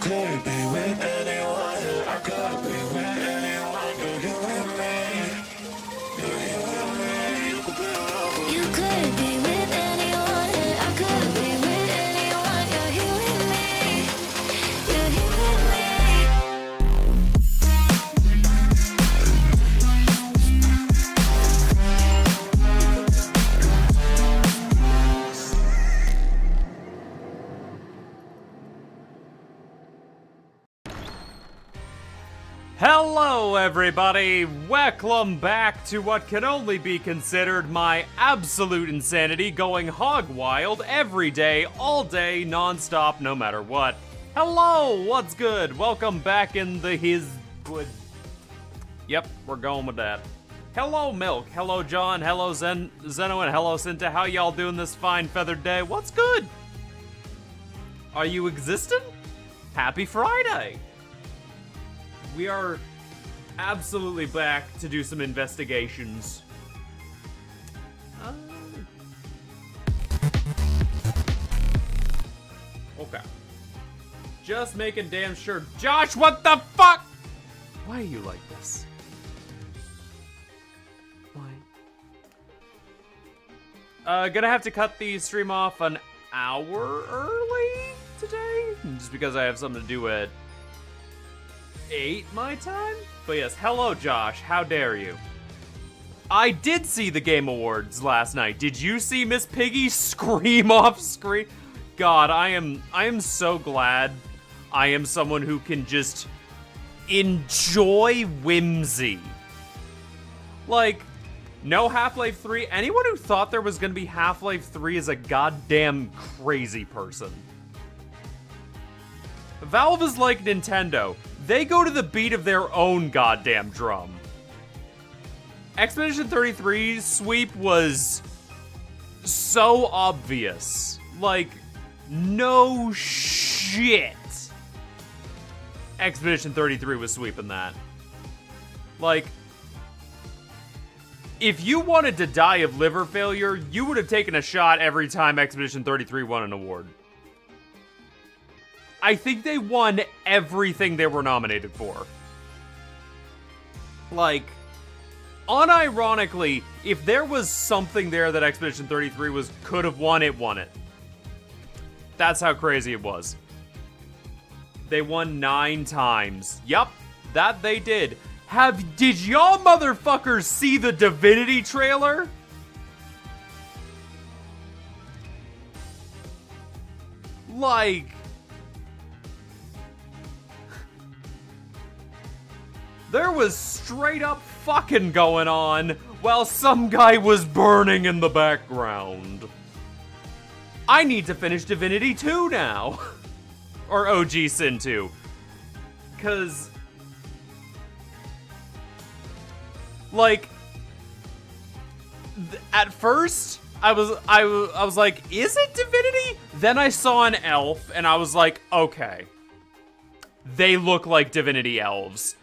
could be with anyone. I could be with anyone. You're here with me. You're here with me. You could be with me. You could be with anyone. I could be with anyone. You're here with me. You're here with me. Hello everybody, welcome back to what can only be considered my absolute insanity, going hog wild every day, all day, non-stop, no matter what. Hello, what's good? Welcome back in the his-wood. Yep, we're going with that. Hello Milk, hello John, hello Zeno, and hello Cinta. How y'all doing this fine feathered day? What's good? Are you existent? Happy Friday! We are absolutely back to do some investigations. Okay. Just making damn sure. Josh, what the fuck? Why are you like this? Why? Gonna have to cut the stream off an hour early today, just because I have something to do at 8 my time? But yes, hello Josh, how dare you? I did see the Game Awards last night. Did you see Miss Piggy scream off screen? God, I am so glad I am someone who can just enjoy whimsy. Like, no Half-Life 3. Anyone who thought there was gonna be Half-Life 3 is a goddamn crazy person. Valve is like Nintendo. They go to the beat of their own goddamn drum. Expedition 33's sweep was so obvious. Like, no shit. Expedition 33 was sweeping that. Like, if you wanted to die of liver failure, you would have taken a shot every time Expedition 33 won an award. I think they won everything they were nominated for. Like, unironically, if there was something there that Expedition 33 could have won, it won it. That's how crazy it was. They won 9 times. Yup, that they did. Did y'all motherfuckers see the Divinity trailer? Like, there was straight up fucking going on while some guy was burning in the background. I need to finish Divinity 2 now. Or OG Sin 2. Cause, like, at first I was like, is it Divinity? Then I saw an elf and I was like, okay. They look like Divinity elves.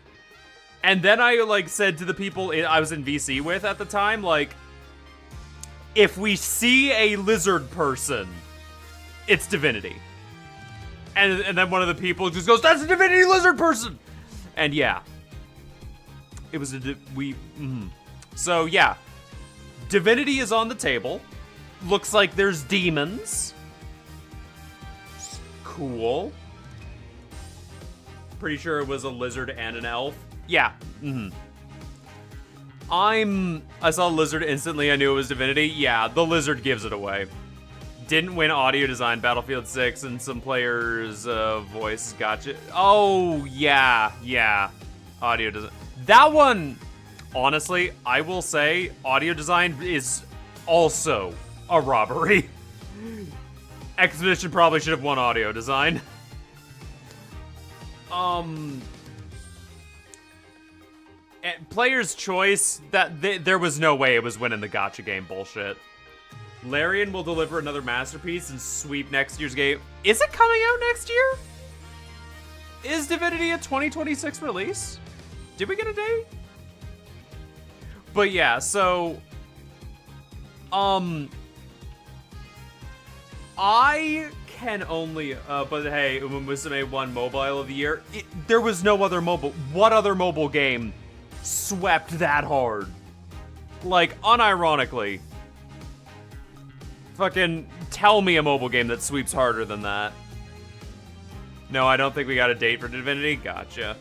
And then I, like, said to the people I was in VC with at the time, like, if we see a lizard person, it's Divinity. And then one of the people just goes, that's a Divinity lizard person! And yeah. It was So, yeah. Divinity is on the table. Looks like there's demons. Cool. Pretty sure it was a lizard and an elf. Yeah. I saw Lizard instantly, I knew it was Divinity. Yeah, the Lizard gives it away. Didn't win audio design, Battlefield 6, and some players' voice gotcha. Oh, yeah. Audio design. That one, honestly, I will say, audio design is also a robbery. Expedition probably should have won audio design. Player's choice, there was no way it was winning the gotcha game bullshit. Larian will deliver another masterpiece and sweep next year's game. Is it coming out next year? Is Divinity a 2026 release? Did we get a date? But yeah, so I can only, but hey, Uma Musume won Mobile of the Year. There was no other mobile. What other mobile game swept that hard? Like, unironically. Fucking tell me a mobile game that sweeps harder than that. No, I don't think we got a date for Divinity. Gotcha.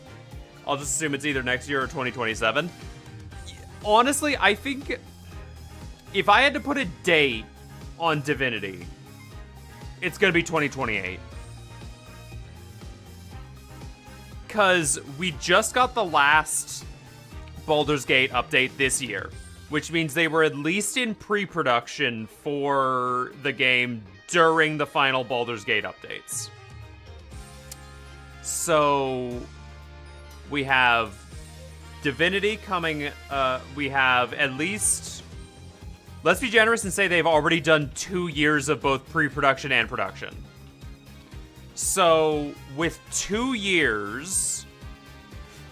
I'll just assume it's either next year or 2027. Honestly, I think if I had to put a date on Divinity, it's gonna be 2028. Because we just got the last Baldur's Gate update this year, which means they were at least in pre-production for the game during the final Baldur's Gate updates. So we have Divinity coming, we have at least, let's be generous and say they've already done 2 years of both pre-production and production. So with 2 years,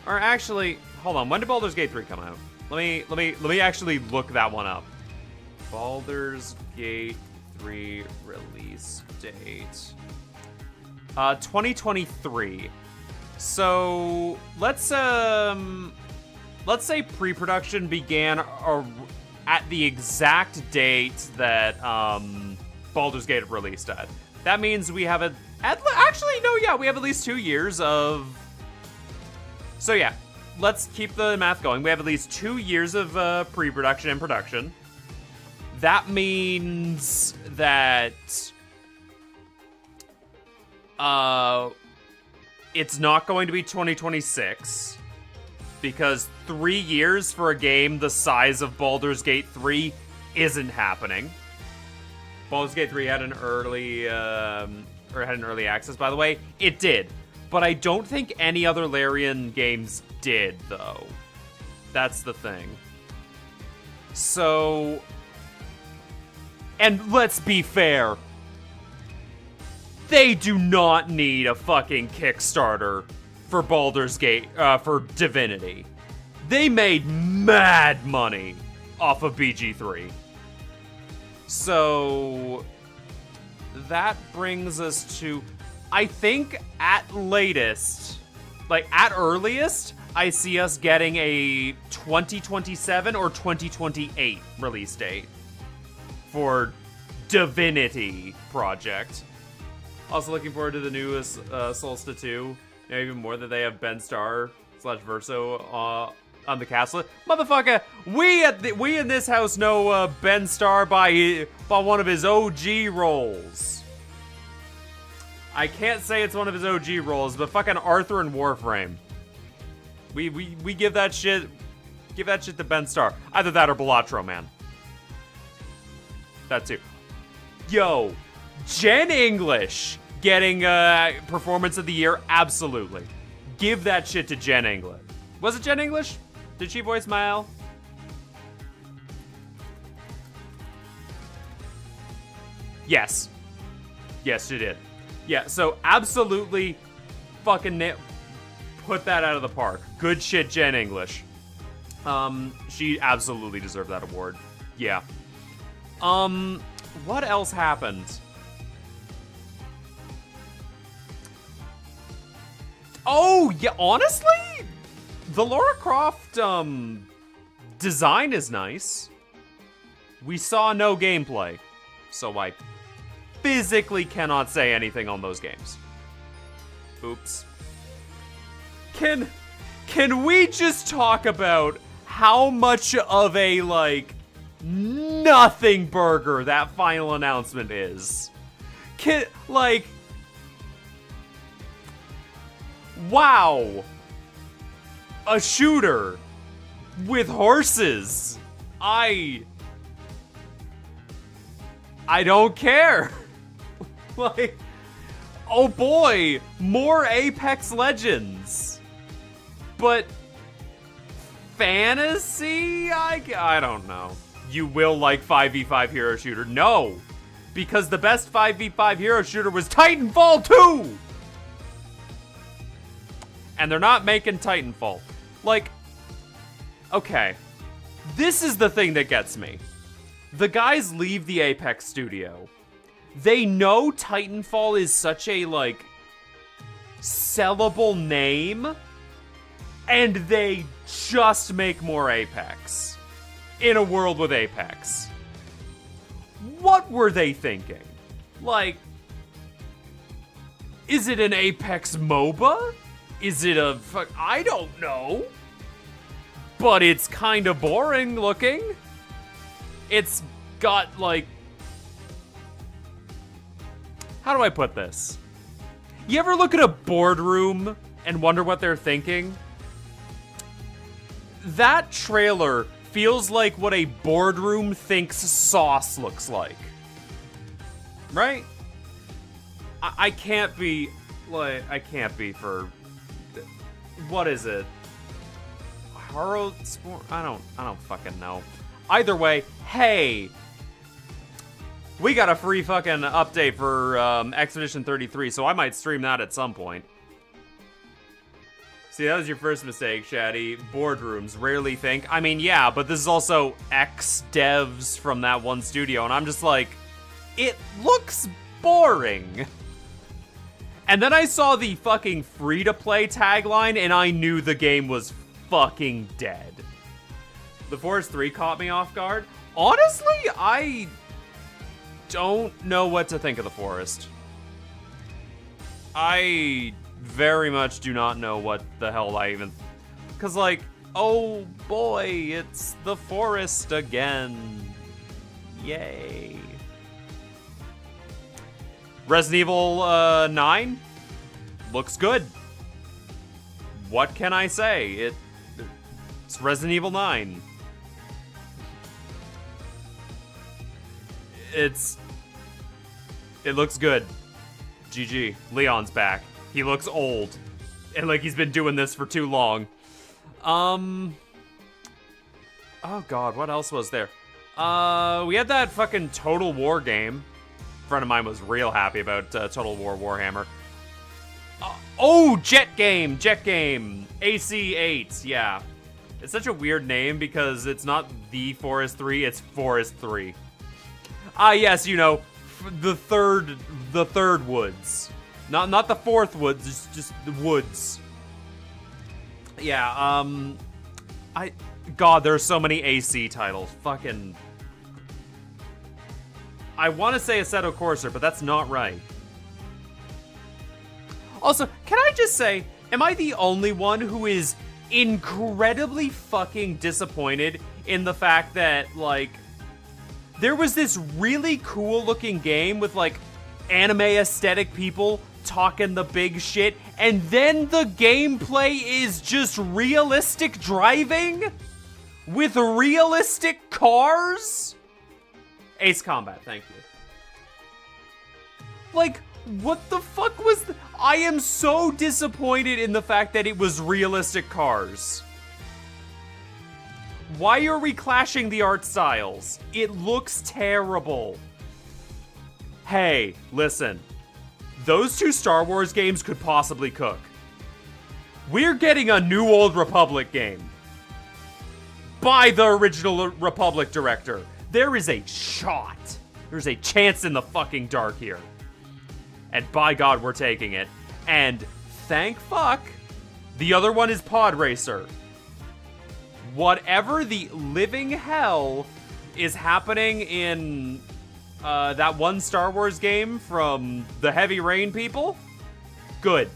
or actually, hold on, when did Baldur's Gate 3 come out? Let me actually look that one up. Baldur's Gate 3 release date. 2023. So let's say pre-production began at the exact date that Baldur's Gate released at. That means we have we have at least 2 years of. So yeah, let's keep the math going. We have at least 2 years of pre-production and production. That means that it's not going to be 2026 because 3 years for a game the size of Baldur's Gate 3 isn't happening. Baldur's Gate 3 had an early access, by the way. It did. But I don't think any other Larian games did, though. That's the thing. So, and let's be fair, they do not need a fucking Kickstarter for Baldur's Gate, for Divinity. They made mad money off of BG3. So, that brings us to, I think at latest, like at earliest, I see us getting a 2027 or 2028 release date for Divinity Project. Also looking forward to the newest Solstice 2. Even more that they have Ben Starr / Verso on the cast list. Motherfucker, we in this house know Ben Starr by one of his OG roles. I can't say it's one of his OG roles, but fucking Arthur and Warframe. We give that shit to Ben Starr. Either that or Balatro, man. That too. Yo, Jen English getting Performance of the Year, absolutely. Give that shit to Jen English. Was it Jen English? Did she voice Mael? Yes. Yes, she did. Yeah, so absolutely fucking put that out of the park. Good shit, Jen English. She absolutely deserved that award. Yeah. What else happened? Oh, yeah, honestly, the Lara Croft, design is nice. We saw no gameplay, so I physically cannot say anything on those games. Oops. Can we just talk about how much of a, like, nothing burger that final announcement is? Wow. A shooter with horses. I don't care. Like, oh boy, more Apex Legends. But fantasy? I don't know. You will like 5v5 hero shooter? No, because the best 5v5 hero shooter was Titanfall 2. And they're not making Titanfall. Like, okay, this is the thing that gets me. The guys leave the Apex studio. They know Titanfall is such a, like, sellable name, and they just make more Apex in a world with Apex. What were they thinking? Like, is it an Apex MOBA? Is it a I don't know. But it's kind of boring looking. It's got, like... How do I put this? You ever look at a boardroom and wonder what they're thinking? That trailer feels like what a boardroom thinks sauce looks like. Right? I can't be, like, I can't be for... What is it? Haro Sport? I don't fucking know. Either way, hey! We got a free fucking update for Expedition 33, so I might stream that at some point. See, that was your first mistake, Shaddy. Boardrooms, rarely think. I mean, yeah, but this is also ex-devs from that one studio, and I'm just like, it looks boring. And then I saw the fucking free-to-play tagline, and I knew the game was fucking dead. The Forest 3 caught me off guard. Honestly, I don't know what to think of the Forest. I very much do not know what the hell I even... Because, like, oh boy, it's the Forest again. Yay. Resident Evil 9 looks good. What can I say? It's Resident Evil 9. It looks good. GG. Leon's back. He looks old. And like he's been doing this for too long. Oh god, what else was there? We had that fucking Total War game. A friend of mine was real happy about Total War Warhammer. Jet Game! AC8, yeah. It's such a weird name because it's not the Forest 3, it's Forest 3. Yes, you know, the third woods. Not the fourth woods, it's just the woods. Yeah, God, there are so many AC titles. Fucking... I want to say Assetto Corsa, but that's not right. Also, can I just say, am I the only one who is incredibly fucking disappointed in the fact that, like, there was this really cool looking game with, like, anime aesthetic people talking the big shit, and then the gameplay is just realistic driving with realistic cars? Ace Combat, thank you. Like, what the fuck was I am so disappointed in the fact that it was realistic cars. Why are we clashing the art styles? It looks terrible. Hey, listen. Those two Star Wars games could possibly cook. We're getting a New Old Republic game. By the original Republic director. There is a shot. There's a chance in the fucking dark here. And by God, we're taking it. And thank fuck, the other one is Pod Racer. Whatever the living hell is happening in that one Star Wars game from the Heavy Rain people, good.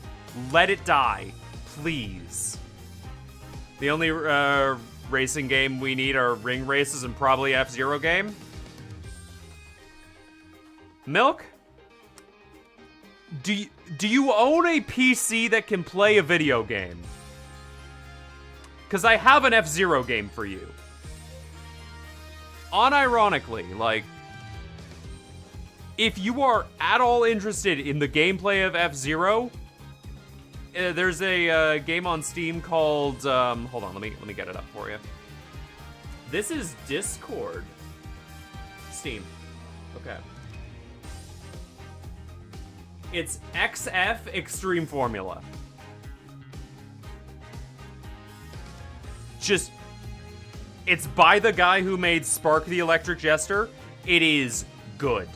Let it die, please. The only racing game we need are ring races and probably F-Zero game. Milk? Do you own a PC that can play a video game? Because I have an F-Zero game for you. Unironically, like, if you are at all interested in the gameplay of F-Zero, there's a game on Steam called, hold on, let me get it up for you. This is Discord. Steam. Okay. It's XF Extreme Formula. Just, it's by the guy who made Spark the Electric Jester. It is good.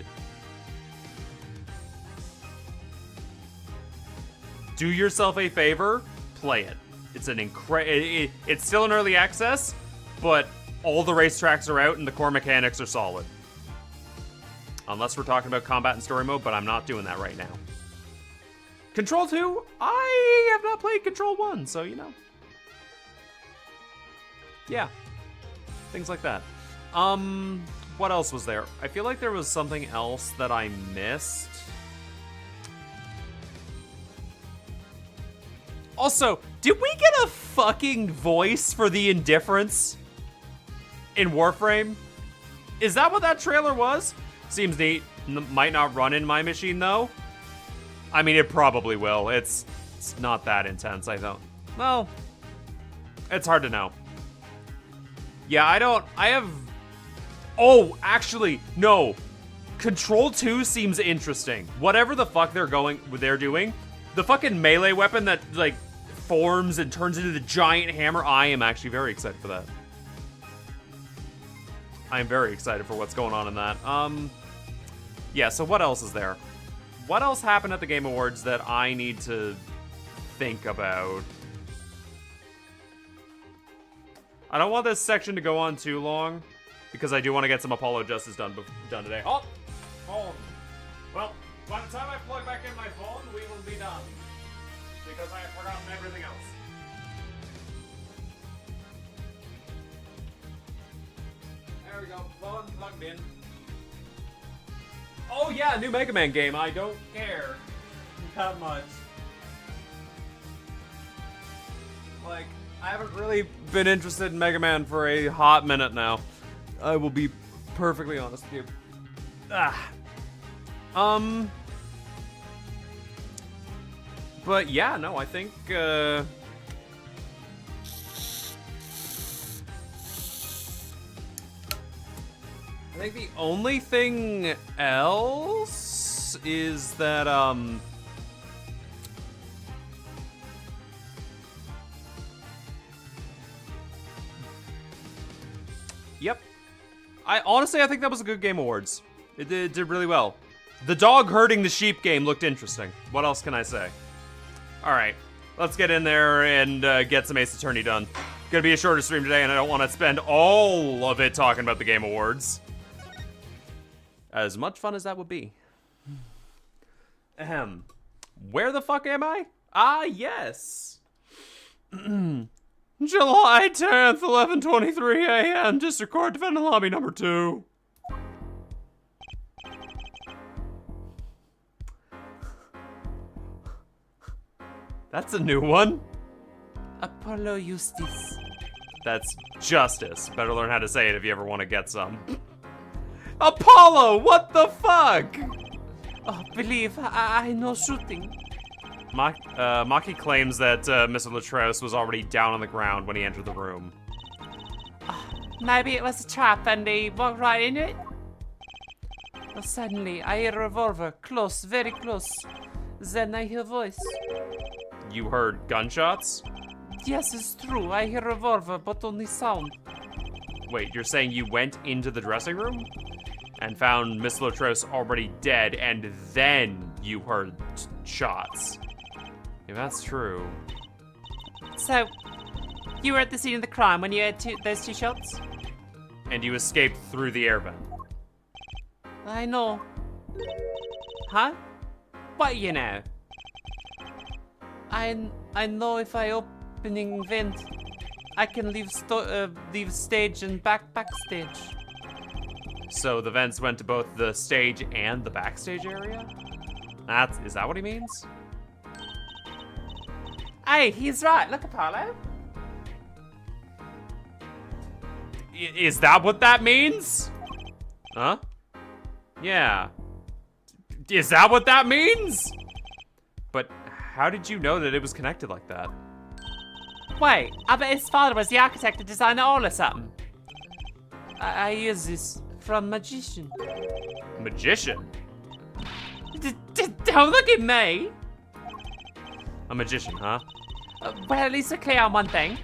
do yourself a favor, play it. It's an it's still in early access, but all the racetracks are out and the core mechanics are solid. Unless we're talking about combat and story mode, but I'm not doing that right now. Control 2, I have not played Control 1, so you know. Yeah, things like that. What else was there? I feel like there was something else that I missed. Also, did we get a fucking voice for the indifference in Warframe? Is that what that trailer was? Seems neat. Might not run in my machine, though. I mean, it probably will. It's not that intense, I don't. Well, it's hard to know. Yeah, I have... Oh, actually, no. Control 2 seems interesting. Whatever the fuck they're doing, the fucking melee weapon that, like, forms and turns into the giant hammer, I am actually very excited for that. I'm very excited for what's going on in that. Yeah, so what else is there? What else happened at the Game Awards that I need to think about? I don't want this section to go on too long, because I do want to get some Apollo Justice done today. Oh! Phone. Well, by the time I plug back in my phone, we will be done. Because I have forgotten everything else. There we go. Phone plugged in. Oh yeah, new Mega Man game. I don't care that much. Like, I haven't really been interested in Mega Man for a hot minute now. I will be perfectly honest with you. But yeah, no, I think, the only thing else is that, yep. I think that was a good Game Awards. It did really well. The dog herding the sheep game looked interesting. What else can I say? Alright, let's get in there and get some Ace Attorney done. Gonna be a shorter stream today, and I don't want to spend all of it talking about the Game Awards. As much fun as that would be. Ahem. Where the fuck am I? Ah, yes. July 10th, 11:23 a.m. District Court, Defendant Lobby number 2. That's a new one. Apollo Justice. That's justice. Better learn how to say it if you ever want to get some. Apollo, what the fuck? Oh, believe I know shooting. Maki claims that Mr. Latrose was already down on the ground when he entered the room. Maybe it was a trap and they walked right into it? Well, suddenly, I hear a revolver, close, very close. Then I hear a voice. You heard gunshots? Yes, it's true. I hear a revolver, but only sound. Wait, you're saying you went into the dressing room? And found Miss Latrose already dead, and then you heard shots. If that's true. So, you were at the scene of the crime when you had those two shots? And you escaped through the air vent. I know. Huh? What you know? I know if I opening vent, I can leave stage and backstage. So the vents went to both the stage and the backstage area? Is that what he means? Hey, he's right. Look, Apollo. Is that what that means? Huh? Yeah. Is that what that means? But how did you know that it was connected like that? Wait, I bet his father was the architect and designer all or something. I use this from magician. Magician? Don't look at me. A magician, huh? Well, at least we're clear on one thing.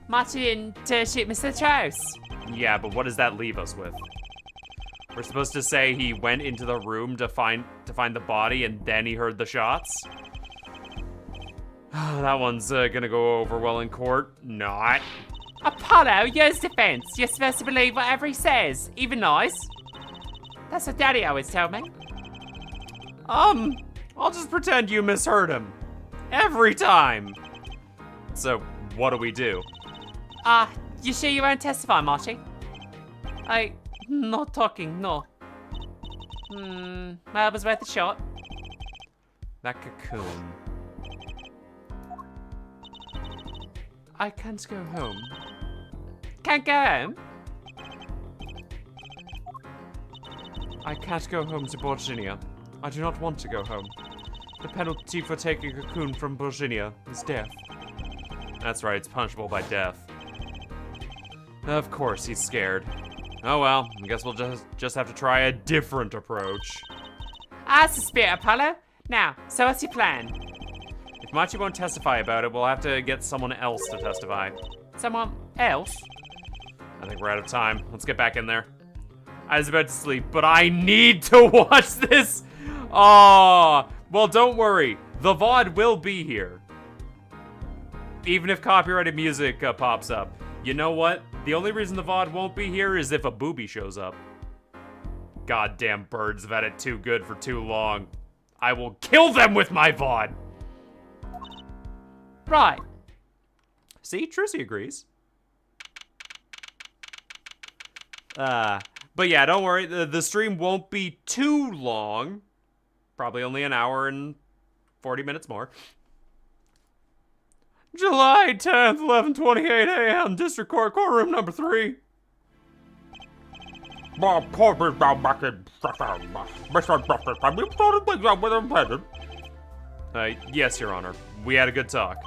Martin to shoot Mr. Latrose. Yeah, but what does that leave us with? We're supposed to say he went into the room to find the body and then he heard the shots? That one's gonna go over well in court. Not. Apollo, use defense. You're supposed to believe whatever he says, even nice. That's what Daddy always told me. I'll just pretend you misheard him. Every time. So, what do we do? You sure you won't testify, Marty? Not talking, no. Well, it was worth a shot. That cocoon. I can't go home. Can't go home? I can't go home to Virginia. I do not want to go home. The penalty for taking a cocoon from Virginia is death. That's right, it's punishable by death. Of course, he's scared. Oh well, I guess we'll just have to try a different approach. That's the spirit, Apollo. Now, so what's your plan? If Machi won't testify about it, we'll have to get someone else to testify. Someone else? I think we're out of time. Let's get back in there. I was about to sleep, but I need to watch this! Oh, well, don't worry. The VOD will be here. Even if copyrighted music pops up. You know what? The only reason the VOD won't be here is if a booby shows up. Goddamn birds have had it too good for too long. I will kill them with my VOD! Right. See, Trucy agrees. But yeah, don't worry, the stream won't be too long. Probably only an hour and 40 minutes more. July 10th, 11:28 a.m., District Court, courtroom number 3. Yes, Your Honor. We had a good talk.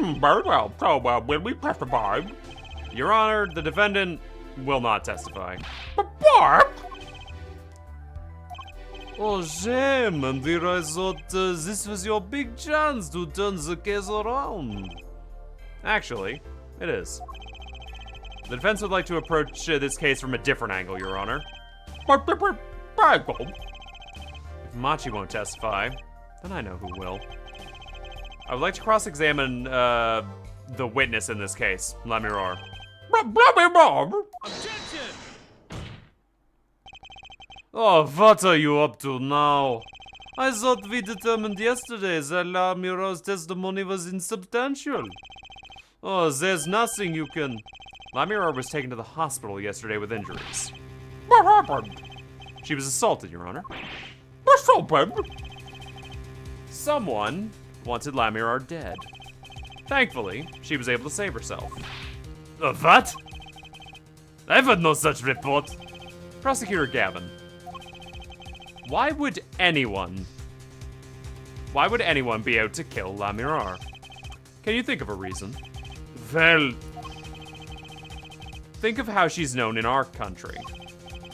Very well. So, will we testify? Your Honor, the defendant will not testify. But what? Oh, shame, and I thought this was your big chance to turn the case around. Actually, it is. The defense would like to approach this case from a different angle, Your Honor. What different angle? If Machi won't testify, then I know who will. I would like to cross-examine the witness in this case, Lamirar. Objection! Oh, what are you up to now? I thought we determined yesterday that Lamirar's testimony was insubstantial. Oh, there's nothing you can... Lamirar was taken to the hospital yesterday with injuries. What happened? She was assaulted, Your Honor. Assaulted? Someone wanted Lamirar dead. Thankfully, she was able to save herself. What? I've had no such report. Prosecutor Gavin. Why would anyone be out to kill Lamirar? Can you think of a reason? Well... Think of how she's known in our country.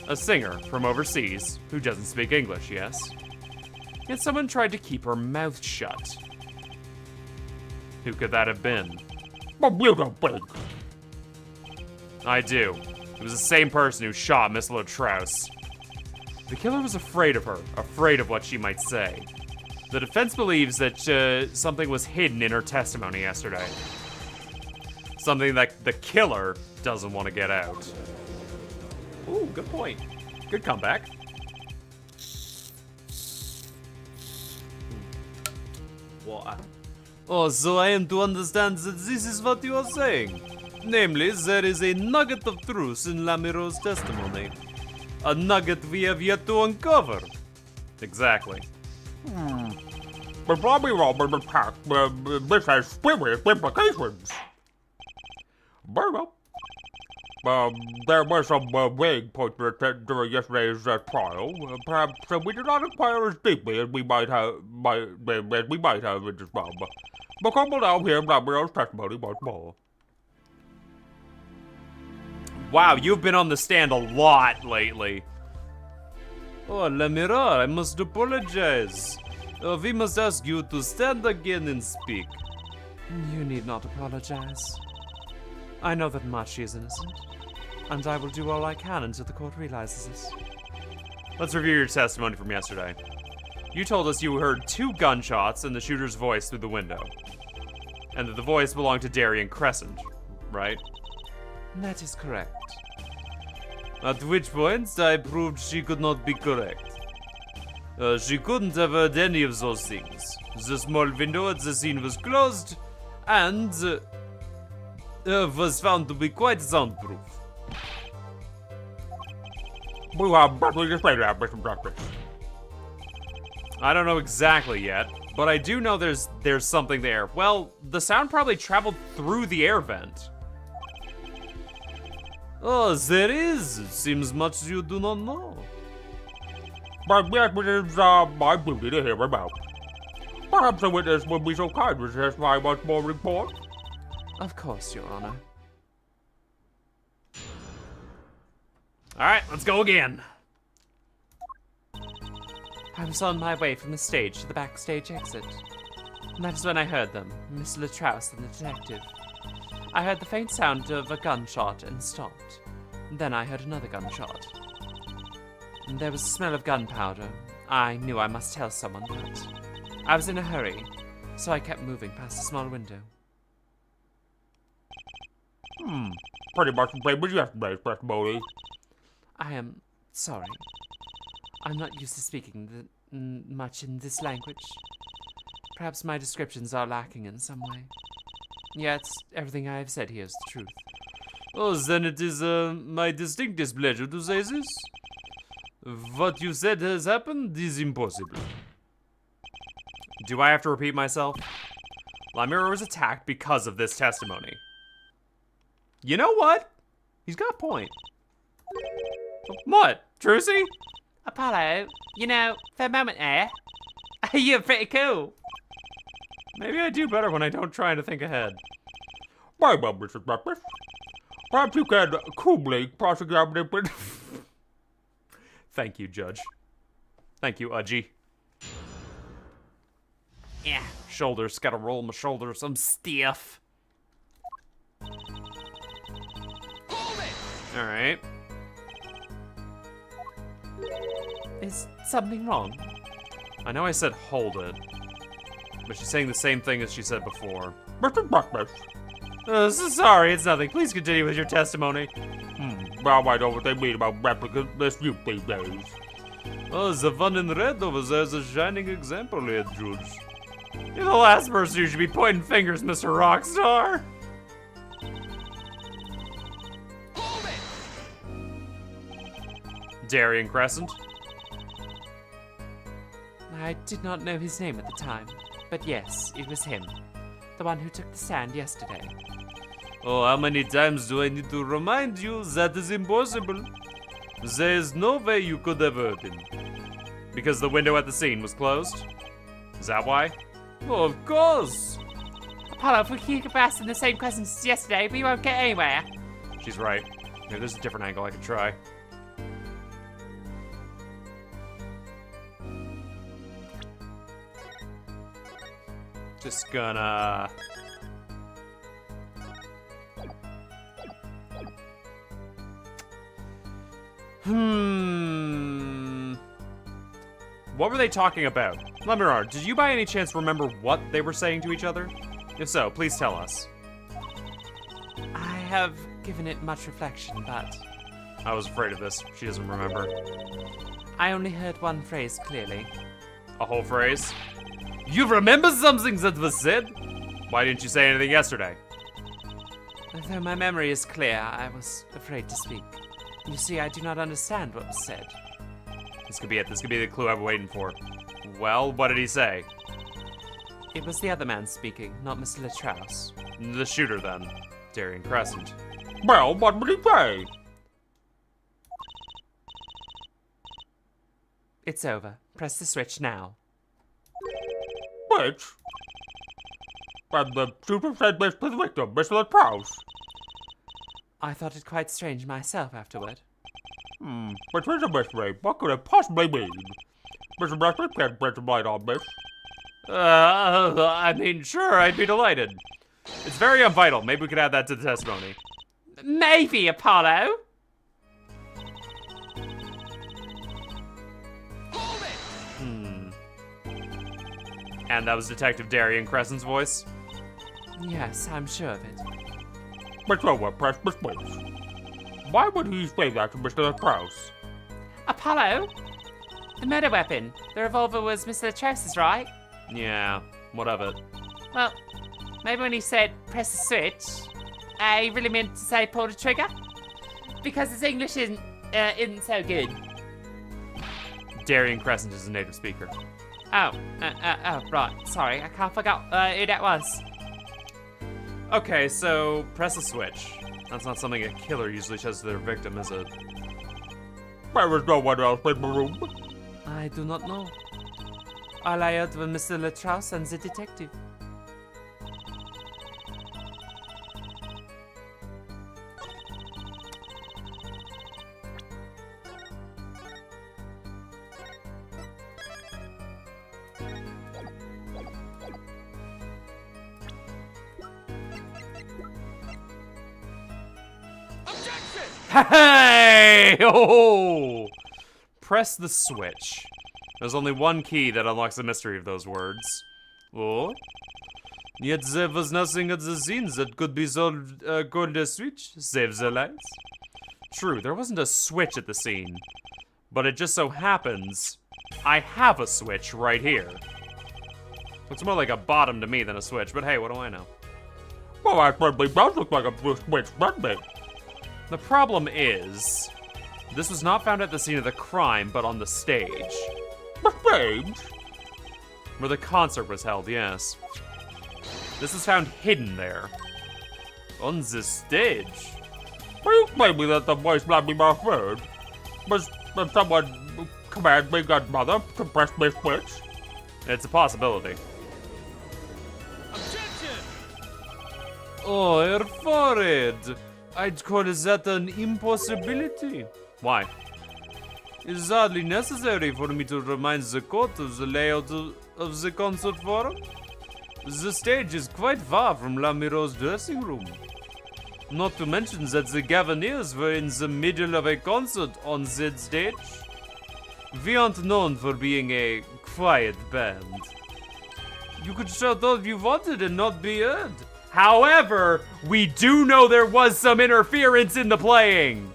A singer from overseas who doesn't speak English, yes? Yet someone tried to keep her mouth shut. Who could that have been? But you don't think. I do. It was the same person who shot Miss Lotraus. The killer was afraid of her, afraid of what she might say. The defense believes that something was hidden in her testimony yesterday. Something that the killer doesn't want to get out. Ooh, good point. Good comeback. What? Oh, so I am to understand that this is what you are saying. Namely, there is a nugget of truth in Lamirar's testimony. A nugget we have yet to uncover. Exactly. But Lamirar was attacked. This has serious implications. Very well. There were some vague points during yesterday's trial. Perhaps we did not inquire as deeply as we might have in this moment. But come on now, hear Lamirar's testimony once more. Wow, you've been on the stand a lot lately. Oh, Lamirar, I must apologize. We must ask you to stand again and speak. You need not apologize. I know that Machi is innocent, and I will do all I can until the court realizes this. Let's review your testimony from yesterday. You told us you heard 2 gunshots and the shooter's voice through the window. And that the voice belonged to Darien Crescent, right? That is correct. At which point, I proved she could not be correct. She couldn't have heard any of those things. The small window at the scene was closed, and was found to be quite soundproof. We have Berkeley display to have Mr. Breakfast. I don't know exactly yet, but I do know there's something there. Well, the sound probably traveled through the air vent. Oh, there is. It seems much you do not know. But yes, it is my duty to hear about. Perhaps the witness would be so kind as to testify once more report. Of course, Your Honor. Alright, let's go again. I was on my way from the stage to the backstage exit. And that is when I heard them, Miss Latrouse and the detective. I heard the faint sound of a gunshot and stopped. Then I heard another gunshot. And there was a smell of gunpowder. I knew I must tell someone, but I was in a hurry, so I kept moving past the small window. Pretty much the same as yesterday's testimony. I am sorry. I'm not used to speaking much in this language. Perhaps my descriptions are lacking in some way. Yet, everything I have said here is the truth. Oh, then it is my distinct displeasure to say this. What you said has happened is impossible. Do I have to repeat myself? Lamira was attacked because of this testimony. You know what? He's got a point. What? Trucy? Apollo, you know, for a moment there, you're pretty cool. Maybe I do better when I don't try to think ahead. Very well, Mr. Breakfast. Perhaps you can coolly cross-examine it with... Thank you, Judge. Thank you, Udgy. Yeah. Shoulders, gotta roll my shoulders. I'm stiff. Alright. Is something wrong? I know I said hold it, but she's saying the same thing as she said before. Mr. Breakfast. Sorry, it's nothing. Please continue with your testimony. Now I know what they mean about replicas this youth these days. Oh, the one in red over there is a shining example here, Judge. You're the last person who should be pointing fingers, Mr. Rockstar. Darien Crescent. I did not know his name at the time, but yes, it was him. The one who took the stand yesterday. Oh, how many times do I need to remind you that is impossible? There is no way you could have heard him. Because the window at the scene was closed? Is that why? Oh, of course! Apollo, if we keep asking the same questions as yesterday, we won't get anywhere. She's right. Maybe there's a different angle I could try. Just gonna... What were they talking about? Lemirar, did you by any chance remember what they were saying to each other? If so, please tell us. I have given it much reflection, but I was afraid of this. She doesn't remember. I only heard one phrase clearly. A whole phrase? You remember something that was said? Why didn't you say anything yesterday? Though my memory is clear, I was afraid to speak. You see, I do not understand what was said. This could be it. This could be the clue I've been waiting for. Well, what did he say? It was the other man speaking, not Mr. Latrouse. The shooter, then. Darien Crescent. Well, what would he say? It's over. Press the switch now. Which? And the shooter said this to the victim, Mr. Latrouse. I thought it quite strange myself afterward. Which is a mystery. What could it possibly mean? Mr. Breakfast can shed some light on this. I mean, sure, I'd be delighted. It's very unvital. Maybe we could add that to the testimony. Maybe, Apollo! And that was Detective Darian Crescent's voice? Yes, I'm sure of it. Mr. What, press the switch. Why would he say that to Mr. Kraus? Apollo? The murder weapon. The revolver was Mr. Latrouse's, right? Yeah, what of it? Well, maybe when he said press the switch, he really meant to say pull the trigger? Because his English isn't so good. Darian Crescent is a native speaker. Oh, right. Sorry, I can't figure out who that was. Okay, so press a switch. That's not something a killer usually says to their victim, is it? There was no one else in the room. I do not know. All I heard was Mr. Latrouse and the detective. Hey! Oh! Press the switch. There's only one key that unlocks the mystery of those words. Oh? Yet there was nothing at the scene that could be solved according to the switch. Save the lives. True, there wasn't a switch at the scene. But it just so happens I have a switch right here. Looks more like a bottom to me than a switch, but hey, what do I know? Well, that certainly does look like a switch, doesn't it? The problem is, this was not found at the scene of the crime, but on the stage. The stage? Where the concert was held, yes. This was found hidden there. On the stage? Will you explain me that the voice might be my heard? Did someone command me godmother to press this switch? It's a possibility. Oh, her forehead. I'd call that an impossibility. Why? It is hardly necessary for me to remind the court of the layout of the concert forum. The stage is quite far from Lamiro's dressing room. Not to mention that the Gaviniers were in the middle of a concert on said stage. We aren't known for being a quiet band. You could shout all you wanted and not be heard. However, we do know there was some interference in the playing.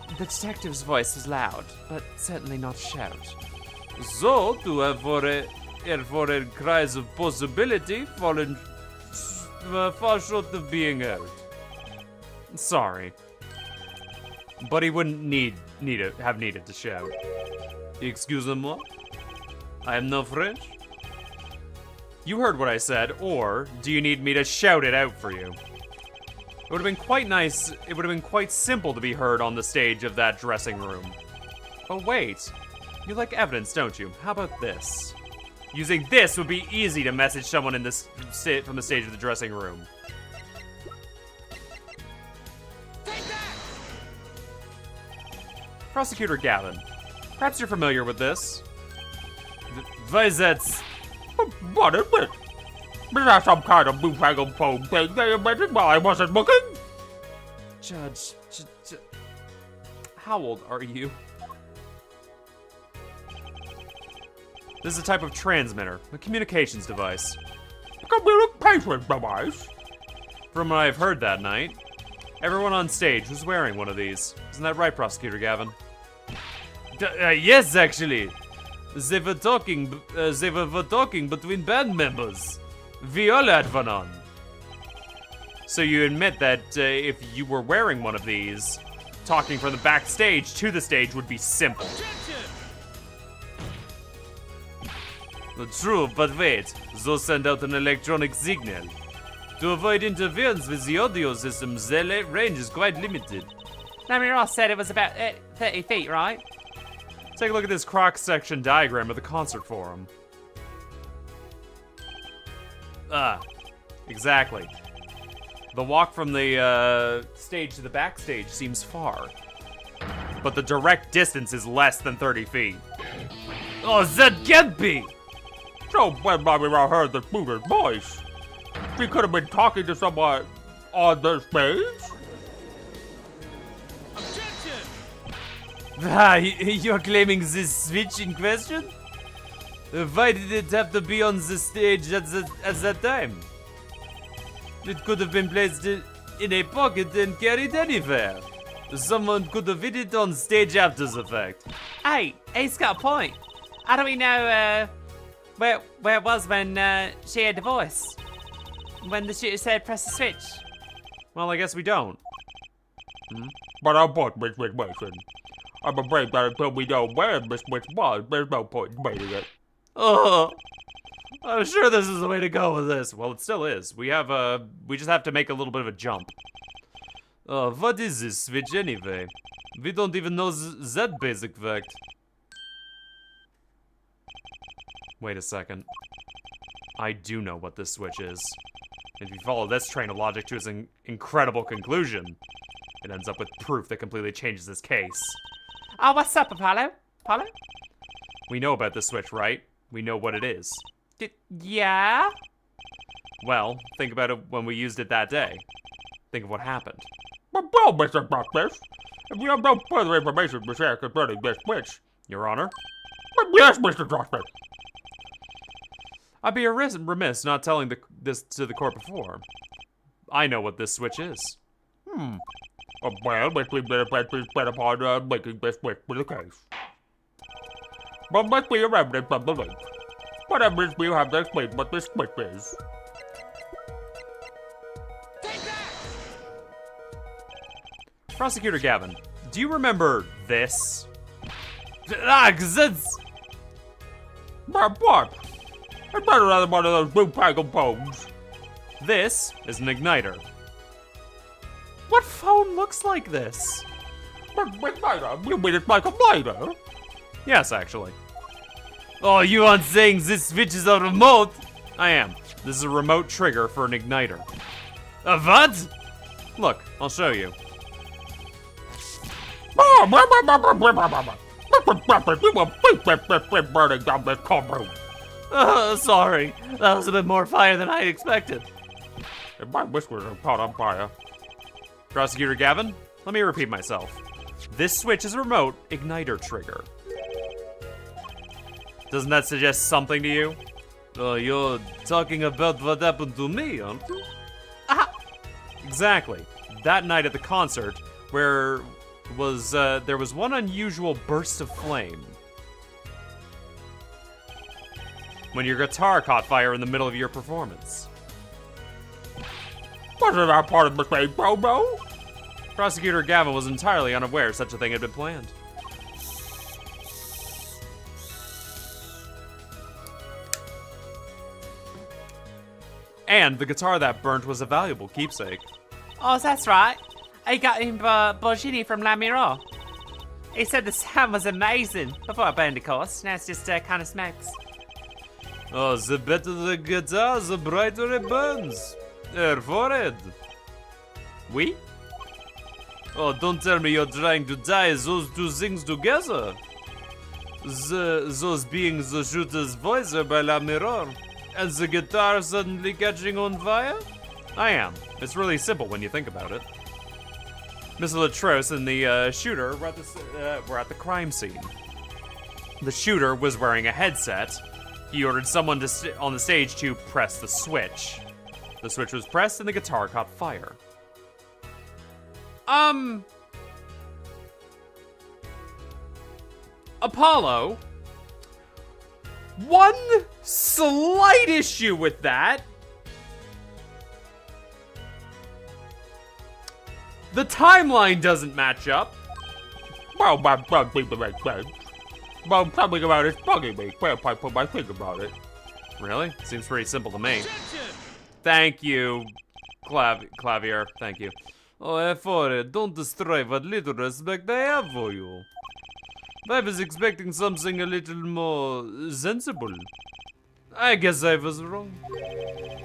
The detective's voice was loud, but certainly not shout. So, to have for a cries of possibility fallen far short of being heard. Sorry. But he wouldn't have needed to shout. Excusez-moi? I am no French? You heard what I said, or do you need me to shout it out for you? It would have been quite nice, it would have been quite simple to be heard on the stage of that dressing room. Oh wait, you like evidence, don't you? How about this? Using this would be easy to message someone in this from the stage of the dressing room. Take that! Prosecutor Gavin, perhaps you're familiar with this. Why that's... What is it? Is that some kind of newfangled phone thing they invented while I wasn't looking? Judge, how old are you? This is a type of transmitter, a communications device. Communication device? From what I've heard that night, everyone on stage was wearing one of these. Isn't that right, Prosecutor Gavin? Yes, actually. They were talking between band members. We all had one on. So you admit that if you were wearing one of these, talking from the backstage to the stage would be simple. True, but wait. Those send out an electronic signal. To avoid interference with the audio system, their range is quite limited. Lamiro said it was about 30 feet, right? Take a look at this cross-section diagram of the concert forum. Exactly. The walk from the stage to the backstage seems far, but the direct distance is less than 30 feet. Oh, that can't be! So when Lamiro heard the shooter's voice, she could have been talking to someone on the stage? Ah, you're claiming this switch in question? Why did it have to be on the stage at that time? It could have been placed in a pocket and carried anywhere. Someone could have hit it on stage after the fact. Hey, he's got a point. How do we know where it was when she had the voice? When the shooter said press the switch? Well, I guess we don't. But I'll put Miss Wishwishing. I'm afraid that until we know where Miss Wish was, there's no point in waiting it. Oh, I'm sure this is the way to go with this. Well, it still is. We just have to make a little bit of a jump. What is this switch anyway? We don't even know that basic fact. Wait a second. I do know what this switch is. If you follow this train of logic to its incredible conclusion, it ends up with proof that completely changes this case. Oh, what's up, Apollo? Apollo? We know about this switch, right? We know what it is. Yeah? Well, think about it when we used it that day. Think of what happened. But well, Mr. Buckfish, if you have no further information to share concerning this switch, Your Honor? but yes, Mr. Buckfish. I'd be remiss not telling this to the court before. I know what this switch is. Well, let's leave the offense is spent upon making this switch for the case. But must be your evidence from the link. What evidence do you have to explain what this switch is? Prosecutor Gavin, do you remember this? Ah, 'cause that's... What? It's better than one of those newfangled phones. This is an igniter. What phone looks like this? But igniter? You mean it's like a lighter? Yes, actually. Oh, you aren't saying this switch is a remote? I am. This is a remote trigger for an igniter. A what? Look, I'll show you. You will beat this burning down this courtroom. Sorry. That was a bit more fire than I expected. If my whiskers are caught on fire. Prosecutor Gavin, let me repeat myself. This switch is a remote igniter trigger. Doesn't that suggest something to you? Oh, you're talking about what happened to me, aren't you? Aha! Exactly. That night at the concert, there was one unusual burst of flame. When your guitar caught fire in the middle of your performance. Wasn't that part of the same promo? Prosecutor Gavin was entirely unaware such a thing had been planned. And the guitar that burnt was a valuable keepsake. Oh, that's right. I got him Borgini from La Mirror. He said the sound was amazing. Before I burned, of course. Now it's just kind of smokes. Oh, the better the guitar, the brighter it burns. Forehead. We? Oh, don't tell me you're trying to tie those two things together. Those being the shooter's voice by La Mirror, and the guitar suddenly catching on fire? I am. It's really simple when you think about it. Mr. Latros and the shooter were at the crime scene. The shooter was wearing a headset. He ordered someone on the stage to press the switch. The switch was pressed and the guitar caught fire. Apollo? One slight issue with that. The timeline doesn't match up. Well, my son seems to make sense. Well, something about it's bugging me. Where if I put my finger on it? Really? Seems pretty simple to me. Thank you, Clavier. Thank you. Oh, F4, don't destroy what little respect I have for you. I was expecting something a little more sensible. I guess I was wrong.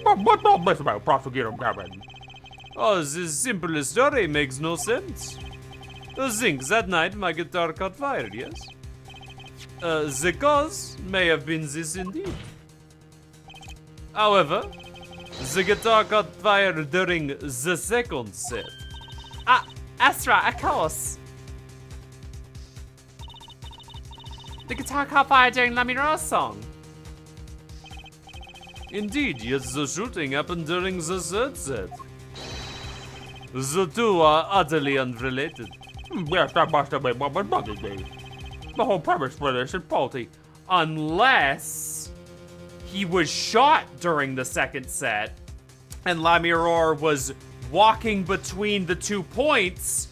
But what's all this about, Prosecutor Gavin? Oh, this simple story makes no sense. Think that night my guitar caught fire, yes? The cause may have been this indeed. However, the guitar caught fire during the second set. That's right, of course. The guitar caught fire during La Mirror's song. Indeed, yet the shooting happened during the third set. The two are utterly unrelated. Yes, that must have been what was bugging me. The whole premise for this is faulty. Unless he was shot during the second set, and La Mirror was walking between the 2 points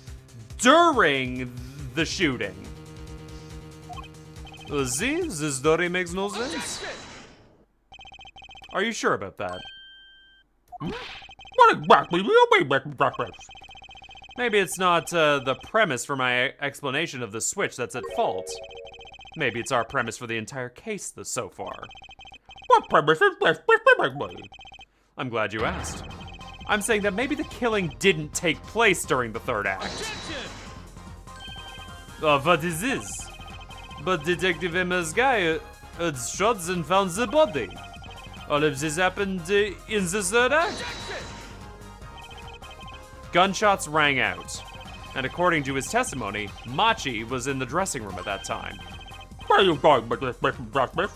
during the shooting. See, this story makes no sense. Are you sure about that? What exactly do you mean, Mr. Justice? Maybe it's not the premise for my explanation of the switch that's at fault. Maybe it's our premise for the entire case so far. What premise is this specifically? I'm glad you asked. I'm saying that maybe the killing didn't take place during the third act. What is this? But Detective Emma's guy had shots and found the body. All of this happened in the third act. Gunshots rang out, and according to his testimony, Machi was in the dressing room at that time. Where are you going with this, Mr. Justice?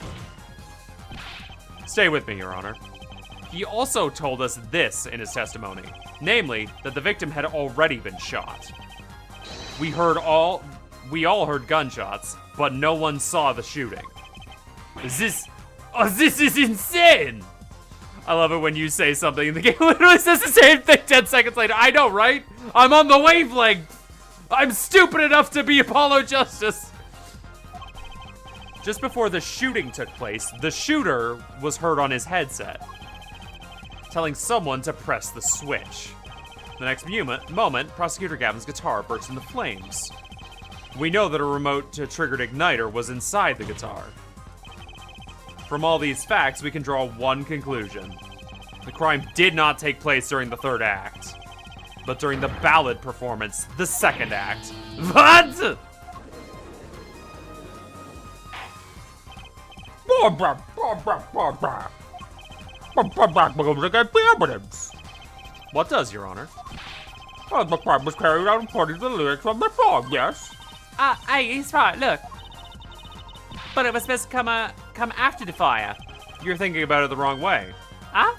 Stay with me, Your Honor. He also told us this in his testimony, namely that the victim had already been shot. We all heard gunshots, but no one saw the shooting. This is insane! I love it when you say something and the game literally says the same thing 10 seconds later. I know, right? I'm on the wavelength! I'm stupid enough to be Apollo Justice! Just before the shooting took place, the shooter was heard on his headset, telling someone to press the switch. The next moment, Prosecutor Gavin's guitar burst into flames. We know that a remote-triggered igniter was inside the guitar. From all these facts, we can draw one conclusion. The crime did not take place during the third act, but during the ballad performance, the second act. What? Against the evidence. What does, Your Honor? The crime was carried out according to the lyrics from the song, yes? Hey, he's right, look. But it was supposed to come after the fire. You're thinking about it the wrong way. Huh?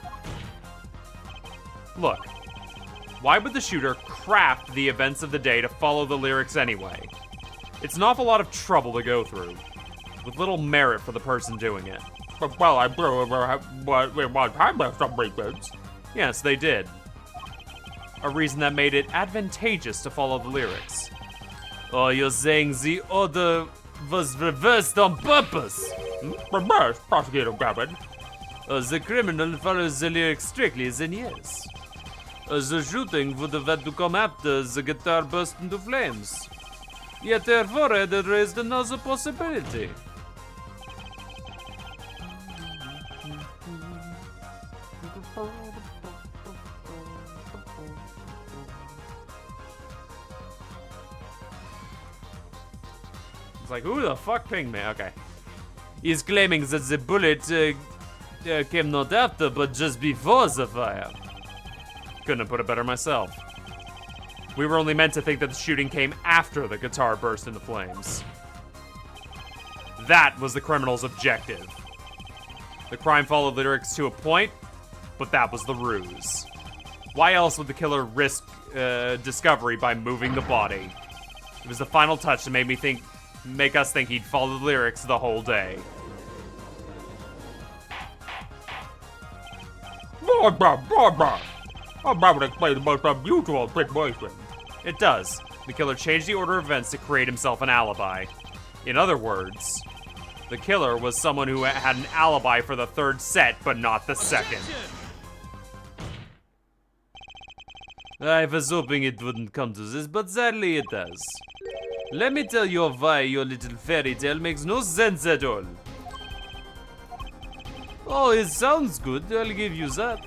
Look, why would the shooter craft the events of the day to follow the lyrics anyway? It's an awful lot of trouble to go through, with little merit for the person doing it. But, well, I believe in one time there some reasons. Yes, they did. A reason that made it advantageous to follow the lyrics. Oh, you're saying the order was reversed on purpose? Reversed, Prosecutor Gavin. The criminal follows the lyrics strictly, then yes. The shooting would have had to come after the guitar burst into flames. Yet therefore it had raised another possibility. It's like, who the fuck pinged me? Okay. He's claiming that the bullet came not after, but just before the fire. Couldn't have put it better myself. We were only meant to think that the shooting came after the guitar burst into flames. That was the criminal's objective. The crime followed lyrics to a point, but that was the ruse. Why else would the killer risk discovery by moving the body? It was the final touch that make us think he'd follow the lyrics the whole day. That would explain the most unusual situation. It does. The killer changed the order of events to create himself an alibi. In other words, the killer was someone who had an alibi for the third set, but not the second. I was hoping it wouldn't come to this, but sadly it does. Let me tell you why your little fairy tale makes no sense at all. Oh, it sounds good, I'll give you that.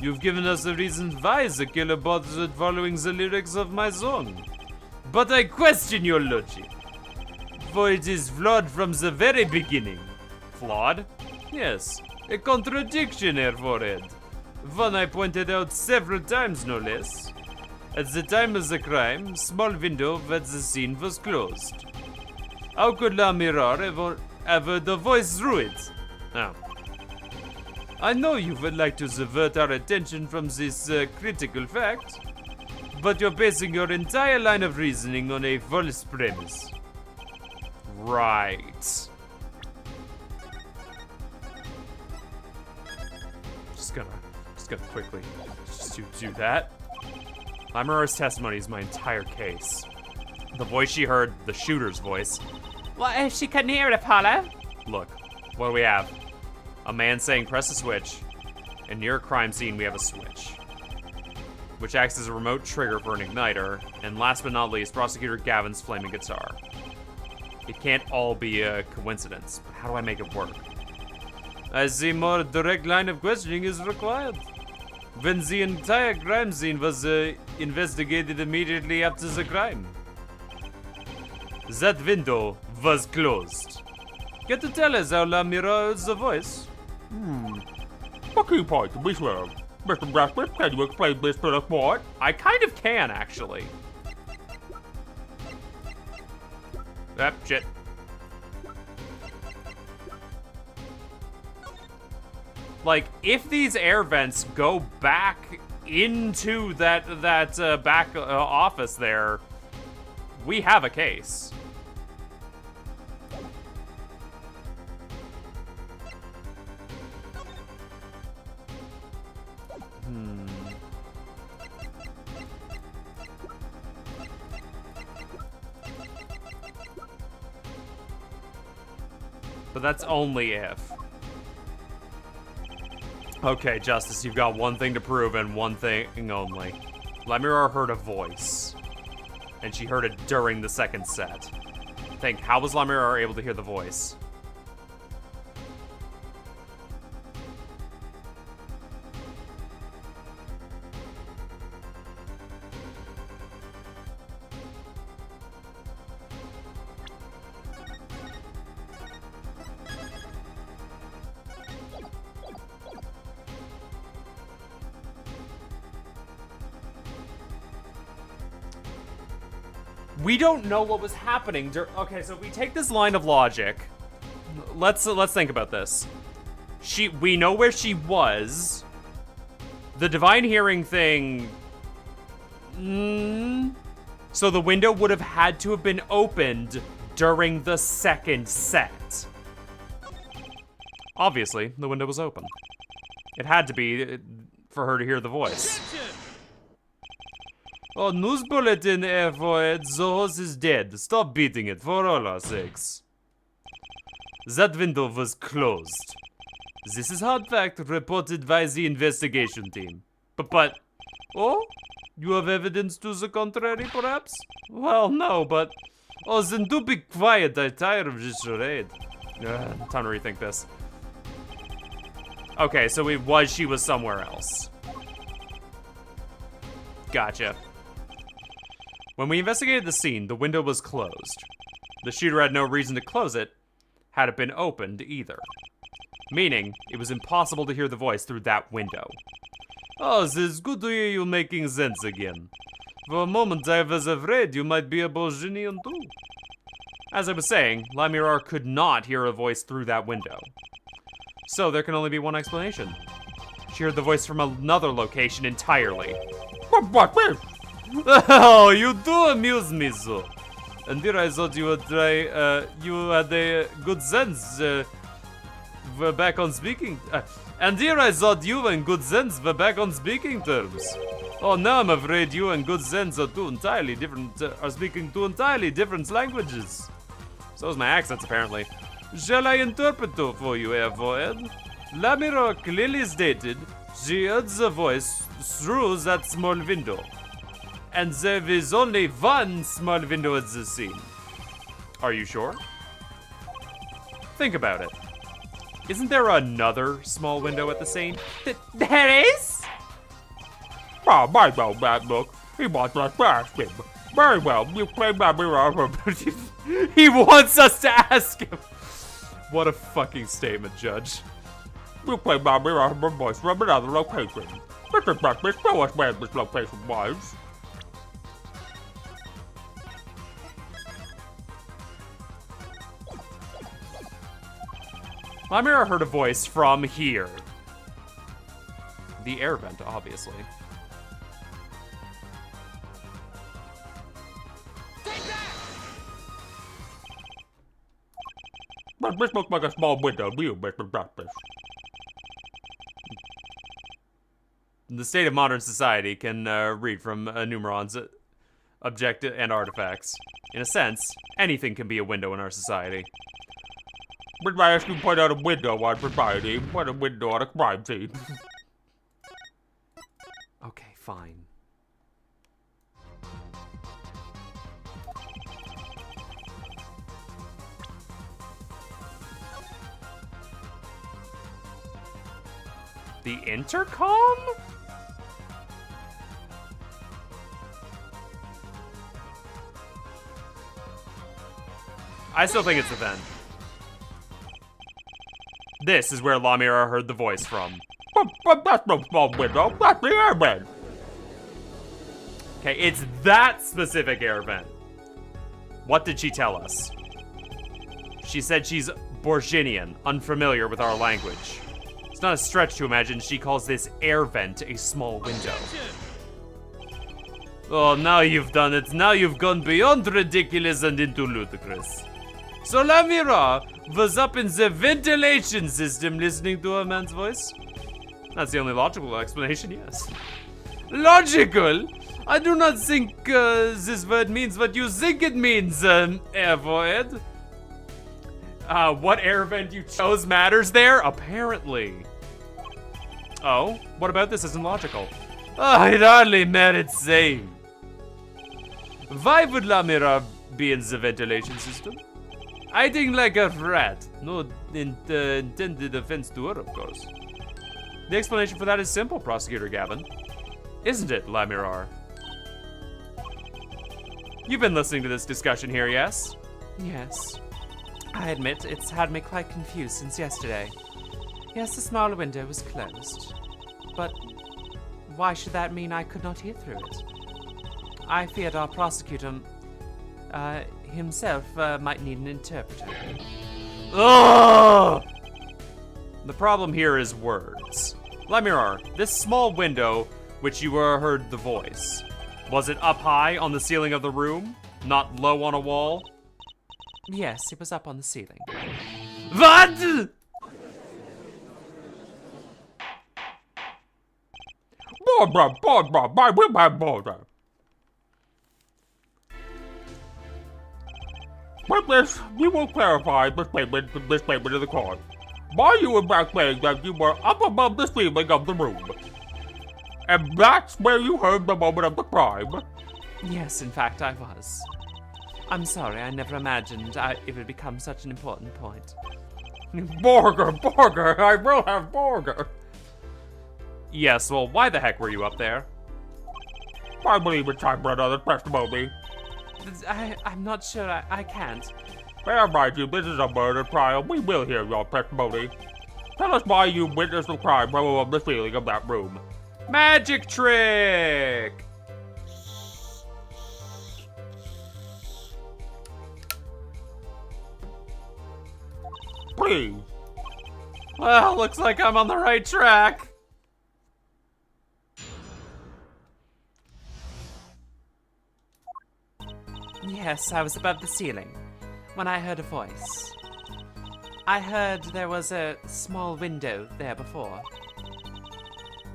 You've given us a reason why the killer bothered following the lyrics of my song. But I question your logic, for it is flawed from the very beginning. Flawed? Yes, a contradiction, Herr Forehead. One I pointed out several times, no less. At the time of the crime, small window at the scene was closed. How could La Mirror ever heard the voice through it? Oh. I know you would like to divert our attention from this critical fact, but you're basing your entire line of reasoning on a false premise. Right. Just gonna quickly just do that. Lamera's testimony is my entire case. The voice she heard, the shooter's voice. What if she couldn't hear it, Apollo? Look, what do we have? A man saying press a switch, and near a crime scene we have a switch, which acts as a remote trigger for an igniter, and last but not least, Prosecutor Gavin's flaming guitar. It can't all be a coincidence, but how do I make it work? I see more direct line of questioning is required. When the entire crime scene was investigated immediately after the crime, that window was closed. Get to tell us how Lamira heard the voice? A key point to be sure. Mr. Brassford, can you explain this to us more? I kind of can, actually. Shit. Like, if these air vents go back into that back office there, we have a case. But that's only if. Okay, Justice, you've got one thing to prove and one thing only. Lamira heard a voice, and she heard it during the second set. Think, how was Lamira able to hear the voice? We don't know what was happening. Okay, so if we take this line of logic, let's think about this. We know where she was. The divine hearing thing. So the window would have had to have been opened during the second set. Obviously, the window was open. It had to be for her to hear the voice. Oh, news bulletin, airfoid. The horse is dead. Stop beating it, for all our sakes. That window was closed. This is hard fact reported by the investigation team. But, oh? You have evidence to the contrary, perhaps? Well, no, but... Oh, then do be quiet. I'm tired of this charade. Time to rethink this. Okay, so she was somewhere else. Gotcha. When we investigated the scene, the window was closed. The shooter had no reason to close it, had it been opened either. Meaning, it was impossible to hear the voice through that window. Oh, it is good to hear you making sense again. For a moment I was afraid you might be a Bojinian too. As I was saying, Lamirar could not hear a voice through that window. So there can only be one explanation. She heard the voice from another location entirely. What? Oh, you do amuse me so. And here I thought you would try, you had a good sense, were back on speaking, and here I thought you and Good Sense were back on speaking terms. Oh, now I'm afraid you and Good Sense are are speaking two entirely different languages. So is my accents, apparently. Shall I interpret it for you, Airfoid? Lamira clearly stated she heard the voice through that small window. And there is only one small window at the scene. Are you sure? Think about it. Isn't there another small window at the scene? There is? Oh, my bad look. He wants us to ask him. Very well, you play Lamira. He wants us to ask him. What a fucking statement, Judge. You play Lamira voice from another location. Mr. Breakfast, show us where this location was. Lamira heard a voice from here. the air vent, obviously. But this looks like a small window view, Mr. Justice. The state of modern society can read from Numeron's object and artifacts. In a sense, anything can be a window in our society. But I ask you to point out a window on society, what a window on a crime scene. Okay, fine. The intercom? I still think it's the vent. This is where Lamira heard the voice from. But that's no small window, that's the air vent. Okay, it's that specific air vent. What did she tell us? She said she's Borginian, unfamiliar with our language. It's not a stretch to imagine she calls this air vent a small window. Oh, now you've done it. Now you've gone beyond ridiculous and into ludicrous. So Lamira was up in the ventilation system listening to a man's voice? That's the only logical explanation, yes. Logical? I do not think this word means what you think it means, Airvoid. What air vent you chose matters there? Apparently. Oh, what about this isn't logical? Oh, it hardly merits saying. Why would Lamira be in the ventilation system? Hiding like a rat. No intended offense to her, of course. The explanation for that is simple, Prosecutor Gavin. Isn't it, Lamirar? You've been listening to this discussion here, yes? Yes. I admit it's had me quite confused since yesterday. Yes, the smaller window was closed. But why should that mean I could not hear through it? I feared our prosecutor himself might need an interpreter. Ugh! The problem here is words. Lamirar, this small window which you heard the voice, was it up high on the ceiling of the room, not low on a wall? Yes, it was up on the ceiling. What? Barbara, I will have Barbara. With this, we will clarify the statement of the court. Why you were back saying that you were up above the ceiling of the room. And that's where you heard the moment of the crime. Yes, in fact, I was. I'm sorry, I never imagined it would become such an important point. Borger, I will have Borger. Yes, well, why the heck were you up there? I believe it's time for another testimony. I'm not sure, I can't. Bear in mind you, this is a murder trial. We will hear your testimony. Tell us why you witnessed the crime from above the ceiling of that room. Magic trick! Please. Well, looks like I'm on the right track. Yes, I was above the ceiling when I heard a voice. I heard there was a small window there before.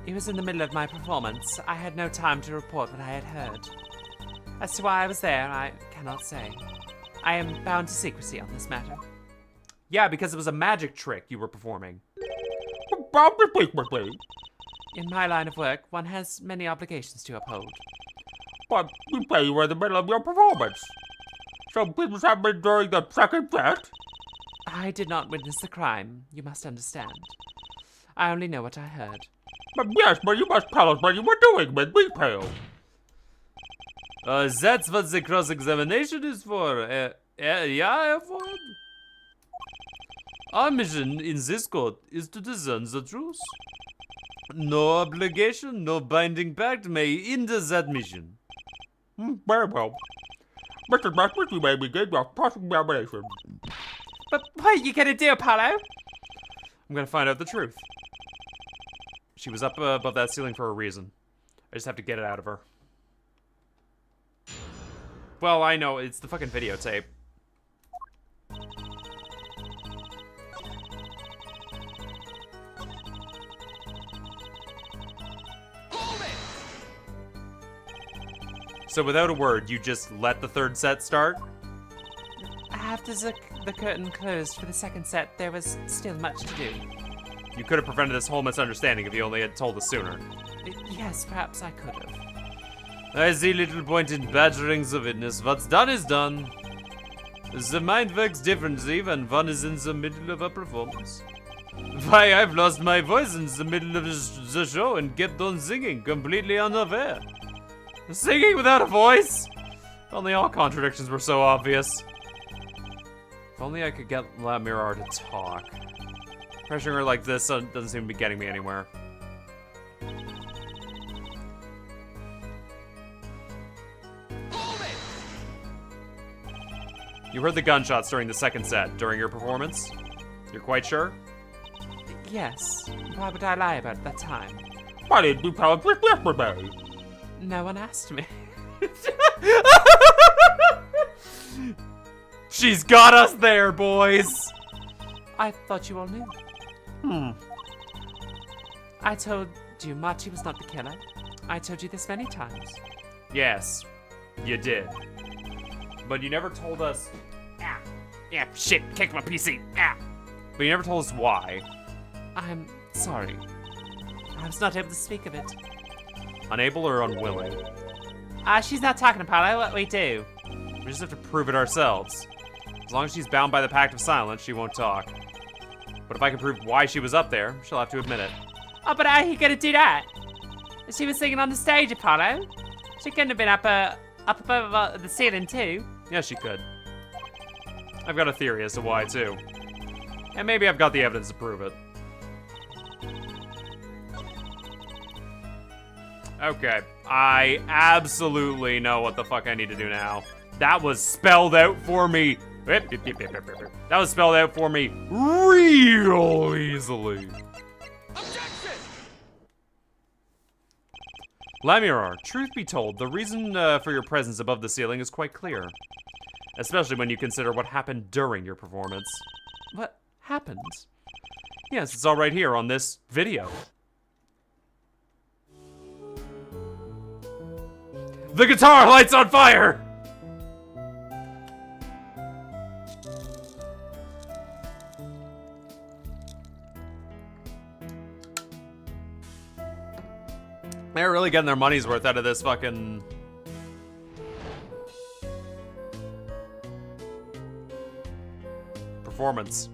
It was in the middle of my performance. I had no time to report what I had heard. As to why I was there, I cannot say. I am bound to secrecy on this matter. Yeah, because it was a magic trick you were performing. Bound to secrecy. In my line of work, one has many obligations to uphold. But you say you were in the middle of your performance. So this happened during the second set? I did not witness the crime, you must understand. I only know what I heard. But yes, but you must tell us what you were doing with detail. That's what the cross-examination is for. Yeah, everyone? Our mission in this court is to discern the truth. No obligation, no binding pact may hinder that mission. Very well. Mr. Justice, you may begin your cross-examination. But what are you gonna do, Apollo? I'm gonna find out the truth. She was up above that ceiling for a reason. I just have to get it out of her. Well, I know, it's the fucking videotape. So without a word, you just let the third set start? After the curtain closed for the second set, there was still much to do. You could have prevented this whole misunderstanding if you only had told us sooner. Yes, perhaps I could have. I see little point in badgering the witness. What's done is done. The mind works differently when one is in the middle of a performance. Why, I've lost my voice in the middle of the show and kept on singing, completely unaware. Singing without a voice? If only all contradictions were so obvious. If only I could get La Mirar to talk. Pressuring her like this doesn't seem to be getting me anywhere. You heard the gunshots during the second set, during your performance? You're quite sure? Yes. Why would I lie about that time? Why did you tell us yesterday? No one asked me. She's got us there, boys! I thought you all knew. I told you Machi was not the killer. I told you this many times. Yes, you did. But you never told us... Ah! Yeah, shit, kicked my PC. Ah! But you never told us why. I'm sorry. I was not able to speak of it. Unable or unwilling? She's not talking, Apollo. What we do? We just have to prove it ourselves. As long as she's bound by the Pact of Silence, she won't talk. But if I can prove why she was up there, she'll have to admit it. Oh, but how are you gonna do that? She was singing on the stage, Apollo. She couldn't have been up above the ceiling too. Yes, she could. I've got a theory as to why, too. And maybe I've got the evidence to prove it. Okay, I absolutely know what the fuck I need to do now. That was spelled out for me. That was spelled out for me real easily. Objection! Lamirar, truth be told, the reason for your presence above the ceiling is quite clear. Especially when you consider what happened during your performance. What happened? Yes, it's all right here on this video. The guitar lights on fire! They're really getting their money's worth out of this fucking... performance.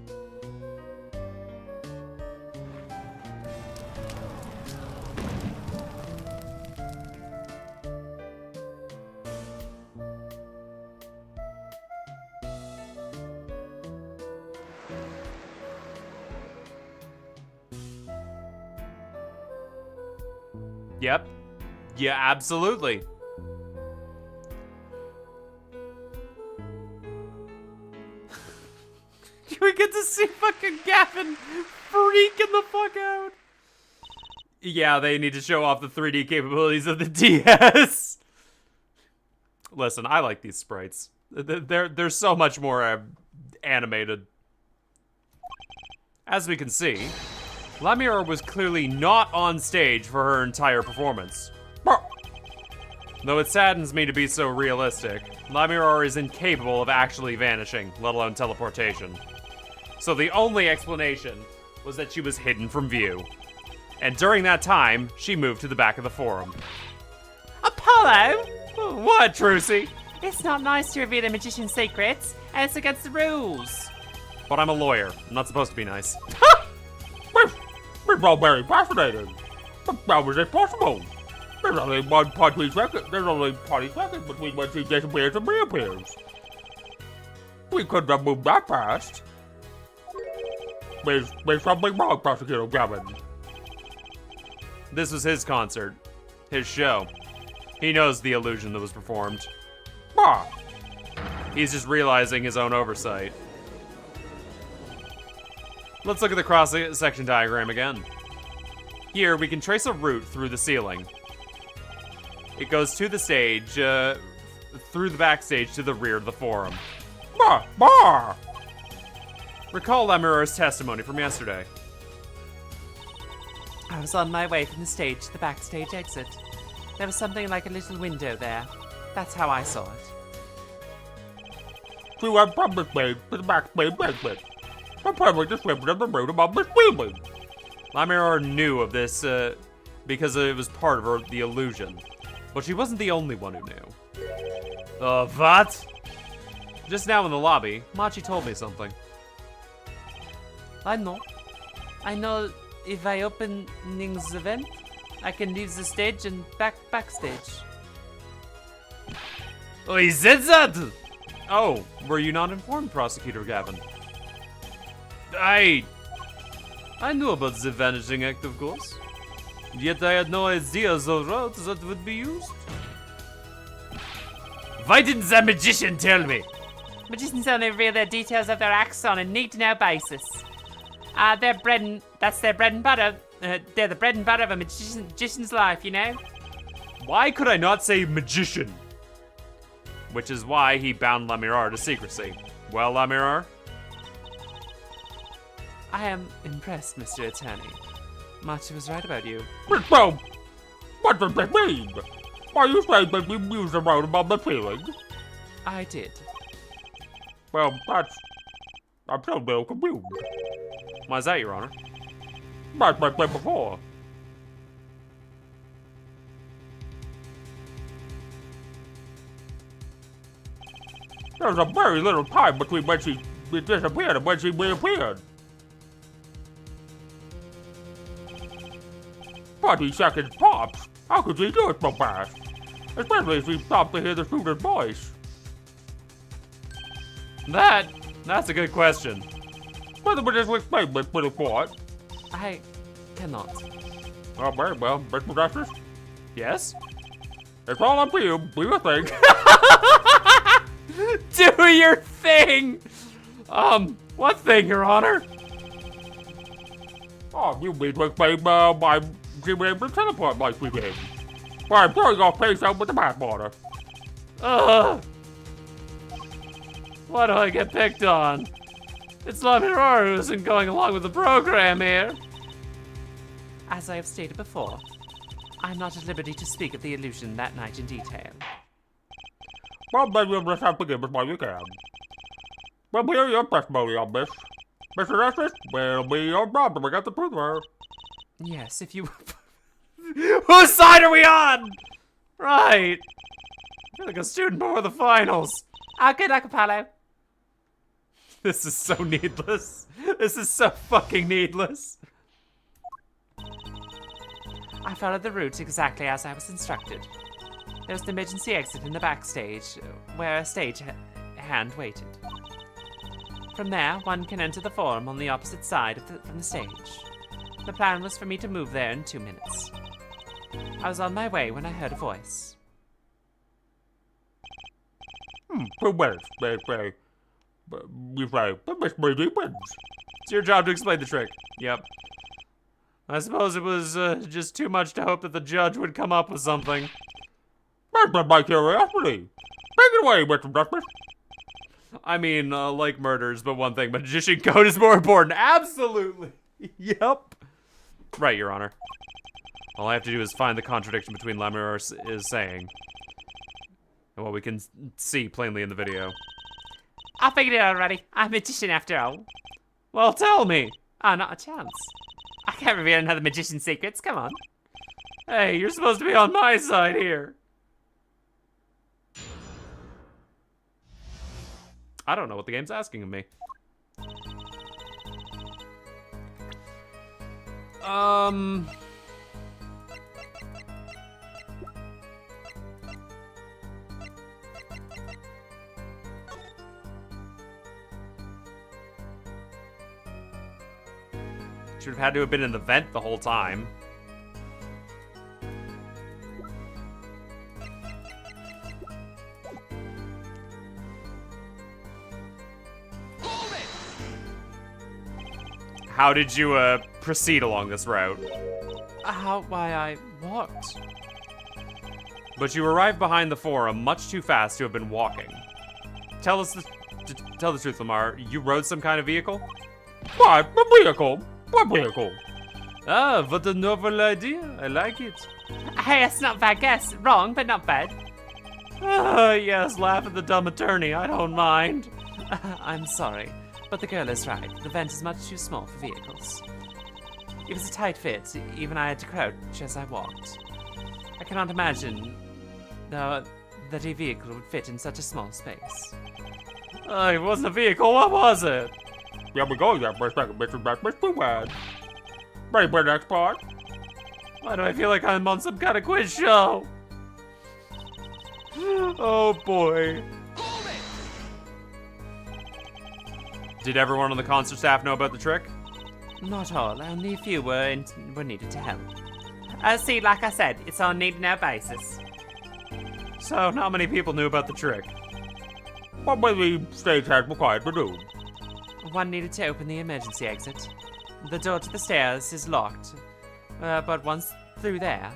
Yep. Yeah, absolutely. We get to see fucking Gavin freaking the fuck out. Yeah, they need to show off the 3D capabilities of the DS. Listen, I like these sprites. They're so much more animated. As we can see, Lamirar was clearly not on stage for her entire performance. Though it saddens me to be so realistic, Lamirar is incapable of actually vanishing, let alone teleportation. So the only explanation was that she was hidden from view. And during that time, she moved to the back of the forum. Apollo! What, Trucy? It's not nice to reveal a magician's secrets, and it's against the rules. But I'm a lawyer. I'm not supposed to be nice. We're all very fascinating. How is it possible? There's only 1.3 seconds. There's only 20 seconds between when she disappears and reappears. We couldn't have moved that fast. There's something wrong, Prosecutor Gavin. This was his concert. His show. He knows the illusion that was performed. Ah, He's just realizing his own oversight. Let's look at the cross-section diagram again. Here, we can trace a route through the ceiling. It goes to the stage, through the backstage to the rear of the forum. Bah! Recall Lemuro's testimony from yesterday. I was on my way from the stage to the backstage exit. There was something like a little window there. That's how I saw it. To a public stage to the backstage exit. A perfect description of the route above the ceiling. Lamuror knew of this, because it was part of the illusion. But she wasn't the only one who knew. What? Just now in the lobby, Machi told me something. I know. I know if I open Ning's event, I can leave the stage and backstage. Oh, he said that! Oh, were you not informed, Prosecutor Gavin? I knew about the vanishing act, of course. Yet I had no idea the routes that would be used. Why didn't the magician tell me? Magicians only reveal their details of their acts on a need-to-know basis. That's their bread and butter. They're the bread and butter of a magician's life, you know? Why could I not say magician? Which is why he bound Lamuror to secrecy. Well, Lamuror? I am impressed, Mr. Attorney. Machi was right about you. So, what does this mean? Are you saying that you used the road above the ceiling? I did. Well, I'm so little confused. Why is that, Your Honor? That's what I said before. There was a very little time between when she disappeared and when she reappeared. 40 seconds tops. How could she do it so fast? Especially if she stopped to hear the shooter's voice. That's a good question. Whether we just explain this little thought. I cannot. Oh, very well, Mr. Justice. Yes? It's all up to you. Do your thing. Do your thing! What thing, Your Honor? Oh, you mean to explain why she was able to teleport like we did. Why I'm throwing your face out with the bathwater. Why do I get picked on? It's Lamuror who isn't going along with the program here. As I have stated before, I'm not at liberty to speak of the illusion that night in detail. Well, then you'll just have to give us what you can. We'll hear your testimony on this. Mr. Justice, we'll be your job to bring out the truth of her. Yes, if you... Whose side are we on? Right. I feel like a student before the finals. Good luck, Apollo. This is so needless. This is so fucking needless. I followed the route exactly as I was instructed. There was the emergency exit in the backstage, where a stage hand waited. From there, one can enter the forum on the opposite side from the stage. The plan was for me to move there in 2 minutes. I was on my way when I heard a voice. 2 minutes, they say. You say, the Miss Breezy wins. It's your job to explain the trick. Yep. I suppose it was just too much to hope that the judge would come up with something. That's just my curiosity. Take it away, Mr. Justice. I mean, like murders, but one thing, magician code is more important. Absolutely. Yep. Right, Your Honor. All I have to do is find the contradiction between Lamuror is saying and what we can see plainly in the video. I figured it out already. I'm a magician after all. Well, tell me. Oh, not a chance. I can't reveal another magician's secrets, come on. Hey, you're supposed to be on my side here. I don't know what the game's asking of me. Should have had to have been in the vent the whole time. How did you proceed along this route? Why, I walked. But you arrived behind the forum much too fast to have been walking. Tell the truth, Lamar. You rode some kind of vehicle? What? A vehicle? What vehicle? Ah, what a novel idea. I like it. Hey, it's not bad guess. Wrong, but not bad. Ah, yes, laugh at the dumb attorney. I don't mind. I'm sorry, but the girl is right. The vent is much too small for vehicles. It was a tight fit. Even I had to crouch as I walked. I cannot imagine, though, that a vehicle would fit in such a small space. It wasn't a vehicle. What was it? Yeah, we go there for a second, Mr. Breakfast. Too bad. Ready for the next part? Why do I feel like I'm on some kind of quiz show? Oh boy. Did everyone on the concert staff know about the trick? Not all. Only a few were needed to help. See, like I said, it's on need-to-know basis. So, not many people knew about the trick. What will the stage has required to do? One needed to open the emergency exit. The door to the stairs is locked, but once through there...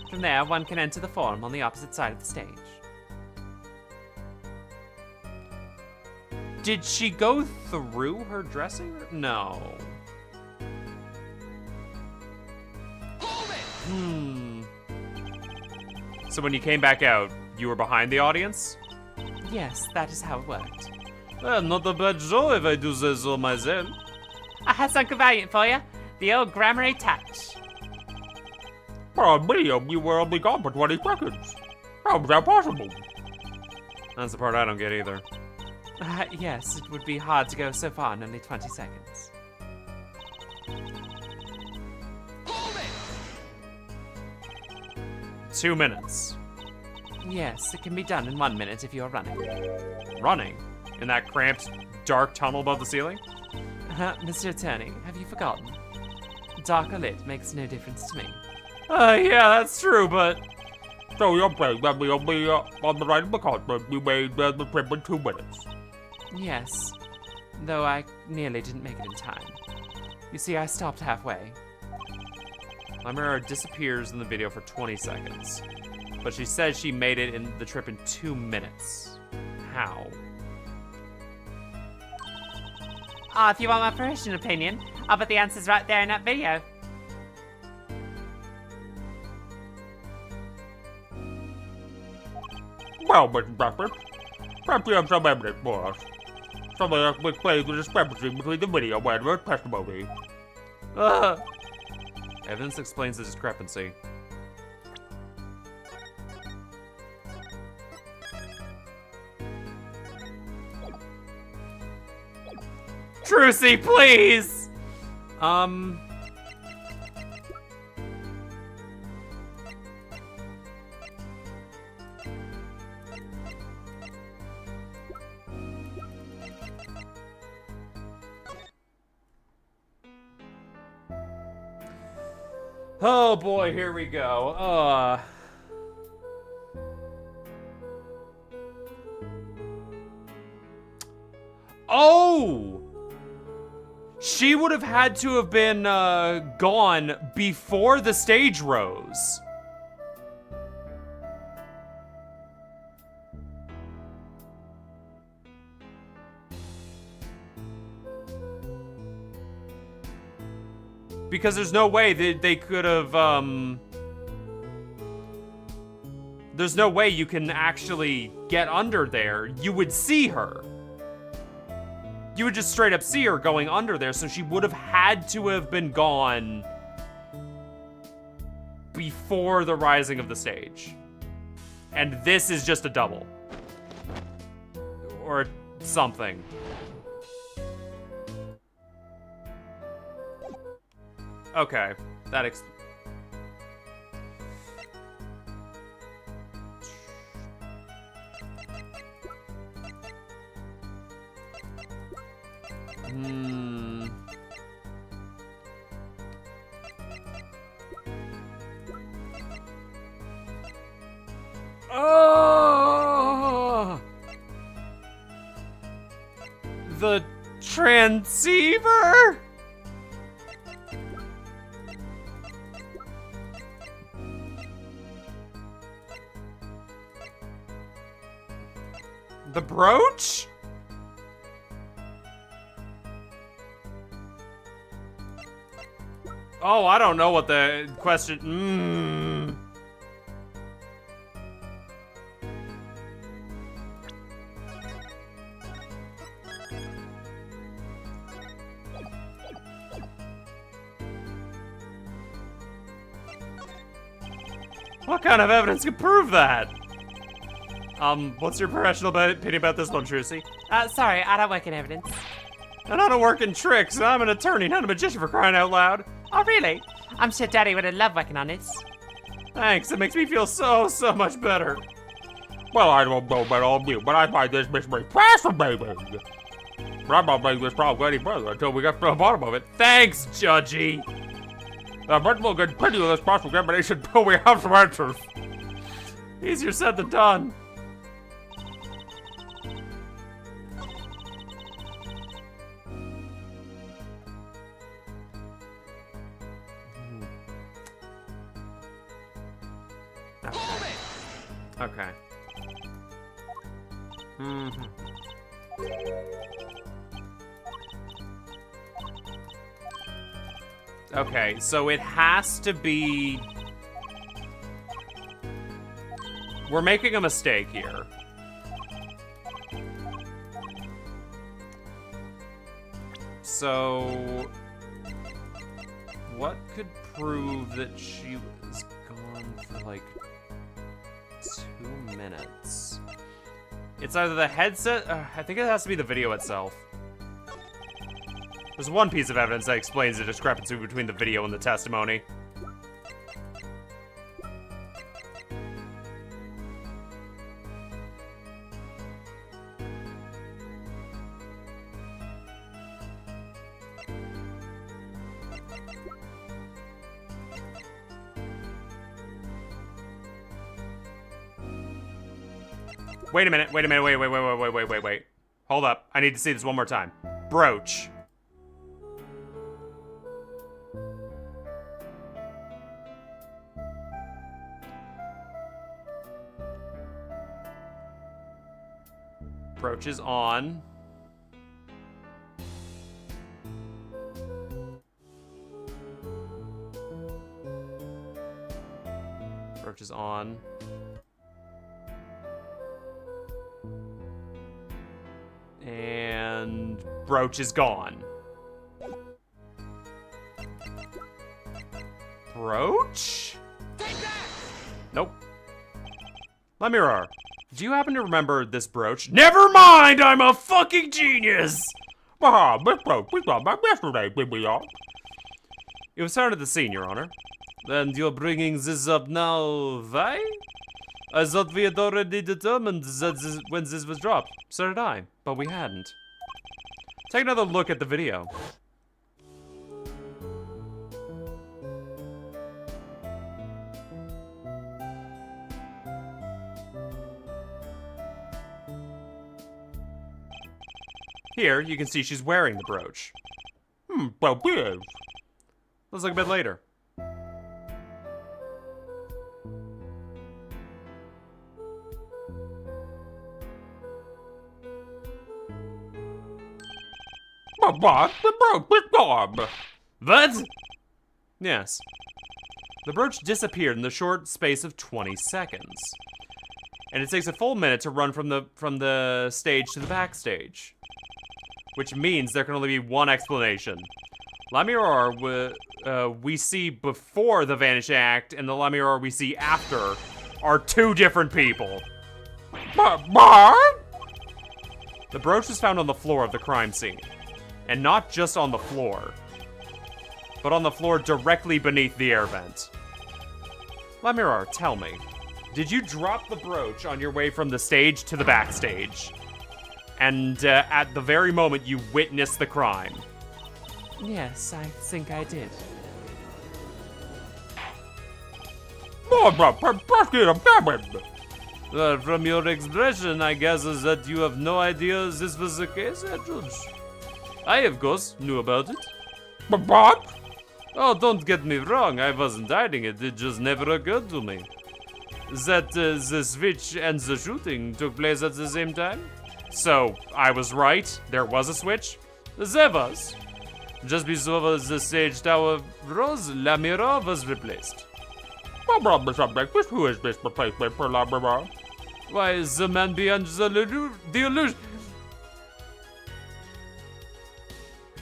From there, one can enter the forum on the opposite side of the stage. Did she go through her dressing room? No. So when you came back out, you were behind the audience? Yes, that is how it worked. Not a bad show if I do say so myself. I have something valiant for you. The old grammary touch. For on video, you were only gone for 20 seconds. How was that possible? That's the part I don't get either. Yes, it would be hard to go so far in only 20 seconds. 2 minutes. Yes, it can be done in 1 minute if you're running. Running? In that cramped, dark tunnel above the ceiling? Mr. Attorney, have you forgotten? Dark or lit makes no difference to me. Yeah, that's true, but... So you're saying that we'll be on the right of the concert, you made the trip in 2 minutes. Yes, though I nearly didn't make it in time. You see, I stopped halfway. My mirror disappears in the video for 20 seconds. But she says she made it in the trip in 2 minutes. How? If you want my professional opinion, I'll bet the answer's right there in that video. Well, Mr. Breakfast, perhaps you have some evidence for us. Something that can explain the discrepancy between the video and her testimony. Evidence explains the discrepancy. Trucy, please! Oh boy, here we go. Oh! She would have had to have been gone before the stage rose. Because there's no way they could have, there's no way you can actually get under there. You would see her. You would just straight up see her going under there, so she would have had to have been gone before the rising of the stage. And this is just a double. Or something. Okay, that Oh! The transceiver? The brooch? Oh, I don't know what the question... What kind of evidence could prove that? What's your professional opinion about this one, Trucy? Sorry, I don't work in evidence. And I don't work in tricks, and I'm an attorney, not a magician, for crying out loud. Oh, really? I'm sure Daddy would have loved working on this. Thanks, it makes me feel so much better. Well, I don't know about all of you, but I find this mystery fascinating. But I'm not making this problem any further until we get to the bottom of it. Thanks, Judgy. But we'll continue this cross-examination until we have some answers. Easier said than done. Okay. Okay, so it has to be... We're making a mistake here. So... What could prove that she was gone for, like, 2 minutes? It's either the headset... I think it has to be the video itself. There's one piece of evidence that explains the discrepancy between the video and the testimony. Wait a minute, wait. Hold up, I need to see this one more time. Brooch. Brooch is on. Brooch is on. And brooch is gone. Brooch? Nope. Let me roar. Do you happen to remember this brooch? Never mind, I'm a fucking genius! This brooch we saw back yesterday, did we all? It was found at the scene, Your Honor. And you're bringing this up now, why? I thought we had already determined that when this was dropped. So did I, but we hadn't. Take another look at the video. Here, you can see she's wearing the brooch. Well, yes. Let's look a bit later. But the brooch is gone. What? Yes. The brooch disappeared in the short space of 20 seconds. And it takes a full minute to run from the stage to the backstage. Which means there can only be one explanation. Lamiror we see before the Vanishing Act and the Lamiror we see after are two different people. But? The brooch was found on the floor of the crime scene. And not just on the floor, but on the floor directly beneath the air vent. Lamiror, tell me, did you drop the brooch on your way from the stage to the backstage? And at the very moment you witnessed the crime? Yes, I think I did. From your expression, I guess is that you have no idea this was the case, Judge. I, of course, knew about it. But? Oh, don't get me wrong, I wasn't hiding it, it just never occurred to me. That the switch and the shooting took place at the same time? So, I was right. There was a switch. There was. Just before the stage tower rose, Lamira was replaced. Who is this replacement for Lamira? Why is the man behind the illusion?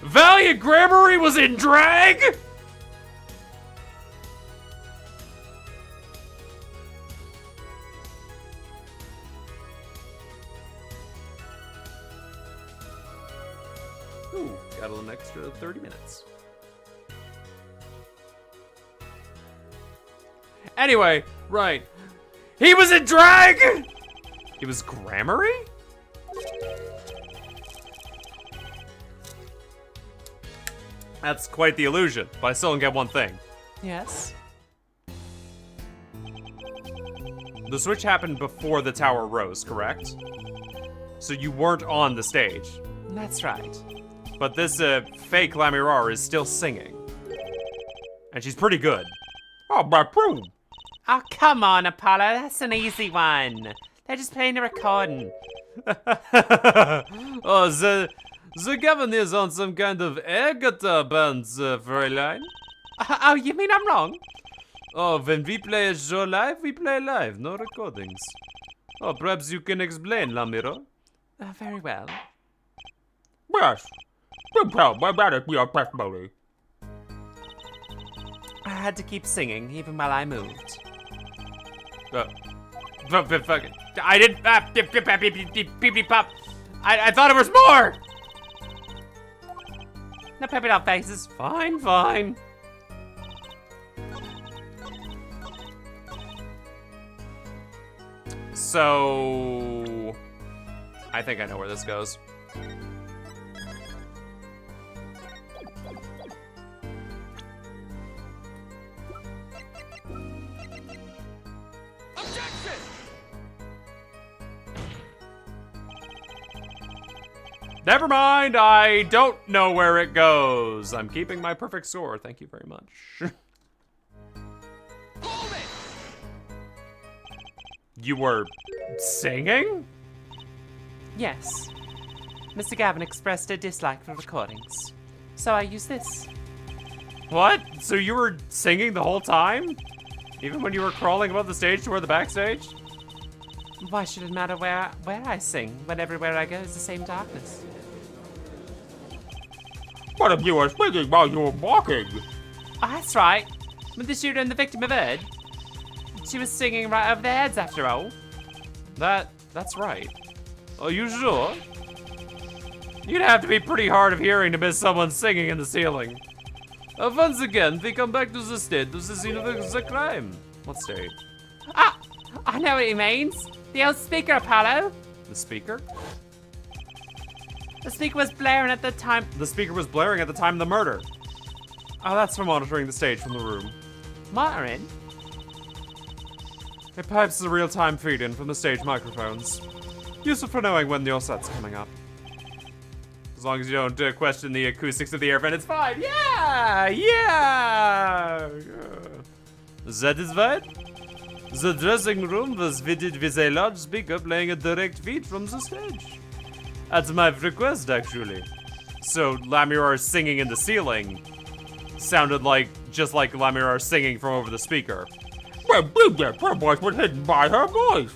Valiant Grammary was in drag? Ooh, got an extra 30 minutes. Anyway, right. He was in drag! It was Grammary? That's quite the illusion, but I still don't get one thing. Yes? The switch happened before the tower rose, correct? So you weren't on the stage. That's right. But this fake Lamirar is still singing. And she's pretty good. Oh, my proof. Oh, come on, Apollo. That's an easy one. They're just playing a recording. Oh, the governor's on some kind of air guitar band, Fräulein. Oh, you mean I'm wrong? Oh, when we play a show live, we play live, no recordings. Oh, perhaps you can explain, Lamiro. Very well. Yes. Do tell me about it, your testimony. I had to keep singing even while I moved. I didn't. Pop. I thought it was more. No pep it up, faces. Fine, fine. So, I think I know where this goes. Never mind, I don't know where it goes. I'm keeping my perfect score. Thank you very much. You were singing? Yes. Mr. Gavin expressed a dislike for recordings. So I used this. What? So you were singing the whole time? Even when you were crawling above the stage toward the backstage? Why should it matter where I sing when everywhere I go is the same darkness? What if you were singing while you were walking? Oh, that's right. With the shooter and the victim of Ed. She was singing right over their heads after all. That's right. Are you sure? You'd have to be pretty hard of hearing to miss someone singing in the ceiling. Once again, we come back to the state of the scene of the crime. What state? Ah! I know what he means. The old speaker, Apollo. The speaker? The speaker was blaring at the time. The speaker was blaring at the time of the murder. Oh, that's for monitoring the stage from the room. Monitoring? It pipes the real-time feed-in from the stage microphones. Useful for knowing when your set's coming up. As long as you don't question the acoustics of the air vent, it's fine. Yeah! That is right. The dressing room was fitted with a large speaker playing a direct feed from the stage. At my request, actually. So Lamirar singing in the ceiling sounded just like Lamirar singing from over the speaker. Well, her voice was hidden by her voice.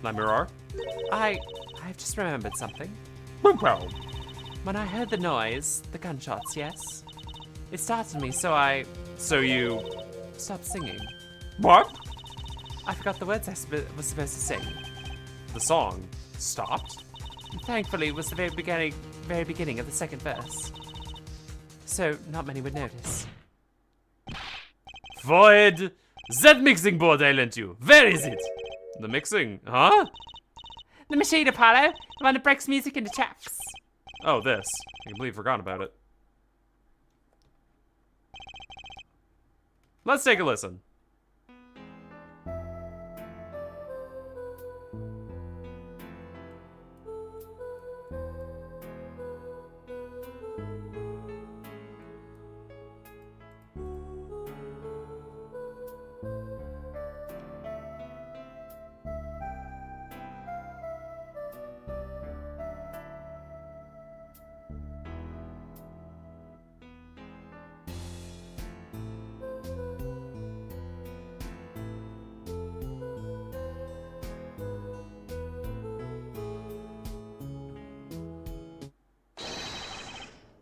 Lamirar? I've just remembered something. Well, When I heard the noise, the gunshots, yes? It startled me, so you stopped singing. what? I forgot the words I was supposed to sing. The song stopped? Thankfully, it was the very beginning of the second verse. So, not many would notice. Void! That mixing board I lent you. Where is it? The mixing, huh? The machine, Apollo! The one that breaks music into chaffs. Oh, this. I can believe I forgot about it. Let's take a listen.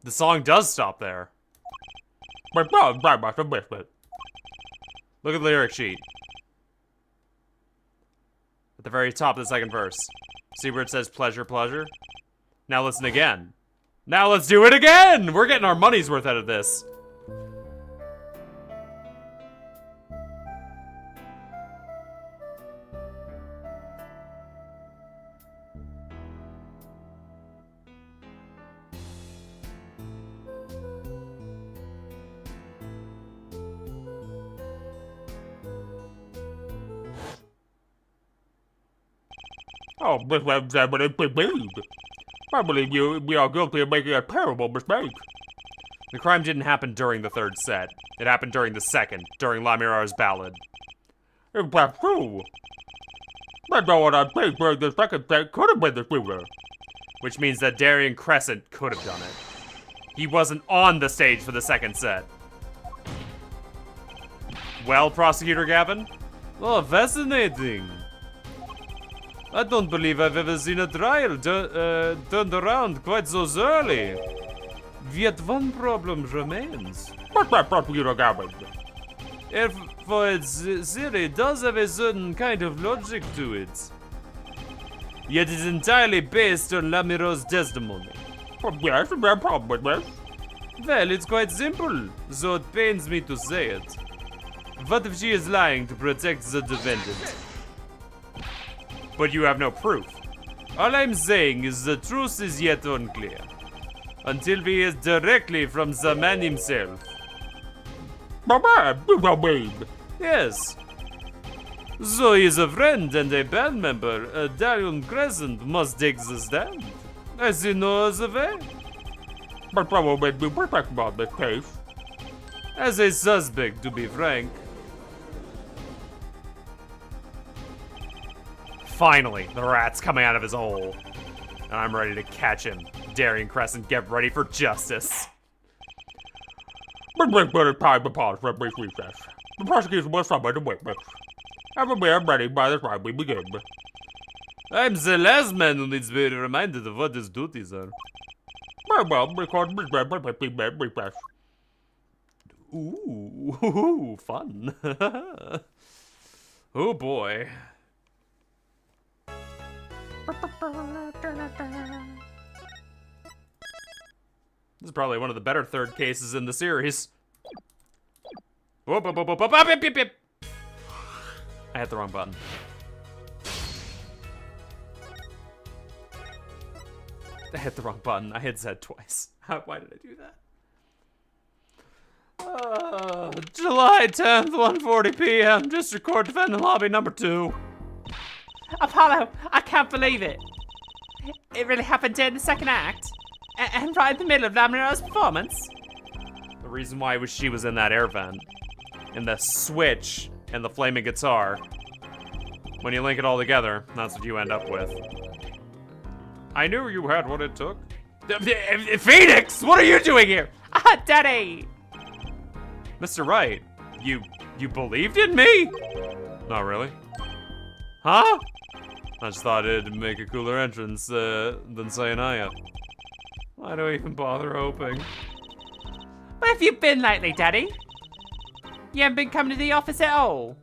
The song does stop there. But no, I must have missed it. Look at the lyric sheet. At the very top of the second verse. See where it says pleasure, pleasure? Now listen again. Now let's do it again! We're getting our money's worth out of this. Oh, Miss Webster, believed. I believe we are guilty of making a terrible mistake. The crime didn't happen during the third set. It happened during the second, during La Mirar's ballad. If that's true, then no one on stage during the second set could have been the shooter. Which means that Darian Crescent could have done it. He wasn't on the stage for the second set. Well, Prosecutor Gavin? Oh, fascinating. I don't believe I've ever seen a trial turned around quite so early. Yet one problem remains. What's that, Prosecutor Gavin? If for its theory does have a certain kind of logic to it. Yet it's entirely based on Lamiro's testimony. Oh, yes, is there a problem with this? Well, it's quite simple, though it pains me to say it. What if she is lying to protect the defendant? But you have no proof. All I'm saying is the truth is yet unclear. Until we hear directly from the man himself. My man, you know me. Yes. So he's a friend and a band member. Darian Crescent must take the stand. I see no other way. But someone made me protect about this case. As a suspect, to be frank. Finally, the rat's coming out of his hole. And I'm ready to catch him. Darian Crescent, get ready for justice. But wait for time to pause for a brief recess. The prosecution will summon the witness. Have a beer ready by the time we begin. I'm the last man who needs to be reminded of what his duties are. Very well, record this member 15-minute recess. Ooh, fun. Oh boy. This is probably one of the better third cases in the series. Whoop, whoop, whoop, whoop, whoop, whoop, whoop, whoop. I hit the wrong button. I hit the wrong button. I hit Z twice. Why did I do that? July 10th, 1:40 p.m. District Court Defendant Lobby number 2. Apollo, I can't believe it. It really happened during the second act? And right in the middle of Lamina's performance? The reason why was she was in that air vent. And the switch and the flaming guitar. When you link it all together, that's what you end up with. I knew you had what it took. Phoenix, what are you doing here? Ah, Daddy! Mr. Wright, you believed in me? Not really. Huh? I just thought it'd make a cooler entrance than saying hiya. Why do I even bother hoping? Where have you been lately, Daddy? You haven't been coming to the office at all?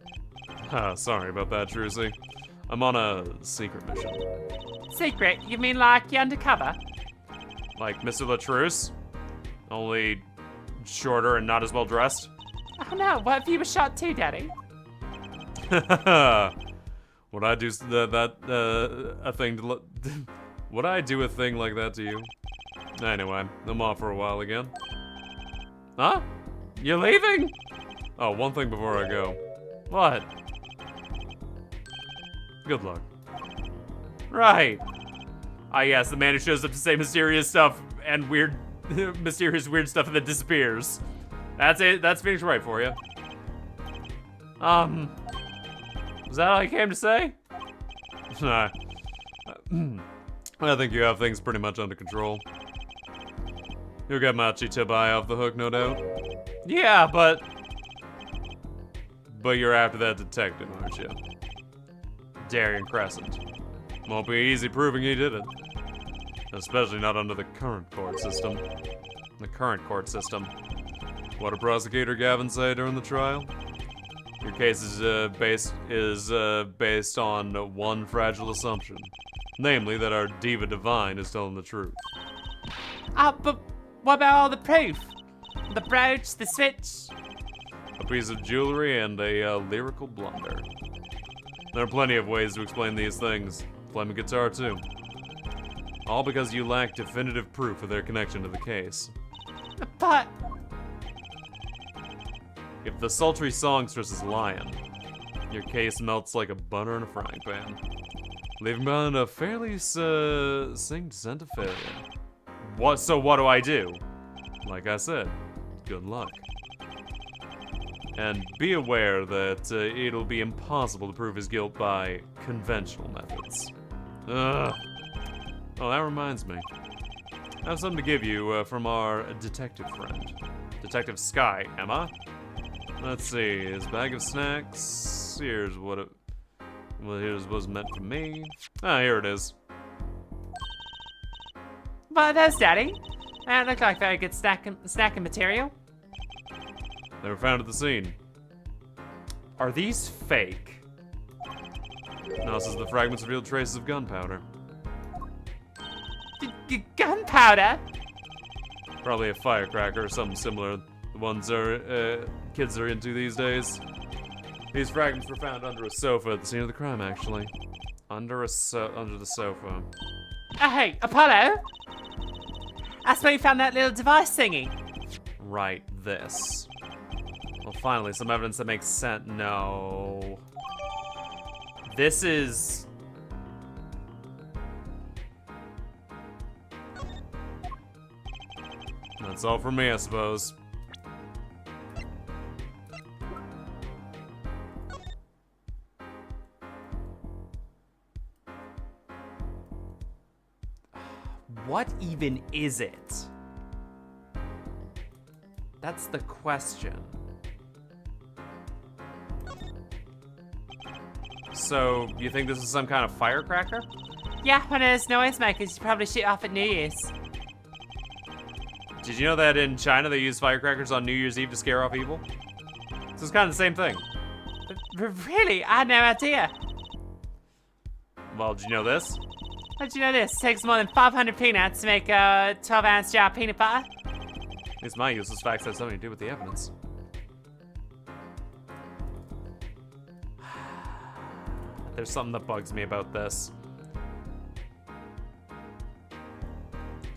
Sorry about that, Trucy. I'm on a secret mission. Secret? You mean like you're undercover? Like Mr. Latruce? Only shorter and not as well dressed? Oh no, what if you were shot too, Daddy? Would I do a thing to would I do a thing like that to you? Anyway, I'm off for a while again. Huh? You leaving? Oh, one thing before I go. What? Good luck. Right. Ah, yes, the man who shows up to say mysterious stuff and weird, mysterious weird stuff and then disappears. That's it. That's Phoenix Wright for you. Was that all you came to say? Nah. I think you have things pretty much under control. You'll get Machi Tibai off the hook, no doubt. Yeah, but you're after that detective, aren't you? Darian Crescent. Won't be easy proving he did it. Especially not under the current court system. The current court system. What did Prosecutor Gavin say during the trial? Your case is based on one fragile assumption. Namely, that our diva divine is telling the truth. But what about all the proof? The brooch, the switch? A piece of jewelry and a lyrical blunder. There are plenty of ways to explain these things. Playing a guitar too. All because you lack definitive proof of their connection to the case. But... If the sultry songstress is lying, your case melts like a butter in a frying pan, leaving behind a fairly succinct scent of failure. So what do I do? Like I said, good luck. And be aware that it'll be impossible to prove his guilt by conventional methods. Ugh. Oh, that reminds me. I have something to give you from our detective friend. Detective Sky, Emma? Let's see, his bag of snacks. Here's what was meant for me. Ah, here it is. What are those, Daddy? They don't look like very good snacking material. They were found at the scene. Are these fake? Analysis of the fragments revealed traces of gunpowder. Gunpowder? Probably a firecracker or something similar. The ones kids are into these days. These fragments were found under a sofa at the scene of the crime, actually. Under the sofa. Oh, hey, Apollo? That's where you found that little device thingy. Right, this. Well, finally, some evidence that makes sense. No. This is... That's all for me, I suppose. What even is it? That's the question. So, you think this is some kind of firecracker? Yeah, one of those noisemakers you probably shoot off at New Year's. Did you know that in China they use firecrackers on New Year's Eve to scare off evil? So it's kind of the same thing. Really? I had no idea. Well, did you know this? How'd you know this? It takes more than 500 peanuts to make a 12-ounce jar of peanut butter. At least my useless facts have something to do with the evidence. There's something that bugs me about this.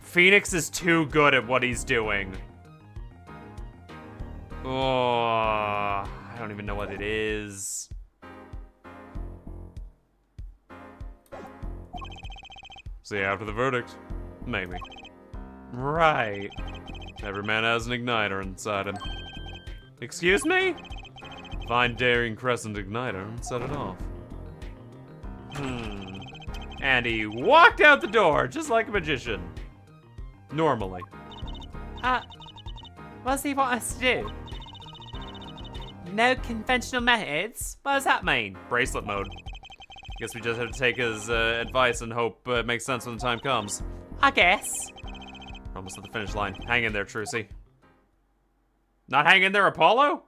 Phoenix is too good at what he's doing. Oh, I don't even know what it is. See after the verdict. Maybe. Right. Every man has an igniter inside him. Excuse me? Find daring crescent igniter and set it off. And he walked out the door just like a magician. Normally. What does he want us to do? No conventional methods? What does that mean? Bracelet mode. Guess we just have to take his advice and hope it makes sense when the time comes. I guess. Almost at the finish line. Hang in there, Trucy. Not hang in there, Apollo?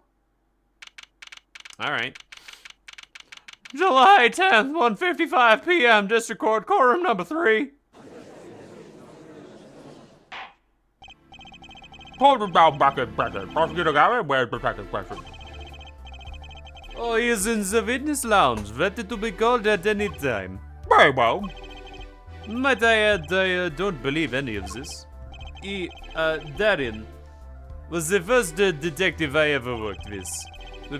Alright. July 10th, 1:55 p.m. District Court, courtroom number 3. Prosecutor Gavin, where's the second question? Oh, he is in the witness lounge, ready to be called at any time. Very well. Might I add, I don't believe any of this. Darren was the first detective I ever worked with.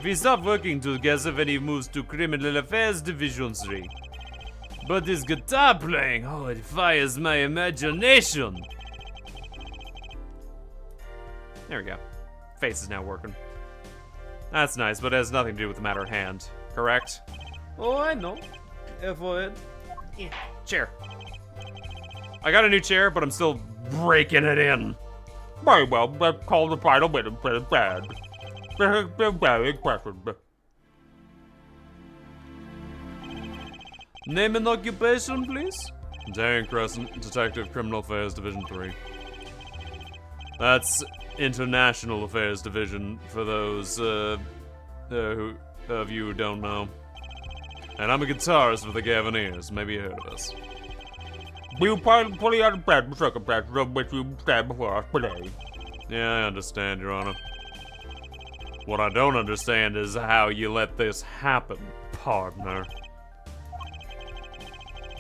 We stopped working together when he moves to Criminal Affairs Division 3. But his guitar playing, oh, it fires my imagination. There we go. Face is now working. That's nice, but it has nothing to do with the matter at hand. Correct? Oh, I know. Go ahead. Yeah. Chair. I got a new chair, but I'm still breaking it in. Very well, let's call the final witness for the bad. This is the very question. Name and occupation, please? Darren Crescent, Detective Criminal Affairs Division 3. That's International Affairs Division for those who of you who don't know. And I'm a guitarist for the Gavaneers. Maybe you heard of us. We fully understand the circumstances of which you stand before us today. Yeah, I understand, Your Honor. What I don't understand is how you let this happen, partner.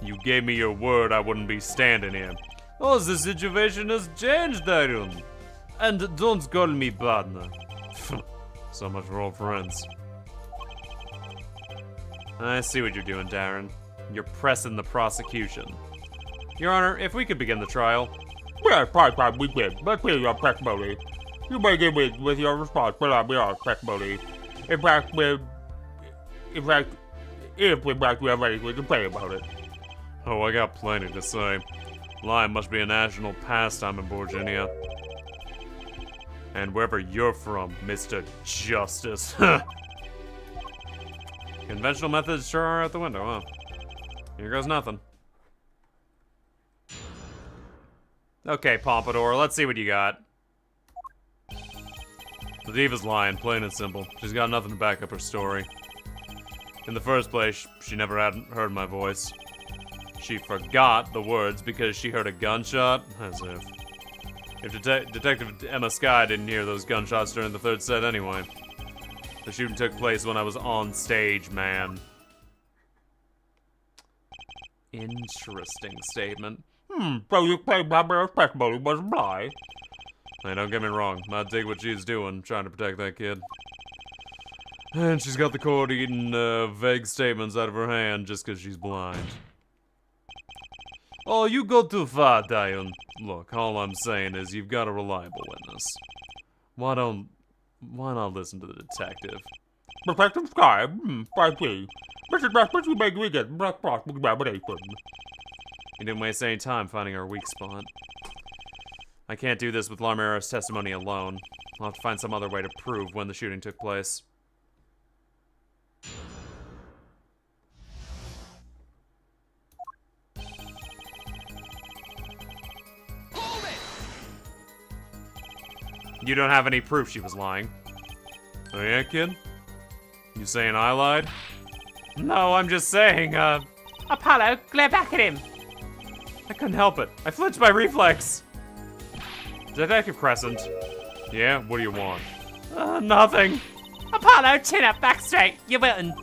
You gave me your word I wouldn't be standing here. Oh, the situation has changed, Darren. And don't call me partner. So much for old friends. I see what you're doing, Darren. You're pressing the prosecution. Your Honor, if we could begin the trial. Yes, part we did. Let's hear your testimony. You may give me with your response, but I'll be our testimony. In fact, if we have anything to say about it. Oh, I got plenty to say. Lying must be a national pastime in Virginia. And wherever you're from, Mr. Justice. Conventional methods sure are out the window, huh? Here goes nothing. Okay, Pompadour, let's see what you got. The diva's lying, plain and simple. She's got nothing to back up her story. In the first place, she never had heard my voice. She forgot the words because she heard a gunshot? As if. If Detective Emma Skye didn't hear those gunshots during the third set anyway. The shooting took place when I was on stage, man. Interesting statement. So you claim Barbara's testimony was a lie? Hey, don't get me wrong. I dig what she's doing, trying to protect that kid. And she's got the court eating vague statements out of her hand just because she's blind. Oh, you go too far, Diane. Look, all I'm saying is you've got a reliable witness. Why not listen to the detective? Detective Skye, I see. Mr. Justice, you may agree against black cross-examination. You didn't waste any time finding our weak spot. I can't do this with Larmera's testimony alone. I'll have to find some other way to prove when the shooting took place. You don't have any proof she was lying. Oh yeah, kid? You saying I lied? No, I'm just saying, Apollo, glare back at him. I couldn't help it. I flinched by reflex. Detective Crescent. Yeah, what do you want? Nothing. Apollo, chin up, back straight. You're wilting.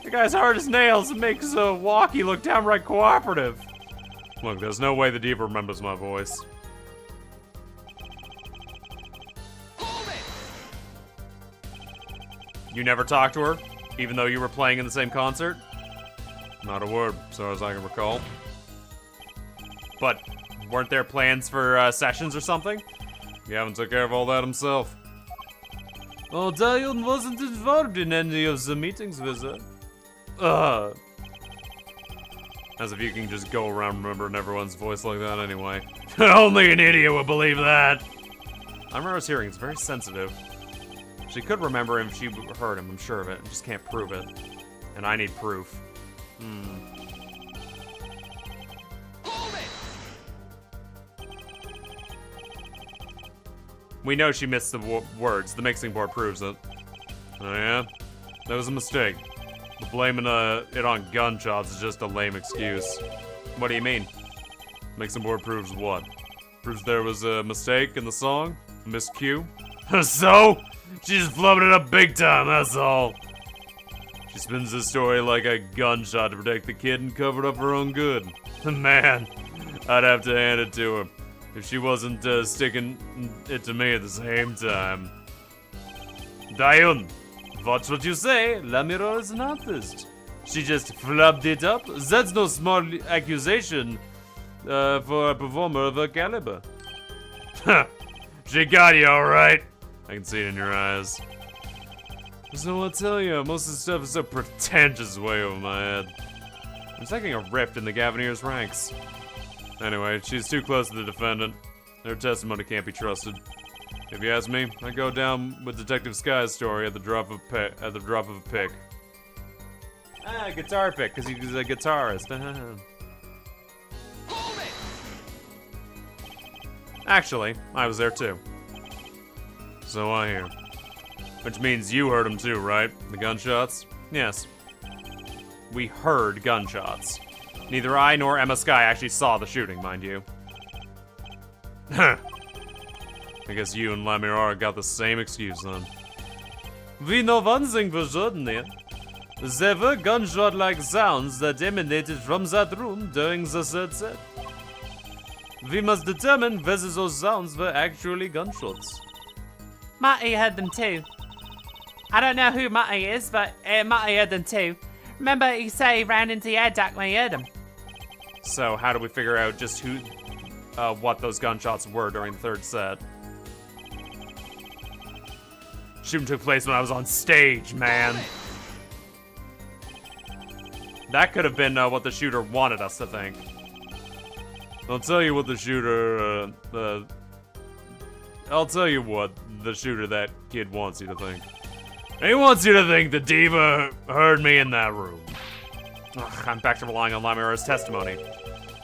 The guy's hard as nails and makes Walkie look downright cooperative. Look, there's no way the diva remembers my voice. You never talked to her, even though you were playing in the same concert? Not a word, as far as I can recall. But weren't there plans for sessions or something? Gavin took care of all that himself. Oh, Diane wasn't involved in any of the meetings with her. As if you can just go around remembering everyone's voice like that anyway. Only an idiot would believe that! Amara's hearing is very sensitive. She could remember him if she heard him, I'm sure of it. I just can't prove it. And I need proof. We know she missed the words. The mixing board proves it. Oh yeah? That was a mistake. But blaming it on gunshots is just a lame excuse. What do you mean? Mixing board proves what? Proves there was a mistake in the song? A miscue? So? She just flubbed it up big time, that's all. She spins this story like a gunshot to protect the kid and covered up her own good. Man, I'd have to hand it to her. If she wasn't sticking it to me at the same time. Diane, watch what you say. Lamira is an artist. She just flubbed it up. That's no small accusation for a performer of her caliber. She got you, alright. I can see it in your eyes. So I'll tell you, most of the stuff is so pretentious way over my head. I'm taking a rift in the Gavaneers' ranks. Anyway, she's too close to the defendant. Her testimony can't be trusted. If you ask me, I go down with Detective Skye's story at the drop of a pick. Ah, guitar pick, because he's a guitarist. Actually, I was there too. So I hear. Which means you heard them too, right? The gunshots? Yes. We heard gunshots. Neither I nor Emma Sky actually saw the shooting, mind you. Huh. I guess you and Lamirar got the same excuse then. We know one thing for certain here. There were gunshot-like sounds that emanated from that room during the third set. We must determine whether those sounds were actually gunshots. Matty heard them too. I don't know who Matty is, but Matty heard them too. Remember, he said he ran into the air duct when he heard them. So how do we figure out just who, what those gunshots were during the third set? Shooting took place when I was on stage, man. That could have been what the shooter wanted us to think. I'll tell you what the shooter, I'll tell you what the shooter that kid wants you to think. He wants you to think the diva heard me in that room. Ugh, I'm back to relying on Lamirar's testimony.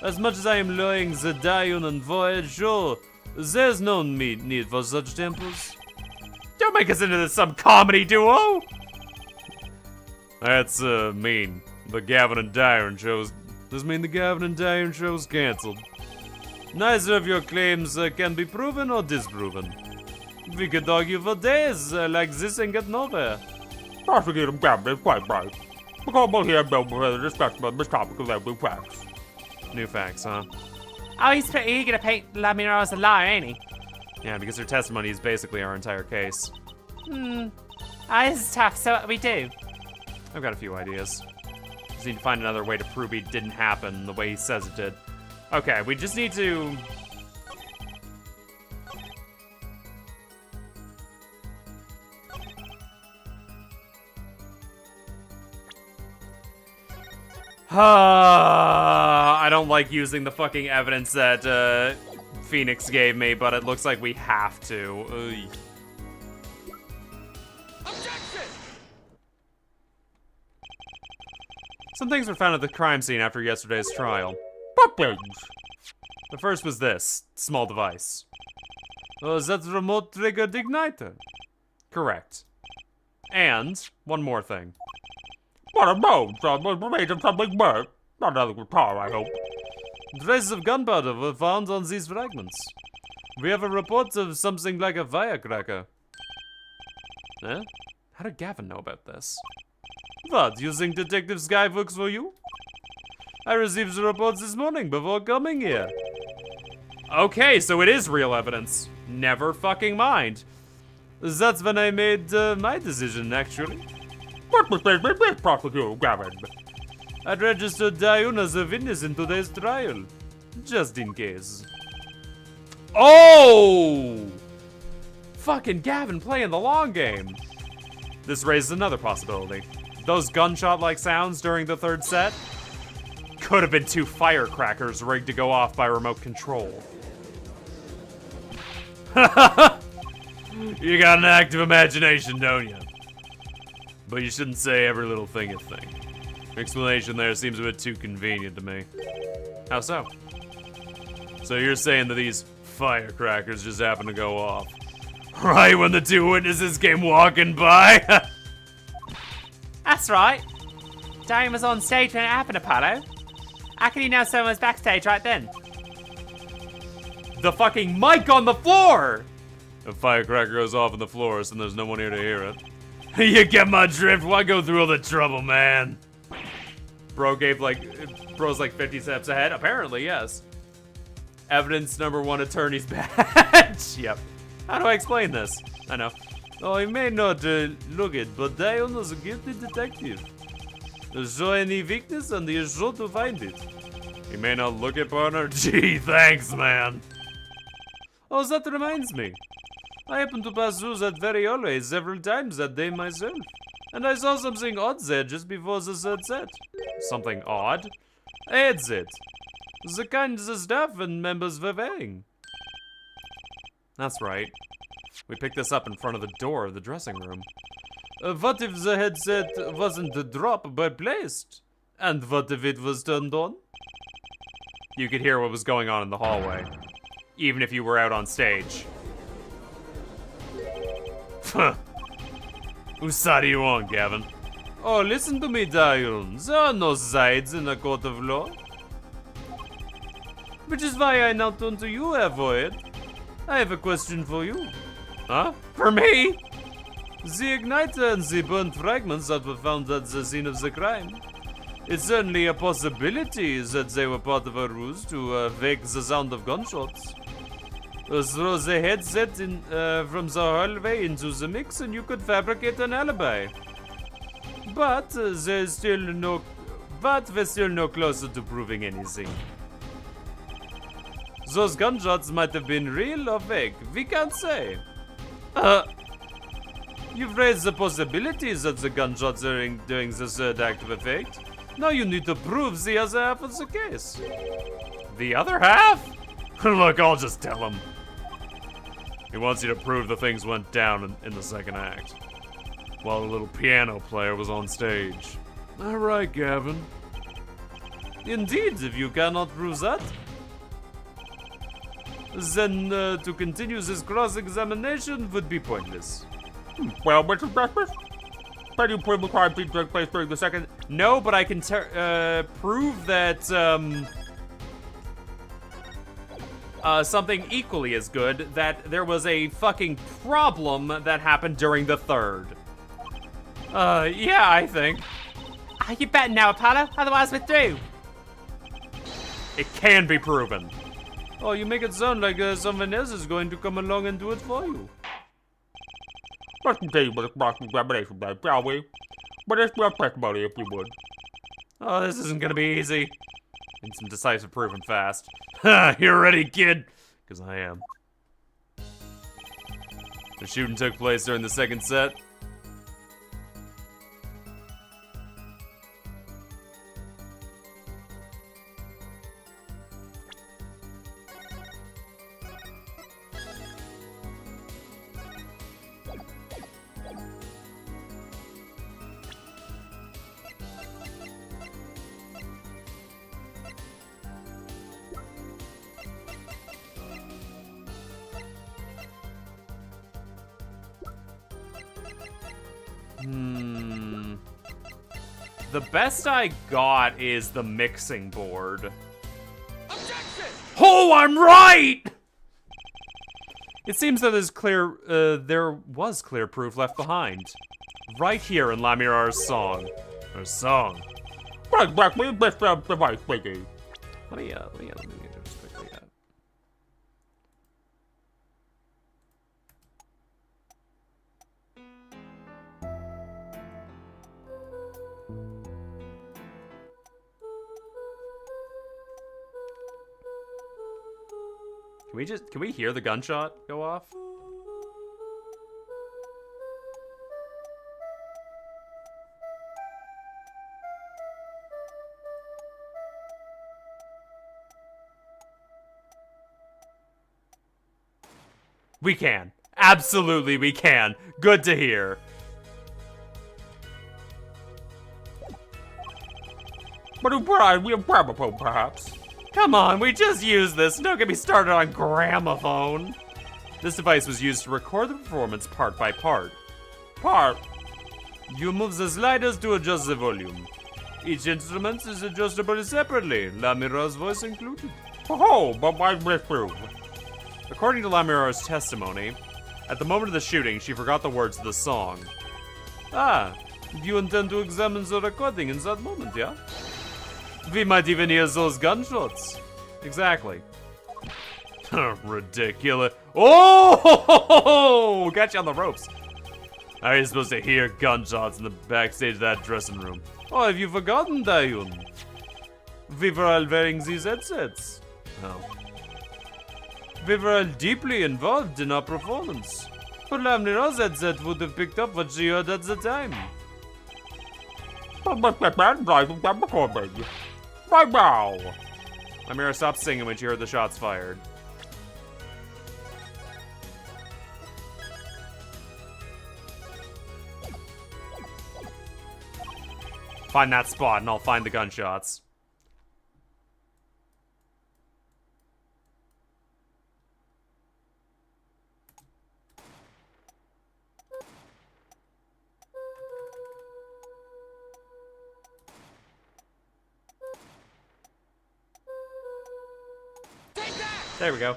As much as I am lying the Dayun and Void, sure, there's no need for such tempers. Don't make us into some comedy duo! That's, mean. The Gavin and Dayun shows... Does mean the Gavin and Dayun show's cancelled. Neither of your claims can be proven or disproven. We could argue for days like this and get nowhere. Prosecutor Gavin is quite right. Because we'll hear no further discussion about this topic of new facts. New facts, huh? Oh, he's pretty eager to paint Lamirar as a liar, ain't he? Yeah, because her testimony is basically our entire case. Oh, this is tough, so what do we do? I've got a few ideas. Just need to find another way to prove it didn't happen the way he says it did. Okay, we just need to... I don't like using the fucking evidence that Phoenix gave me, but it looks like we have to. Ugh. Some things were found at the crime scene after yesterday's trial. What things? The first was this small device. Oh, that's the remote triggered igniter. Correct. And one more thing. What a bones, was made of something worse. Not another guitar, I hope. Traces of gunpowder were found on these fragments. We have a report of something like a firecracker. Eh? How did Gavin know about this? What, you think Detective Sky works for you? I received the report this morning before coming here. Okay, so it is real evidence. Never fucking mind. That's when I made my decision, actually. What was this with Prosecutor Gavin? I'd registered Dayun as a witness in today's trial. Just in case. Oh! Fucking Gavin playing the long game. This raises another possibility. Those gunshot-like sounds during the third set could have been two firecrackers rigged to go off by remote control. You got an active imagination, don't you? But you shouldn't say every little thing you think. Explanation there seems a bit too convenient to me. How so? So you're saying that these firecrackers just happen to go off right when the two witnesses came walking by? That's right. Darian was on stage when it happened, Apollo. How can you know someone was backstage right then? The fucking mic on the floor! A firecracker goes off on the floor, so there's no one here to hear it. You get my drift? Why go through all the trouble, man? Bro's like 50 steps ahead? Apparently, yes. Evidence number one, attorney's badge. Yep. How do I explain this? I know. Oh, he may not look it, but Dayun is a gifted detective. Show any weakness and he is sure to find it. He may not look it, partner. Gee, thanks, man. Oh, that reminds me. I happened to pass through that very hallway several times that day myself. And I saw something odd there just before the third set. Something odd? A headset. The kind the staff and members were wearing. That's right. We picked this up in front of the door of the dressing room. What if the headset wasn't dropped but placed? And what if it was turned on? You could hear what was going on in the hallway. even if you were out on stage. Whose side are you on, Gavin? Oh, listen to me, Dion. There are no sides in a court of law. Which is why I now turn to you, Avoid. I have a question for you. Huh? For me? The igniter and the burnt fragments that were found at the scene of the crime. It's certainly a possibility that they were part of a ruse to fake the sound of gunshots. Throw the headset in, from the hallway into the mix and you could fabricate an alibi. But we're still no closer to proving anything. Those gunshots might have been real or fake. We can't say. You've raised the possibility that the gunshots during the third act were faked. Now you need to prove the other half of the case. The other half? Look, I'll just tell him. He wants you to prove the things went down in the second act, while the little piano player was on stage. Alright, Gavin. Indeed, if you cannot prove that, then to continue this cross-examination would be pointless. Well, Mr. Breakfast, can you prove the crime scene took place during the second? No, but I can prove that something equally as good, that there was a fucking problem that happened during the third. Yeah, I think. You better now, Apollo, otherwise we're through. It can be proven. Oh, you make it sound like someone else is going to come along and do it for you. Let's continue with the cross-examination then, shall we? But it's your testimony, if you would. Oh, this isn't gonna be easy. Need some decisive proof and fast. Ha! You ready, kid? Because I am. The shooting took place during the second set. The best I got is the mixing board. Objection! Oh, I'm right! It seems that there was clear proof left behind. Right here in Lamirar's song. Or song. Back, we missed the device, Wiggy. Let me just quickly Can we hear the gunshot go off? We can. Absolutely we can. Good to hear. But we have gramophone, perhaps. Come on, we just used this. Don't get me started on gramophone. This device was used to record the performance part by part. You move the sliders to adjust the volume. Each instrument is adjustable separately, Lamirar's voice included. Oh, but why misprove? According to Lamirar's testimony, at the moment of the shooting, she forgot the words of the song. Ah, you intend to examine the recording in that moment, yeah? We might even hear those gunshots. Exactly. Ridiculous. Oh! Got you on the ropes. How are you supposed to hear gunshots in the backstage of that dressing room? Oh, have you forgotten, Dayun? We were all wearing these headsets. Oh. We were all deeply involved in our performance. But Lamirar's headset would have picked up what she heard at the time. Right now. Lamira stopped singing when she heard the shots fired. Find that spot and I'll find the gunshots. There we go.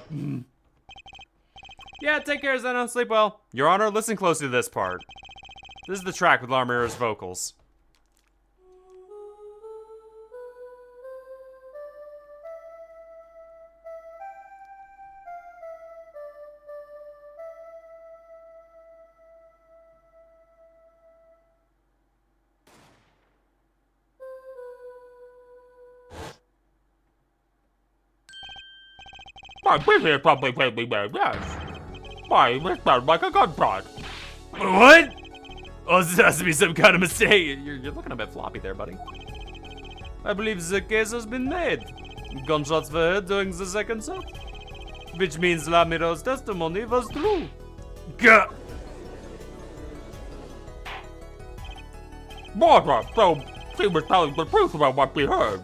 Yeah, take care, Zeno. Sleep well. Your Honor, listen closely to this part. This is the track with Larmira's vocals. My business probably paid me very yes. Why, it sounds like a gunshot. What? Oh, this has to be some kind of mistake. You're looking a bit floppy there, buddy. I believe the case has been made. Gunshots were heard during the second set. Which means Lamiro's testimony was true. Gah! Barbara, so she was telling the truth about what we heard.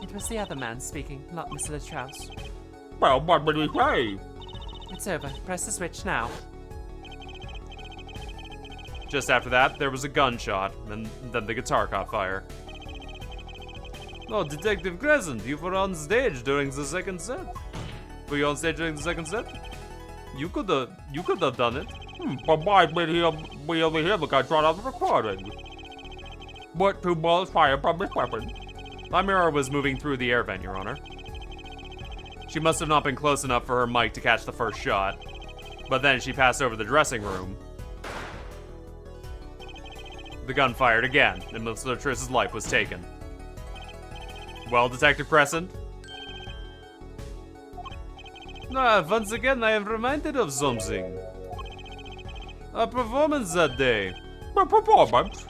It was the other man speaking, not Mr. Strauss. Well, what would he say? It's over. Press the switch now. Just after that, there was a gunshot, and then the guitar caught fire. Oh, Detective Crescent, you were on stage during the second set. Were you on stage during the second set? You could have done it. But why did we only hear the gunshot on the recording? What 2 balls fired from his weapon? Lamira was moving through the air vent, Your Honor. She must have not been close enough for her mic to catch the first shot. But then she passed over the dressing room. The gun fired again, and Miss Latrice's life was taken. Well, Detective Crescent? Once again, I am reminded of something. A performance that day. A performance?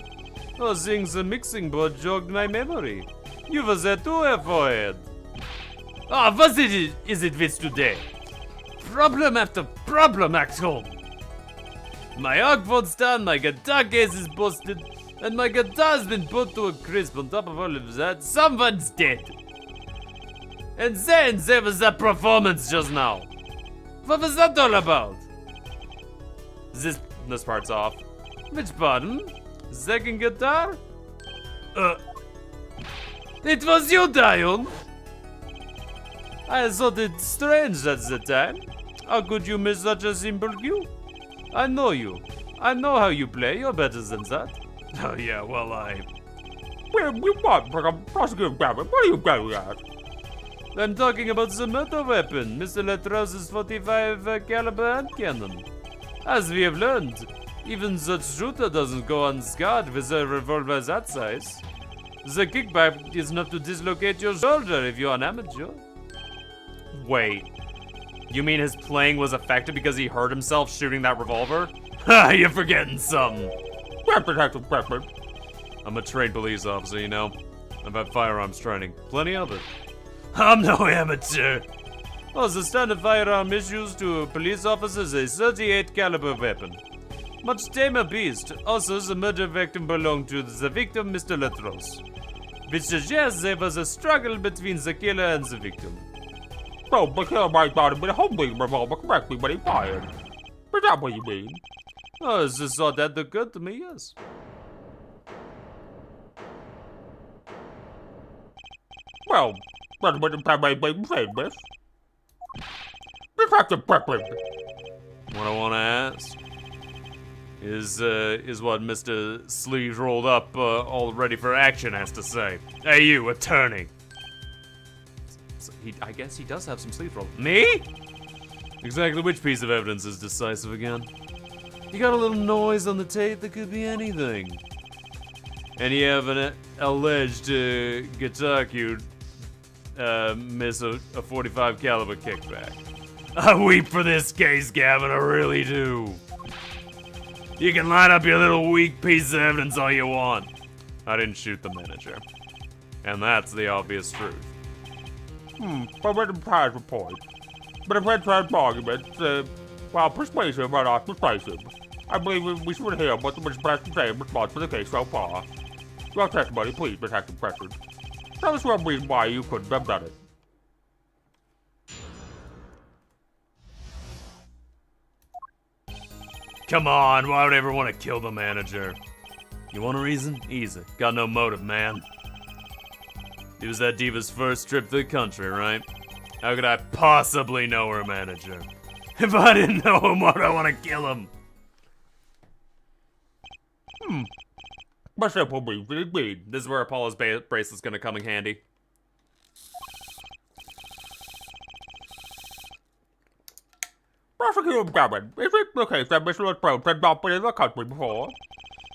Oh, seeing the mixing board jogged my memory. You were there too, Forehead. Ah, what is it with today? Problem after problem at home. My Hogwarts down, my guitar case is busted, and my guitar's been put to a crisp. On top of all of that, someone's dead. And then there was that performance just now. What was that all about? This part's off. Which pardon? Second guitar? It was you, Dion! I thought it strange at the time. How could you miss such a simple cue? I know you. I know how you play. You're better than that. Oh yeah, well Well, you want for a prosecutor Babbitt? What are you getting at? I'm talking about the murder weapon, Mr. Letraux's 45 caliber hand cannon. As we have learned, even the shooter doesn't go unscarred with a revolver that size. The kickback is enough to dislocate your shoulder if you're an amateur. Wait, you mean his playing was affected because he hurt himself shooting that revolver? Ha, you're forgetting something. Well, Detective Crescent. I'm a trained police officer, you know. I've had firearms training, plenty of it. I'm no amateur. Oh, the standard firearm issues to police officers is a 38 caliber weapon. Much tamer beast. Also, the murder victim belonged to the victim, Mr. Letraux, which suggests there was a struggle between the killer and the victim. So, the killer might not have been holding the revolver correctly when he fired. Is that what you mean? Oh, this is all that occurred to me, yes. Well, that wouldn't have made me famous. Detective Crescent. What I want to ask is what Mr. Sleeves Rolled Up, all ready for action has to say. Hey, you, attorney. So I guess he does have some sleeves rolled. Me? Exactly which piece of evidence is decisive again? You got a little noise on the tape that could be anything. And you have an alleged guitar cue miss a 45 caliber kickback. I weep for this case, Gavin, I really do. You can line up your little weak piece of evidence all you want. I didn't shoot the manager. And that's the obvious truth. But with the prize report. But if it's an argument, while persuasive but not decisive, I believe we should hear what was best to say in response to the case so far. Your testimony, please, Detective Crescent. Tell us one reason why you couldn't have done it. Come on, why would I ever want to kill the manager? You want a reason? Easy. Got no motive, man. It was that diva's first trip to the country, right? How could I possibly know her manager? If I didn't know him, why'd I want to kill him? But simple means indeed. This is where Apollo's bracelet's gonna come in handy. Prosecutor Gammon, is it the case that Mr. Latrobe had not been in the country before?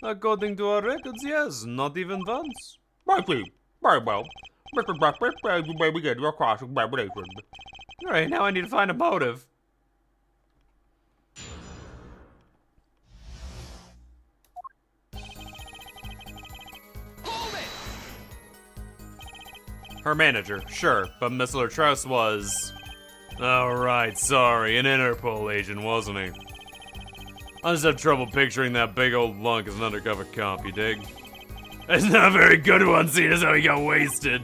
According to our records, yes. Not even once. I see. Very well. Mr. Breakfast, you may begin your cross-examination. Alright, now I need to find a motive. Her manager, sure, but Miss Latrouse was... Alright, sorry, an Interpol agent, wasn't he? I just have trouble picturing that big old lunk as an undercover cop, you dig? It's not a very good one, seeing as how he got wasted.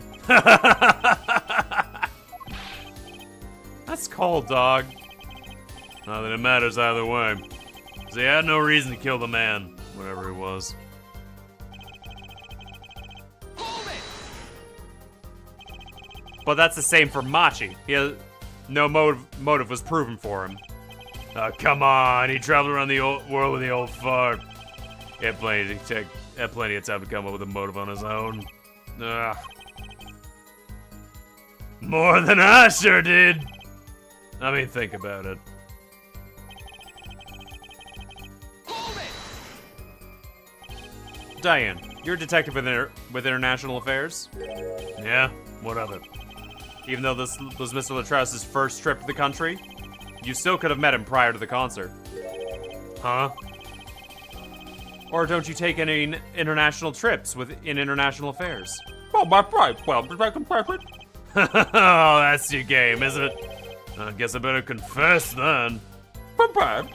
That's cold, dog. Not that it matters either way. So he had no reason to kill the man, whatever he was. But that's the same for Machi. He has no motive was proven for him. Come on, he traveled around the world with the old fart. He had plenty of time to come up with a motive on his own. Ugh. More than I sure did. I mean, think about it. Diane, you're a detective with international affairs? Yeah, what of it? Even though this was Mr. Latrouse's first trip to the country, you still could have met him prior to the concert. Huh? Or don't you take any international trips in international affairs? Oh, my price, well, Detective Perfect. Oh, that's your game, is it? I guess I better confess then. Perhaps.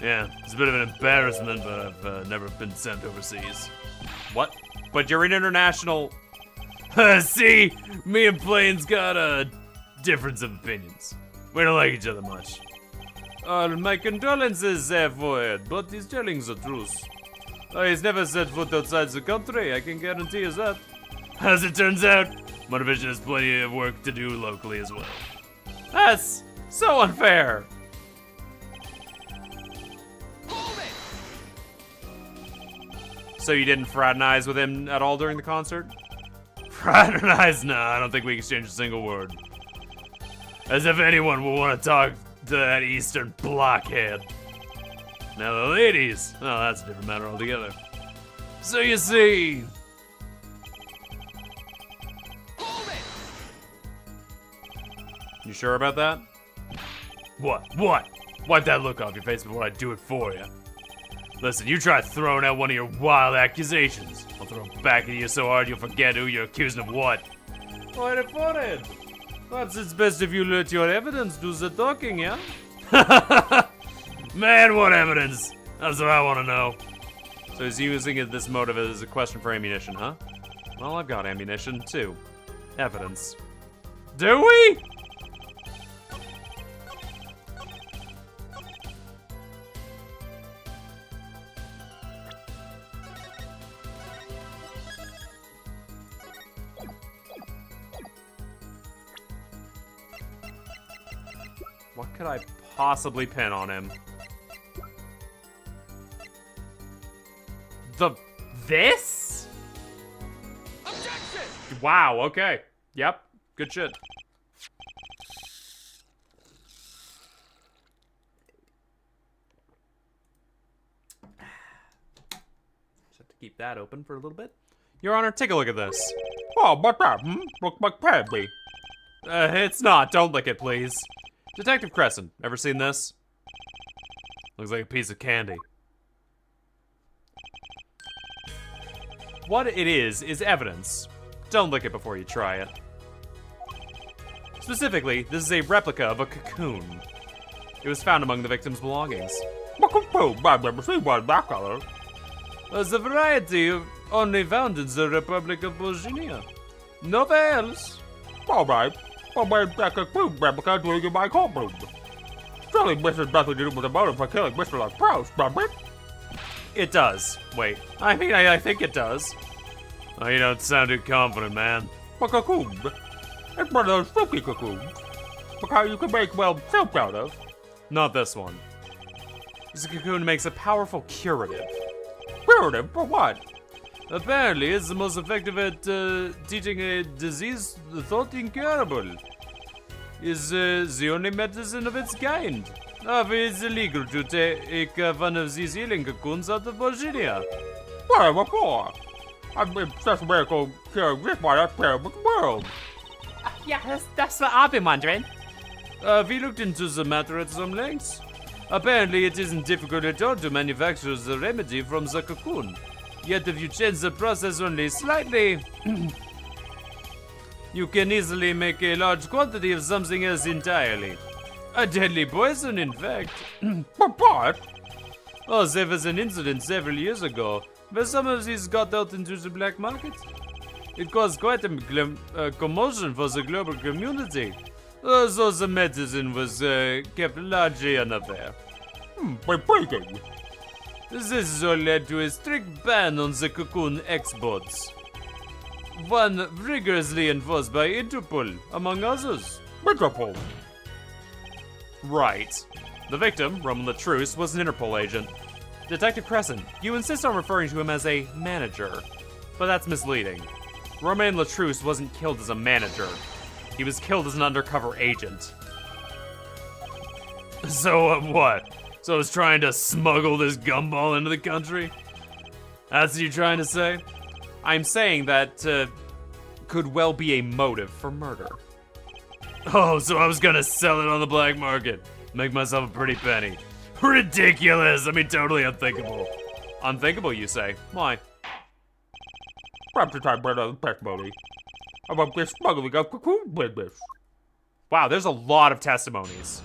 Yeah, it's a bit of an embarrassment, but I've never been sent overseas. What? But you're an international... See? Me and Plains got a difference of opinions. We don't like each other much. My condolences, Void, but he's telling the truth. He's never set foot outside the country, I can guarantee you that. As it turns out, Motivation has plenty of work to do locally as well. That's so unfair. So you didn't fraternize with him at all during the concert? Fraternize? Nah, I don't think we exchanged a single word. As if anyone would want to talk to that Eastern blockhead. Now the ladies, oh, that's a different matter altogether. So you see... You sure about that? What? Wipe that look off your face before I do it for you. Listen, you try throwing out one of your wild accusations. I'll throw it back at you so hard you'll forget who you're accusing of what. Why the forehead? Perhaps it's best if you let your evidence do the talking, yeah? Man, what evidence? That's what I want to know. So he's using this motive as a question for ammunition, huh? Well, I've got ammunition, too. Evidence. Do we? What could I possibly pin on him? This? Objection! Wow, okay. Yep, good shit. Just have to keep that open for a little bit. Your Honor, take a look at this. Oh, but that, looks like candy. It's not. Don't lick it, please. Detective Crescent, ever seen this? Looks like a piece of candy. What it is evidence. Don't lick it before you try it. Specifically, this is a replica of a cocoon. It was found among the victim's belongings. But cocoon, I've never seen one that color. There's a variety only found in the Republic of Virginia. Nowhere else. All right. Well, where's that cocoon replica doing in my courtroom? Surely this has nothing to do with the motive for killing Mr. Latrouse, does it? It does. Wait. I mean, I think it does. Oh, you don't sound too confident, man. A cocoon. It's one of those spooky cocoons. because you can make, well, soap out of. Not this one. This cocoon makes a powerful curative. Curative for what? Apparently, it's the most effective at teaching a disease thought incurable. Is the only medicine of its kind. However, it's illegal to take one of these healing cocoons out of Virginia. Whatever for? I mean, such a miracle cure this one, that's fair with the world. Yeah, that's what I've been wondering. We looked into the matter at some lengths. Apparently, it isn't difficult at all to manufacture the remedy from the cocoon. Yet, if you change the process only slightly, you can easily make a large quantity of something else entirely. A deadly poison, in fact. But what? Oh, there was an incident several years ago where some of these got out into the black market. It caused quite a commotion for the global community. So the medicine was kept largely unaware. Breaking. This all led to a strict ban on the cocoon exports. One rigorously enforced by Interpol, among others. Interpol. Right. The victim, Roman Latruce, was an Interpol agent. Detective Crescent, you insist on referring to him as a manager, but that's misleading. Romain Latruce wasn't killed as a manager. He was killed as an undercover agent. So what? So I was trying to smuggle this gumball into the country? That's what you're trying to say? I'm saying that could well be a motive for murder. Oh, so I was gonna sell it on the black market. Make myself a pretty penny. Ridiculous! I mean, totally unthinkable. Unthinkable, you say? Why? Perhaps it's time for another testimony about this smuggling of cocoon business. Wow, there's a lot of testimonies.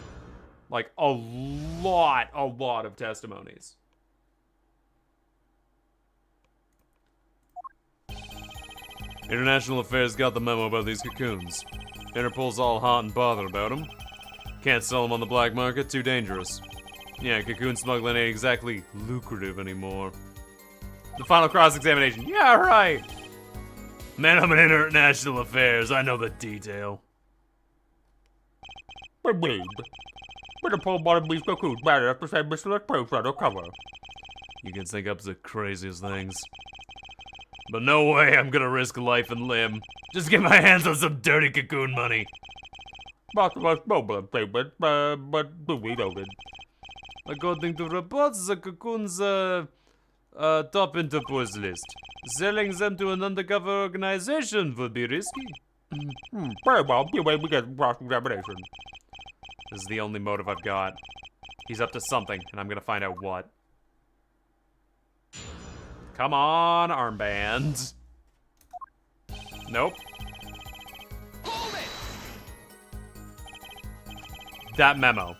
Like, a lot of testimonies. International Affairs got the memo about these cocoons. Interpol's all hot and bothered about them. Can't sell them on the black market, too dangerous. Yeah, cocoon smuggling ain't exactly lucrative anymore. The final cross-examination. Yeah, right! Man, I'm in international affairs. I know the detail. But wait. Interpol wanted these cocoons bad enough to send Mr. Latruce undercover. You can think up the craziest things. But no way I'm gonna risk life and limb. Just get my hands on some dirty cocoon money. Not the most mobile statement, but duly noted. According to reports, the cocoons top Interpol's list. Selling them to an undercover organization would be risky. Very well, the way we get cross-examination. This is the only motive I've got. He's up to something, and I'm gonna find out what. Come on, armband. Nope. That memo.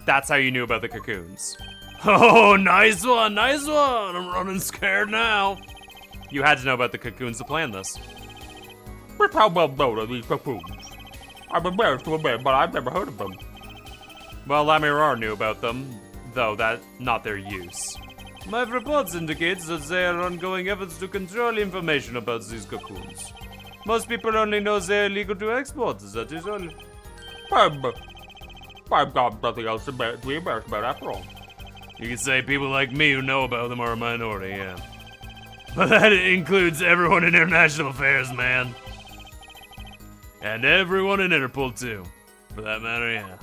That's how you knew about the cocoons. Oh, nice one, nice one! I'm running scared now. You had to know about the cocoons to plan this. Just how well known are these cocoons? I'm embarrassed to admit, but I've never heard of them. Well, Lamirar knew about them, though that's not their use. My reports indicate that there are ongoing efforts to control information about these cocoons. Most people only know they're illegal to export, that is all. I've got nothing else to be embarrassed about after all. You can say people like me who know about them are a minority, yeah. But that includes everyone in international affairs, man. And everyone in Interpol, too. For that matter, yeah.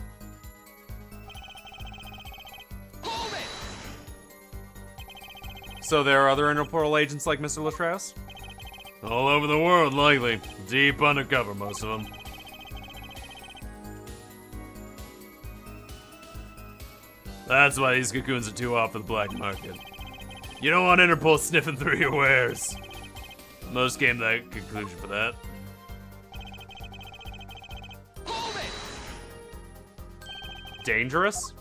So there are other Interpol agents like Mr. Latruce? All over the world, likely. Deep undercover, most of them. That's why these cocoons are too hot for the black market. You don't want Interpol sniffing through your wares. Most came to that conclusion for that. Dangerous?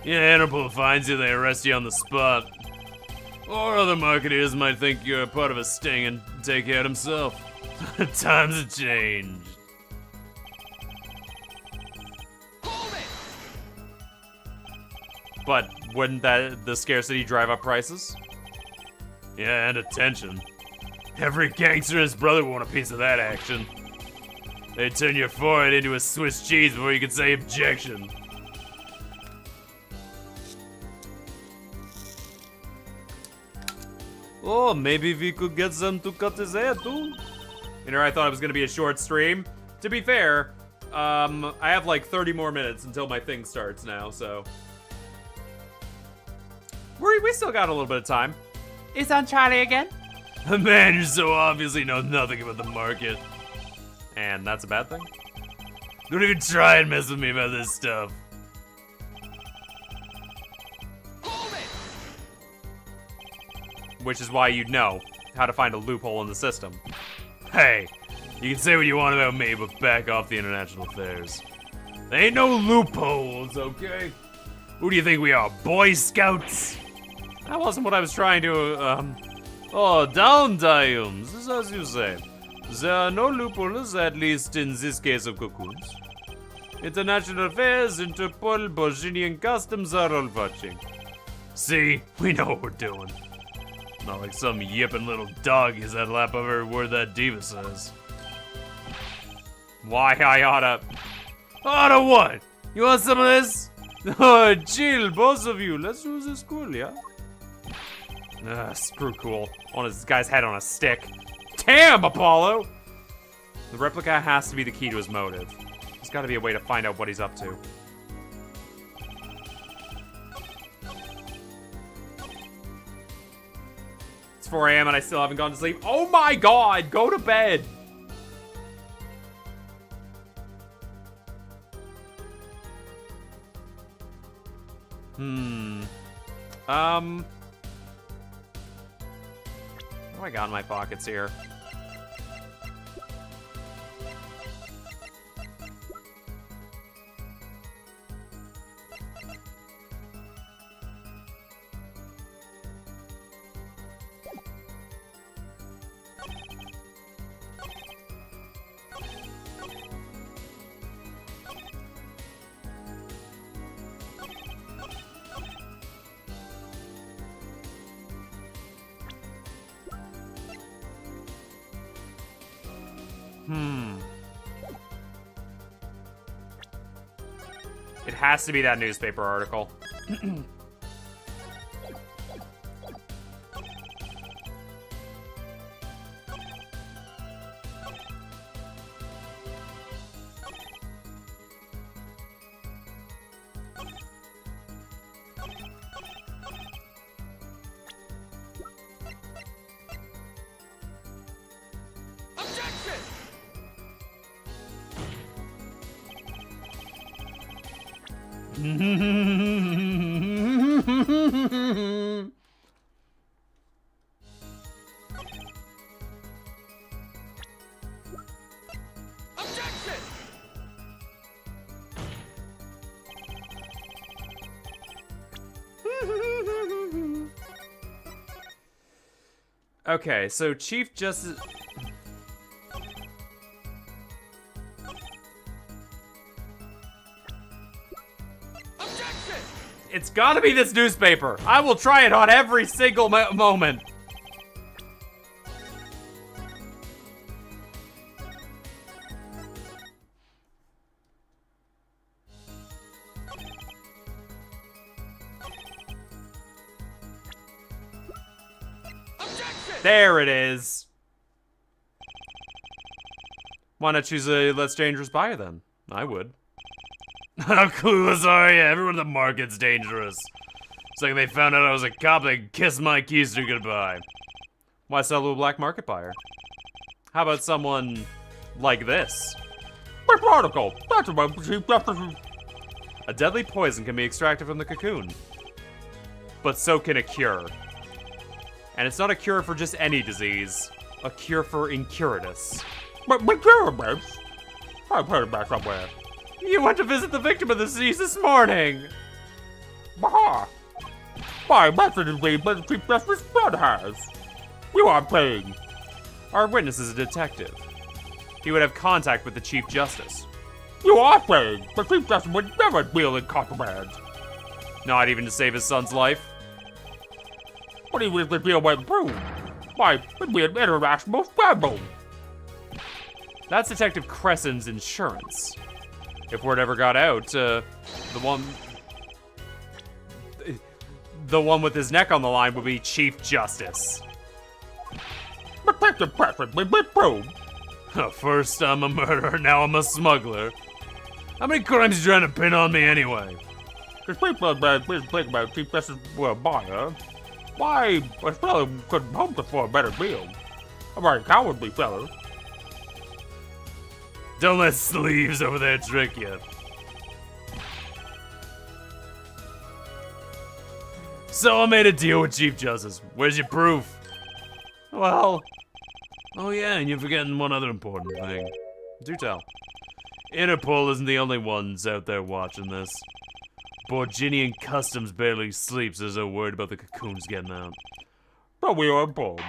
Yeah, Interpol finds you, they arrest you on the spot. Or other marketeers might think you're a part of a sting and take you out himself. Times have changed. But wouldn't the scarcity drive up prices? Yeah, and attention. Every gangster and his brother want a piece of that action. They turn your forehead into a Swiss cheese before you can say objection. Oh, maybe we could get them to cut his hair too. You know, I thought it was gonna be a short stream. To be fair, I have like 30 more minutes until my thing starts now, so. We still got a little bit of time. Is on Charlie again? Man, you so obviously know nothing about the market. And that's a bad thing? Don't even try and mess with me about this stuff. Which is why you'd know how to find a loophole in the system. Hey, you can say what you want about me, but back off the international affairs. There ain't no loopholes, okay? Who do you think we are, Boy Scouts? That wasn't what I was trying to, Oh, down, Diums, this is as you say. There are no loopholes, at least in this case of cocoons. International affairs, Interpol, Bosnian customs are all watching. See, we know what we're doing. Not like some yipping little doggies that lap over every word that diva says. Why I oughta... Oughta what? You want some of this? Oh, chill, both of you. Let's do this cool, yeah? Screw cool. I want this guy's head on a stick. Damn, Apollo! The replica has to be the key to his motive. There's gotta be a way to find out what he's up to. It's 4 a.m. and I still haven't gone to sleep. Oh my god! Go to bed! What do I got in my pockets here? It has to be that newspaper article. Okay, so Chief Justice... It's gotta be this newspaper. I will try it on every single moment. There it is. Why not choose a less dangerous buyer then? I would. How clueless are you? Everyone in the market's dangerous. It's like they found out I was a cop, they kissed my keys to goodbye. Why sell to a black market buyer? How about someone like this? My protocol. That's about Chief Justice. A deadly poison can be extracted from the cocoon. But so can a cure. And it's not a cure for just any disease. A cure for incuratus. But Curabus? I've heard it back somewhere. You went to visit the victim of the disease this morning! Baha! My message is being but the Chief Justice's son has. You are playing. Our witness is a detective. He would have contact with the Chief Justice. You are playing. The Chief Justice would never deal in contraband. Not even to save his son's life? But he was to deal with proof. Why, it'd be an international scandal. That's Detective Crescent's insurance. If word ever got out, the one with his neck on the line would be Chief Justice. Detective Crescent, we probe. First I'm a murderer, now I'm a smuggler. How many crimes you trying to pin on me anyway? Because people think about Chief Justice buyer. Why, a fellow couldn't hope for a better deal. A very cowardly fellow. Don't let sleeves over there trick you. So I made a deal with Chief Justice. Where's your proof? Well... Oh yeah, and you're forgetting one other important thing. Do tell. Interpol isn't the only ones out there watching this. Borginian Customs barely sleeps as they're worried about the cocoons getting out. But we are informed.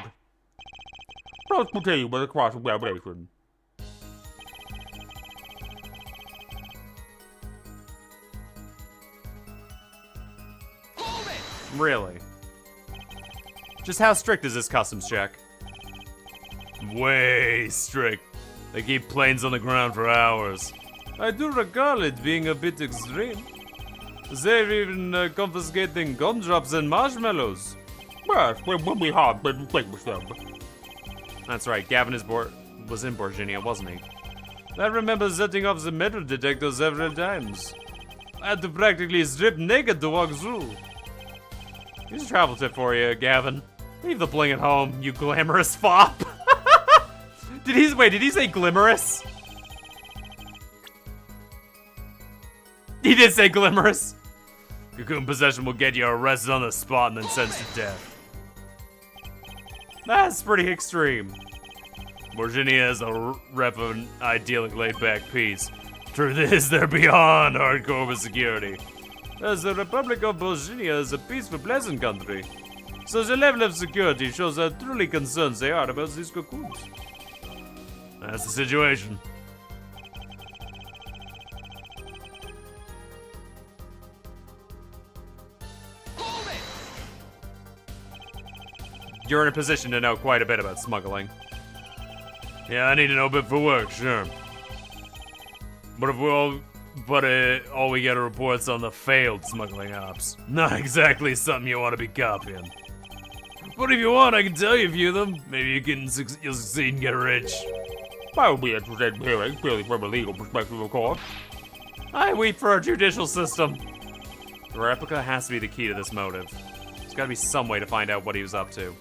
Let's continue with the cross-examination. Really? Just how strict is this customs check? Way strict. They keep planes on the ground for hours. I do recall it being a bit extreme. They're even confiscating gumdrops and marshmallows. Yes, we will be hard to think with them. That's right, Gavin was in Borginia, wasn't he? I remember setting off the metal detector several times. I had to practically strip naked to walk through. Here's a travel tip for you, Gavin. Leave the bling at home, you glamorous fop. Did he say glimmerous? He did say glimmerous. Cocoon possession will get you arrested on the spot and then sentenced to death. That's pretty extreme. Borginia is a rep of an idyllic laid-back peace. Truth is, they're beyond hardcore with security. As the Republic of Borginia is a peaceful, pleasant country. So the level of security shows how truly concerned they are about these cocoons. That's the situation. You're in a position to know quite a bit about smuggling. Yeah, I need to know a bit for work, sure. But all we get are reports on the failed smuggling ops. Not exactly something you want to be copying. But if you want, I can tell you a few of them. Maybe you'll succeed and get rich. I would be interested in hearing, purely from a legal perspective, of course. I weep for our judicial system. The replica has to be the key to this motive. There's gotta be some way to find out what he was up to.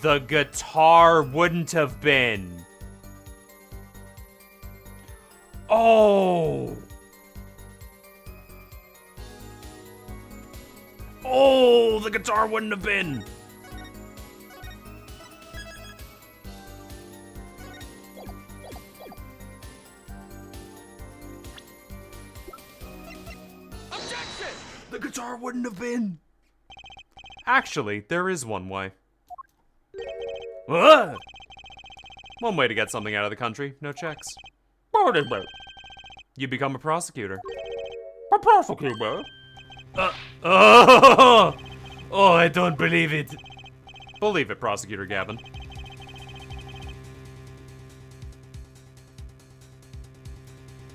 The guitar wouldn't have been. Oh! Oh, the guitar wouldn't have been. Objection! The guitar wouldn't have been. Actually, there is one way. One way to get something out of the country, no checks. What is it? You become a prosecutor. A prosecutor? Oh, I don't believe it. Believe it, Prosecutor Gavin.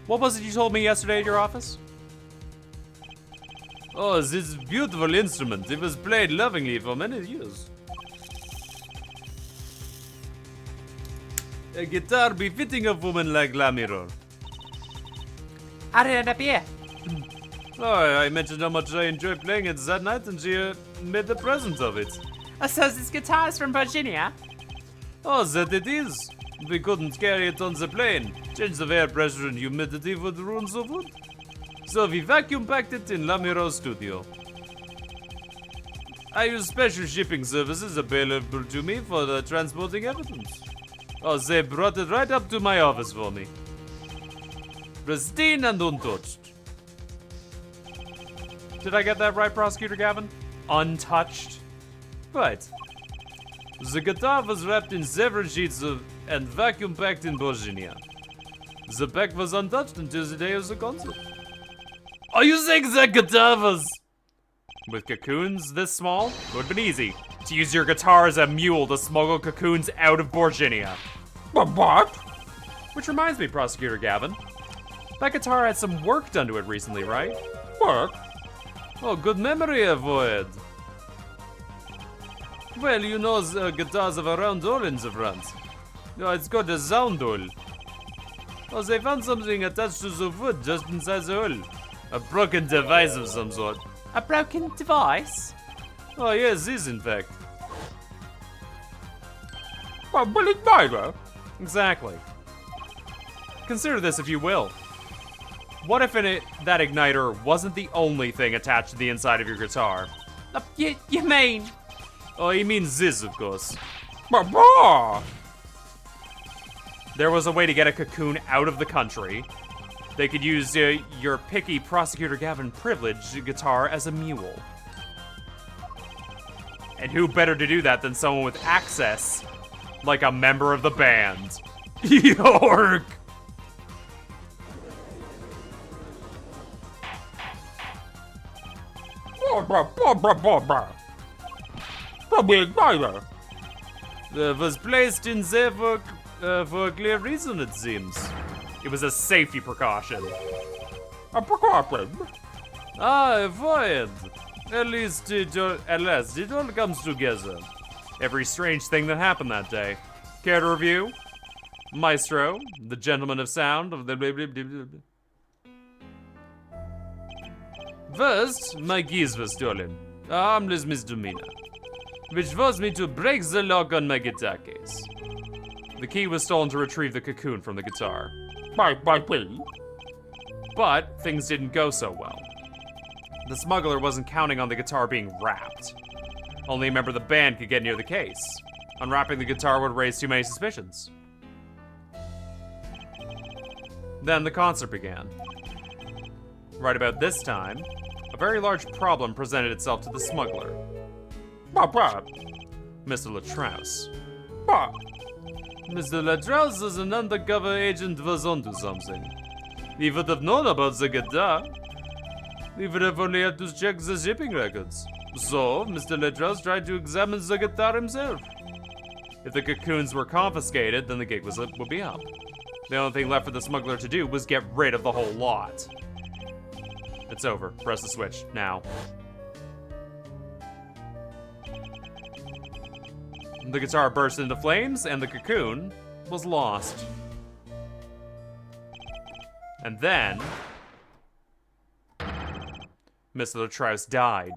What was it you told me yesterday at your office? Oh, this beautiful instrument. It was played lovingly for many years. A guitar befitting a woman like Lamiro. Oh, I mentioned how much I enjoy playing it that night, and she made the present of it. So this guitar is from Virginia? Oh, that it is. We couldn't carry it on the plane. Change of air pressure and humidity would ruin the wood. So we vacuum packed it in Lamiro's studio. I use special shipping services available to me for the transporting evidence. Oh, they brought it right up to my office for me. Pristine and untouched. Did I get that right, Prosecutor Gavin? Untouched? Right. The guitar was wrapped in several sheets and vacuum packed in Virginia. The pack was untouched until the day of the concert. Are you saying the guitar was... With cocoons this small, it would have been easy to use your guitar as a mule to smuggle cocoons out of Virginia. What? Which reminds me, Prosecutor Gavin, that guitar had some work done to it recently, right? Work? Oh, good memory, avoid. Well, you know the guitars have a round hole in the front. Oh, it's got a sound hole. Oh, they found something attached to the wood just inside the hole. A broken device of some sort. A broken device? Oh, yes, this in fact. Well, will it matter? Exactly. Consider this if you will. What if that igniter wasn't the only thing attached to the inside of your guitar? You mean? Oh, he means this, of course. Bah! There was a way to get a cocoon out of the country. They could use your picky Prosecutor Gavin privileged guitar as a mule. And who better to do that than someone with access, like a member of the band? York! The big matter. Was placed in there for a clear reason, it seems. It was a safety precaution. A precaution? Ah, avoid. At least it all comes together. Every strange thing that happened that day. Care to review? Maestro, the gentleman of sound of the blah, blah, blah, blah, blah. First, my keys were stolen. A harmless misdemeanor, which forced me to break the lock on my guitar case. The key was stolen to retrieve the cocoon from the guitar. By me? But things didn't go so well. The smuggler wasn't counting on the guitar being wrapped. Only a member of the band could get near the case. Unwrapping the guitar would raise too many suspicions. Then the concert began. Right about this time, a very large problem presented itself to the smuggler. Bah. Mr. Latrous. Bah. Mr. Latrous as an undercover agent was onto something. He would have known about the guitar. He would have only had to check the shipping records. So, Mr. Latrous tried to examine the guitar himself. If the cocoons were confiscated, then the gig would be up. The only thing left for the smuggler to do was get rid of the whole lot. It's over. Press the switch, now. The guitar burst into flames, and the cocoon was lost. And then... Mr. Latrous died.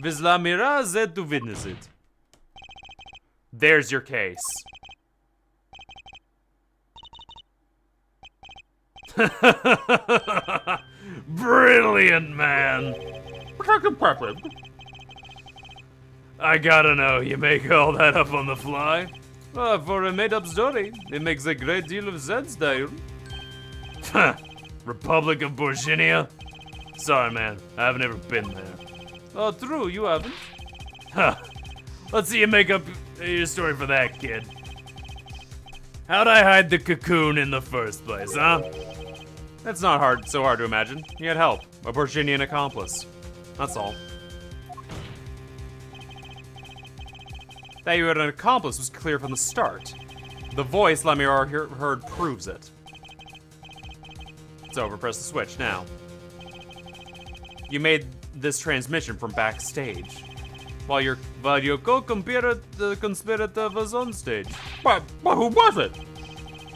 Vizla Miraz had to witness it. There's your case. Brilliant, man. Protective preference. I gotta know, you make all that up on the fly? For a made-up story, it makes a great deal of sense, Dale. Republic of Virginia? Sorry, man, I've never been there. Oh, true, you haven't. Huh. Let's see you make up your story for that, kid. How'd I hide the cocoon in the first place, huh? That's not so hard to imagine. You had help, a Virginian accomplice. That's all. That you had an accomplice was clear from the start. The voice Lemire heard proves it. It's over, press the switch now. You made this transmission from backstage. While your co-conspirator was on stage. But who was it?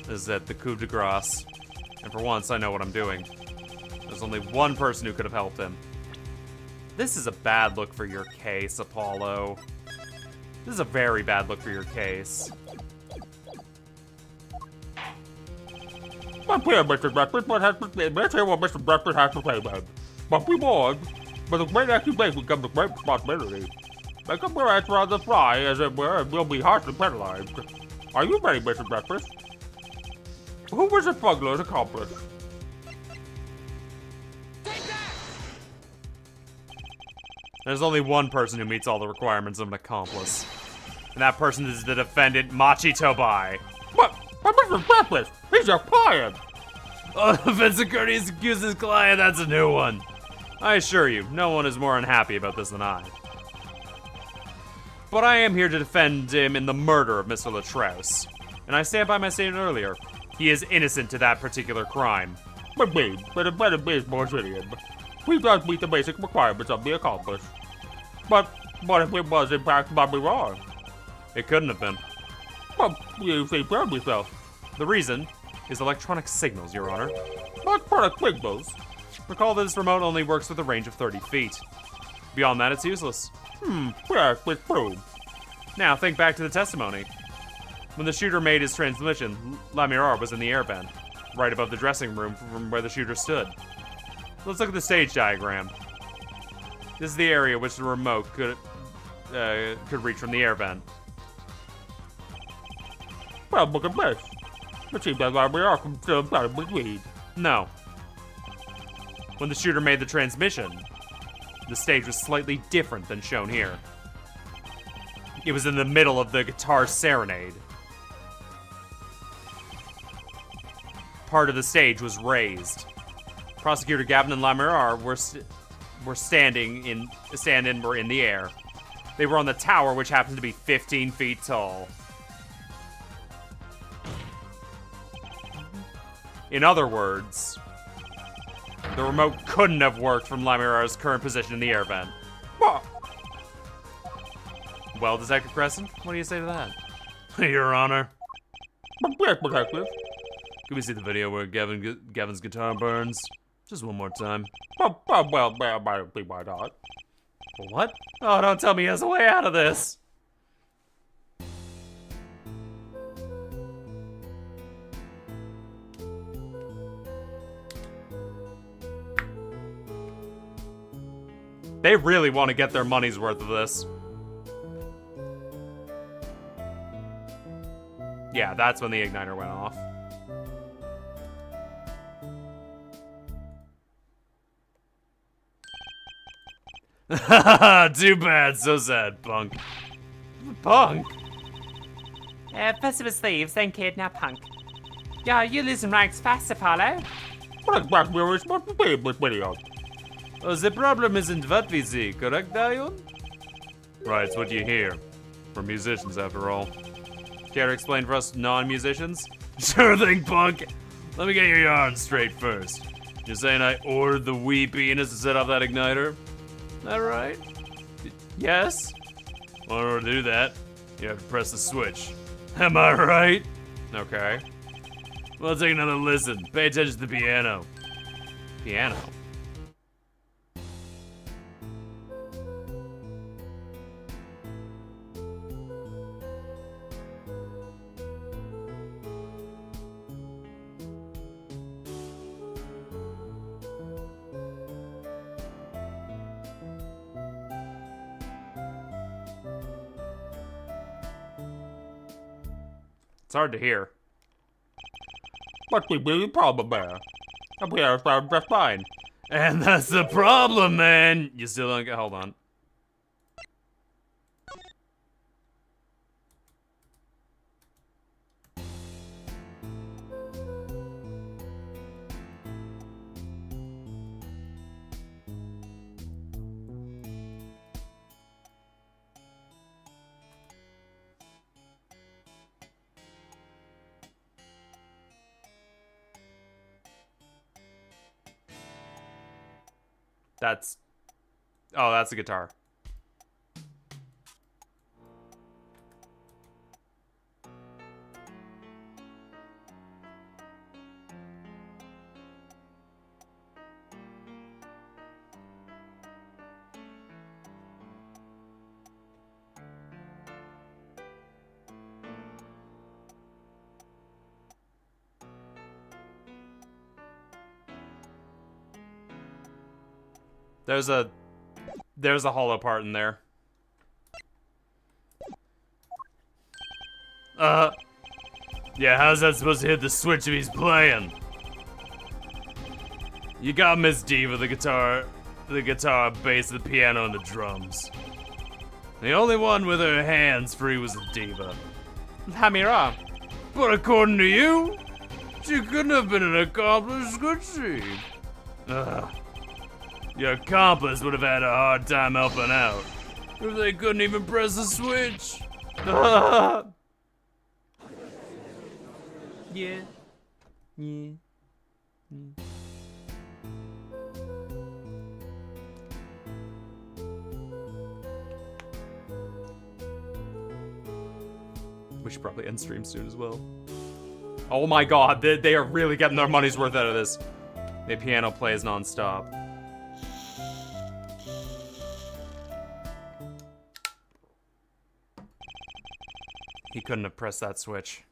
Is that the coup de grace? And for once, I know what I'm doing. There's only one person who could have helped him. This is a bad look for your case, Apollo. This is a very bad look for your case. Let's hear Mr. Breakfast. Let's hear what Mr. Breakfast has to say, man. But we warned, but a great accusation comes with great responsibility. Make up your answer on the fly, as it were, and we'll be harshly penalized. Are you ready, Mr. Breakfast? Who was the smuggler's accomplice? There's only one person who meets all the requirements of an accomplice. And that person is the defendant, Machi Tobai. But Mr. Breathless, he's your client. Oh, offense of courteous accuses his client, that's a new one. I assure you, no one is more unhappy about this than I. But I am here to defend him in the murder of Mr. Latrous. And I stand by my statement earlier. He is innocent to that particular crime. But the better be more serious. He does meet the basic requirements of the accomplice. But what if it was in fact Bobby wrong? It couldn't have been. Well, you seem proud of yourself. The reason is electronic signals, Your Honor. What product signals? Recall that this remote only works with a range of 30 feet. Beyond that, it's useless. Yes, it's true. Now, think back to the testimony. When the shooter made his transmission, Lamirar was in the air vent, right above the dressing room from where the shooter stood. Let's look at the stage diagram. This is the area which the remote could reach from the air vent. Well, look at this. It seems that we are still better with weed. No. When the shooter made the transmission, the stage was slightly different than shown here. It was in the middle of the guitar serenade. Part of the stage was raised. Prosecutor Gavin and Lamirar were standing in the air. They were on the tower, which happened to be 15 feet tall. In other words, the remote couldn't have worked from Lamirar's current position in the air vent. What? Well, Detective Crescent, what do you say to that? Your Honor. Yes, Detective. Can we see the video where Gavin's guitar burns? Just one more time. Well, why not? What? Oh, don't tell me he has a way out of this. They really want to get their money's worth of this. Yeah, that's when the igniter went off. Too bad, so sad, punk. Punk? First it was thieves, then kid, now punk. Yeah, you're losing ranks fast, Apollo. What exactly are we supposed to be in this video? Oh, the problem isn't what we see, correct, Dion? Right, it's what you hear. We're musicians, after all. Care to explain for us non-musicians? Sure thing, punk. Let me get your yarn straight first. You're saying I ordered the wee penis to set off that igniter? That right? Yes? Well, in order to do that, you have to press the switch. Am I right? Okay. Well, take another listen. Pay attention to the piano. Piano? It's hard to hear. What's the really problem there? The piano sounds just fine. And that's the problem, man. You still don't get. Hold on. That's... Oh, that's a guitar. There's a hollow part in there. Yeah, how's that supposed to hit the switch if he's playing? You got Miss D with the guitar. the guitar, bass, the piano, and the drums. The only one with her hands free was the diva. Hamira. But according to you, she couldn't have been an accomplice, could she? Ugh. Your accomplice would have had a hard time helping out if they couldn't even press the switch. Yeah. Yeah. We should probably end stream soon as well. Oh my god, they are really getting their money's worth out of this. The piano plays non-stop. He couldn't have pressed that switch.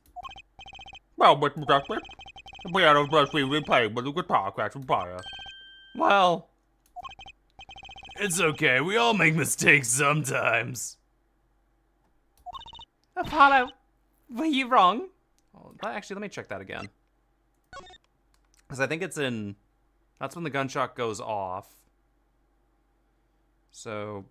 Well, Mr. Justice, the piano does seem to be playing, but the guitar catches fire. Well, it's okay. We all make mistakes sometimes. Apollo, were you wrong? Oh, actually, let me check that again. Because I think it's in... That's when the gunshot goes off. So...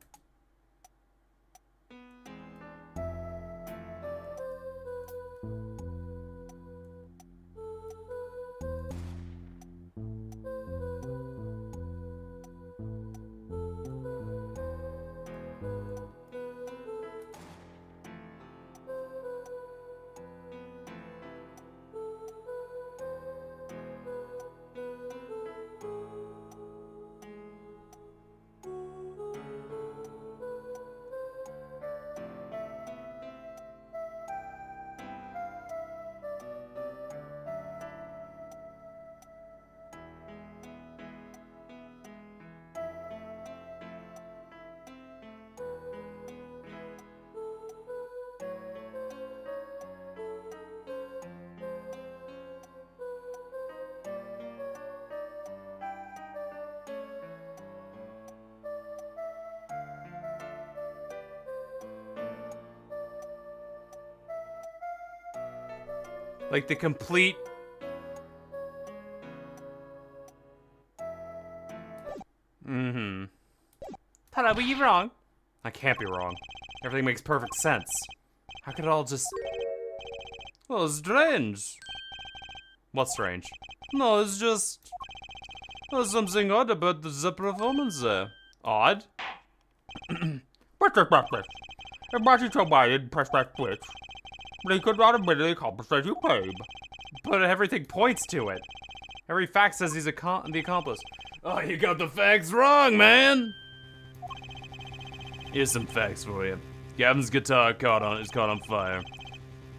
Like the complete... Apollo, were you wrong? I can't be wrong. Everything makes perfect sense. How could it all just... Well, strange. What's strange? No, it's just... There's something odd about the performance there. Odd? Mr. Justice, if Marty Tomei didn't press that switch, they could not have been the accomplice as you claim. But everything points to it. Every fact says he's the accomplice. Oh, you got the facts wrong, man! Here's some facts for you. Gavin's guitar is caught on fire,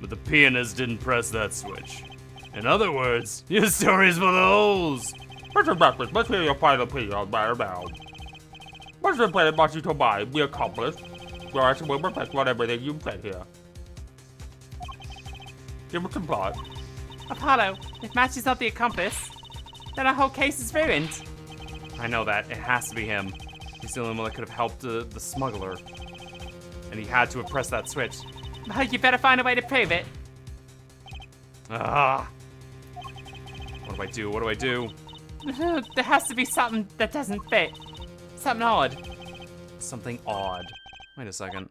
but the pianist didn't press that switch. In other words, your story's full of holes. Mr. Justice, let's hear your final plea on matter now. What's the plan Marty Tomei be accomplice? Your answer will reflect on everything you've said here. Give us some thought. Apollo, if Match is not the accomplice, then our whole case is ruined. I know that. It has to be him. He's the only one that could have helped the smuggler. And he had to have pressed that switch. Well, you better find a way to prove it. Ah! What do I do? What do I do? There has to be something that doesn't fit. Something odd. Something odd. Wait a second.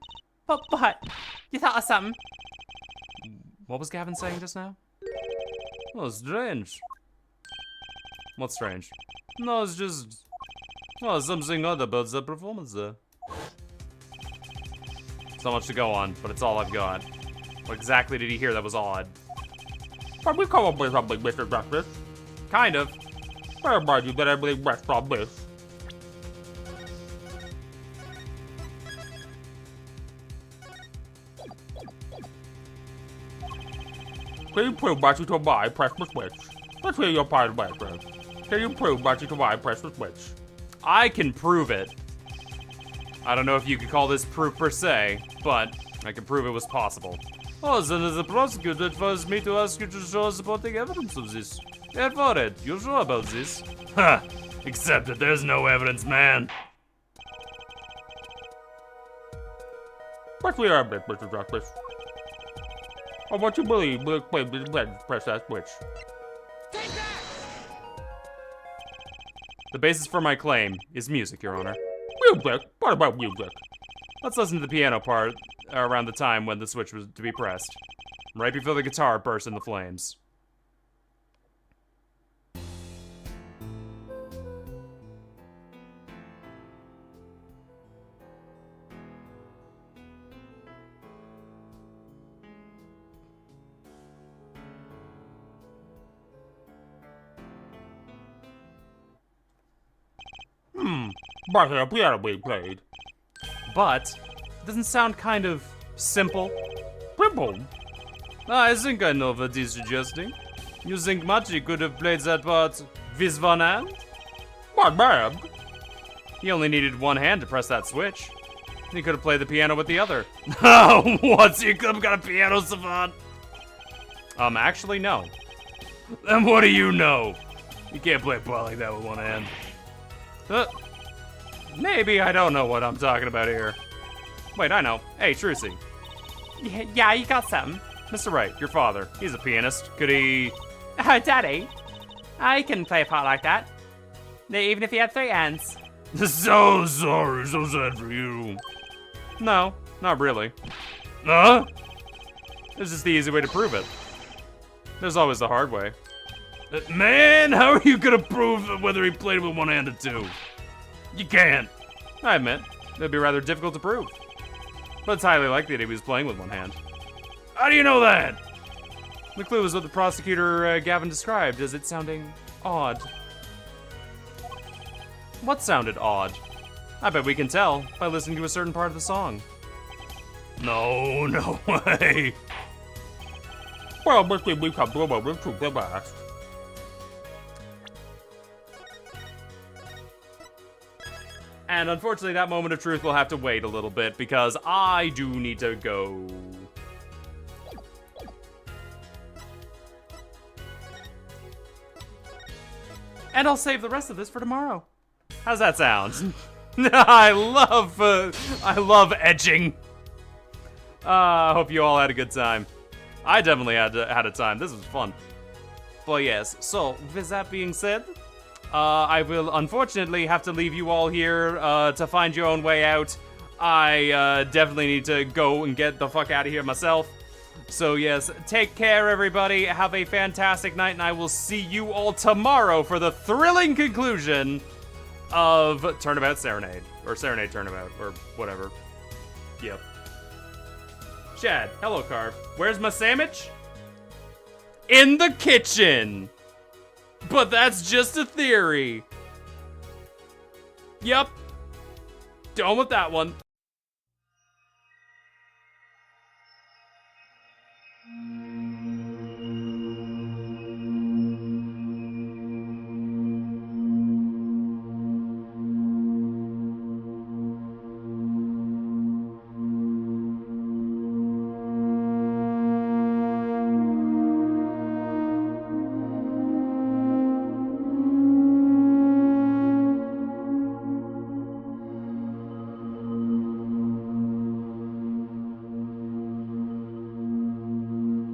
But what? You thought of something? What was Gavin saying just now? Oh, strange. What's strange? No, it's just... Oh, something odd about the performance there. So much to go on, but it's all I've got. What exactly did he hear that was odd? Can we come up with something, Mr. Justice? Kind of. I remind you that everything rests on this. Can you prove Marty Tomei pressed the switch? Let's hear your part of the answer. Can you prove Marty Tomei pressed the switch? I can prove it. I don't know if you could call this proof per se, but I can prove it was possible. Oh, then as a prosecutor, it advised me to ask you to show supporting evidence of this. Get for it. You're sure about this? Ha! Except that there's no evidence, man. What's the evidence, Mr. Justice? Or what you believe will explain the intent to press that switch. The basis for my claim is music, Your Honor. Music? What about music? Let's listen to the piano part around the time when the switch was to be pressed. Right before the guitar burst into flames. But the piano being played. But, doesn't sound kind of simple? Simple? I think I know what he's suggesting. You think Machi could have played that part with one hand? One man? He only needed one hand to press that switch. He could have played the piano with the other. Oh, what? You could have got a piano savant? Actually, no. Then what do you know? You can't play a part like that with one hand. Maybe I don't know what I'm talking about here. Wait, I know. Hey, Trucy. Yeah, you got something. Mr. Wright, your father, he's a pianist. Could he... Daddy, I couldn't play a part like that. Even if he had 3 hands. So sorry, so sad for you. No, not really. Huh? This is the easy way to prove it. There's always the hard way. Man, how are you gonna prove whether he played with one hand or two? You can't. I admit, it'd be rather difficult to prove. But it's highly likely that he was playing with one hand. How do you know that? The clue is what the prosecutor, Gavin, described as it sounding odd. What sounded odd? I bet we can tell by listening to a certain part of the song. No way. Well, maybe we can blow over to the last. And unfortunately, that moment of truth will have to wait a little bit because I do need to go. And I'll save the rest of this for tomorrow. How's that sound? I love edging. I hope you all had a good time. I definitely had a time. This was fun. But yes, so with that being said, I will unfortunately have to leave you all here to find your own way out. I definitely need to go and get the fuck out of here myself. So yes, take care everybody, have a fantastic night, and I will see you all tomorrow for the thrilling conclusion of Turnabout Serenade. Or Serenade Turnabout, or whatever. Yep. Chad, hello Carve. Where's my sandwich? In the kitchen! But that's just a theory. Yep. Done with that one.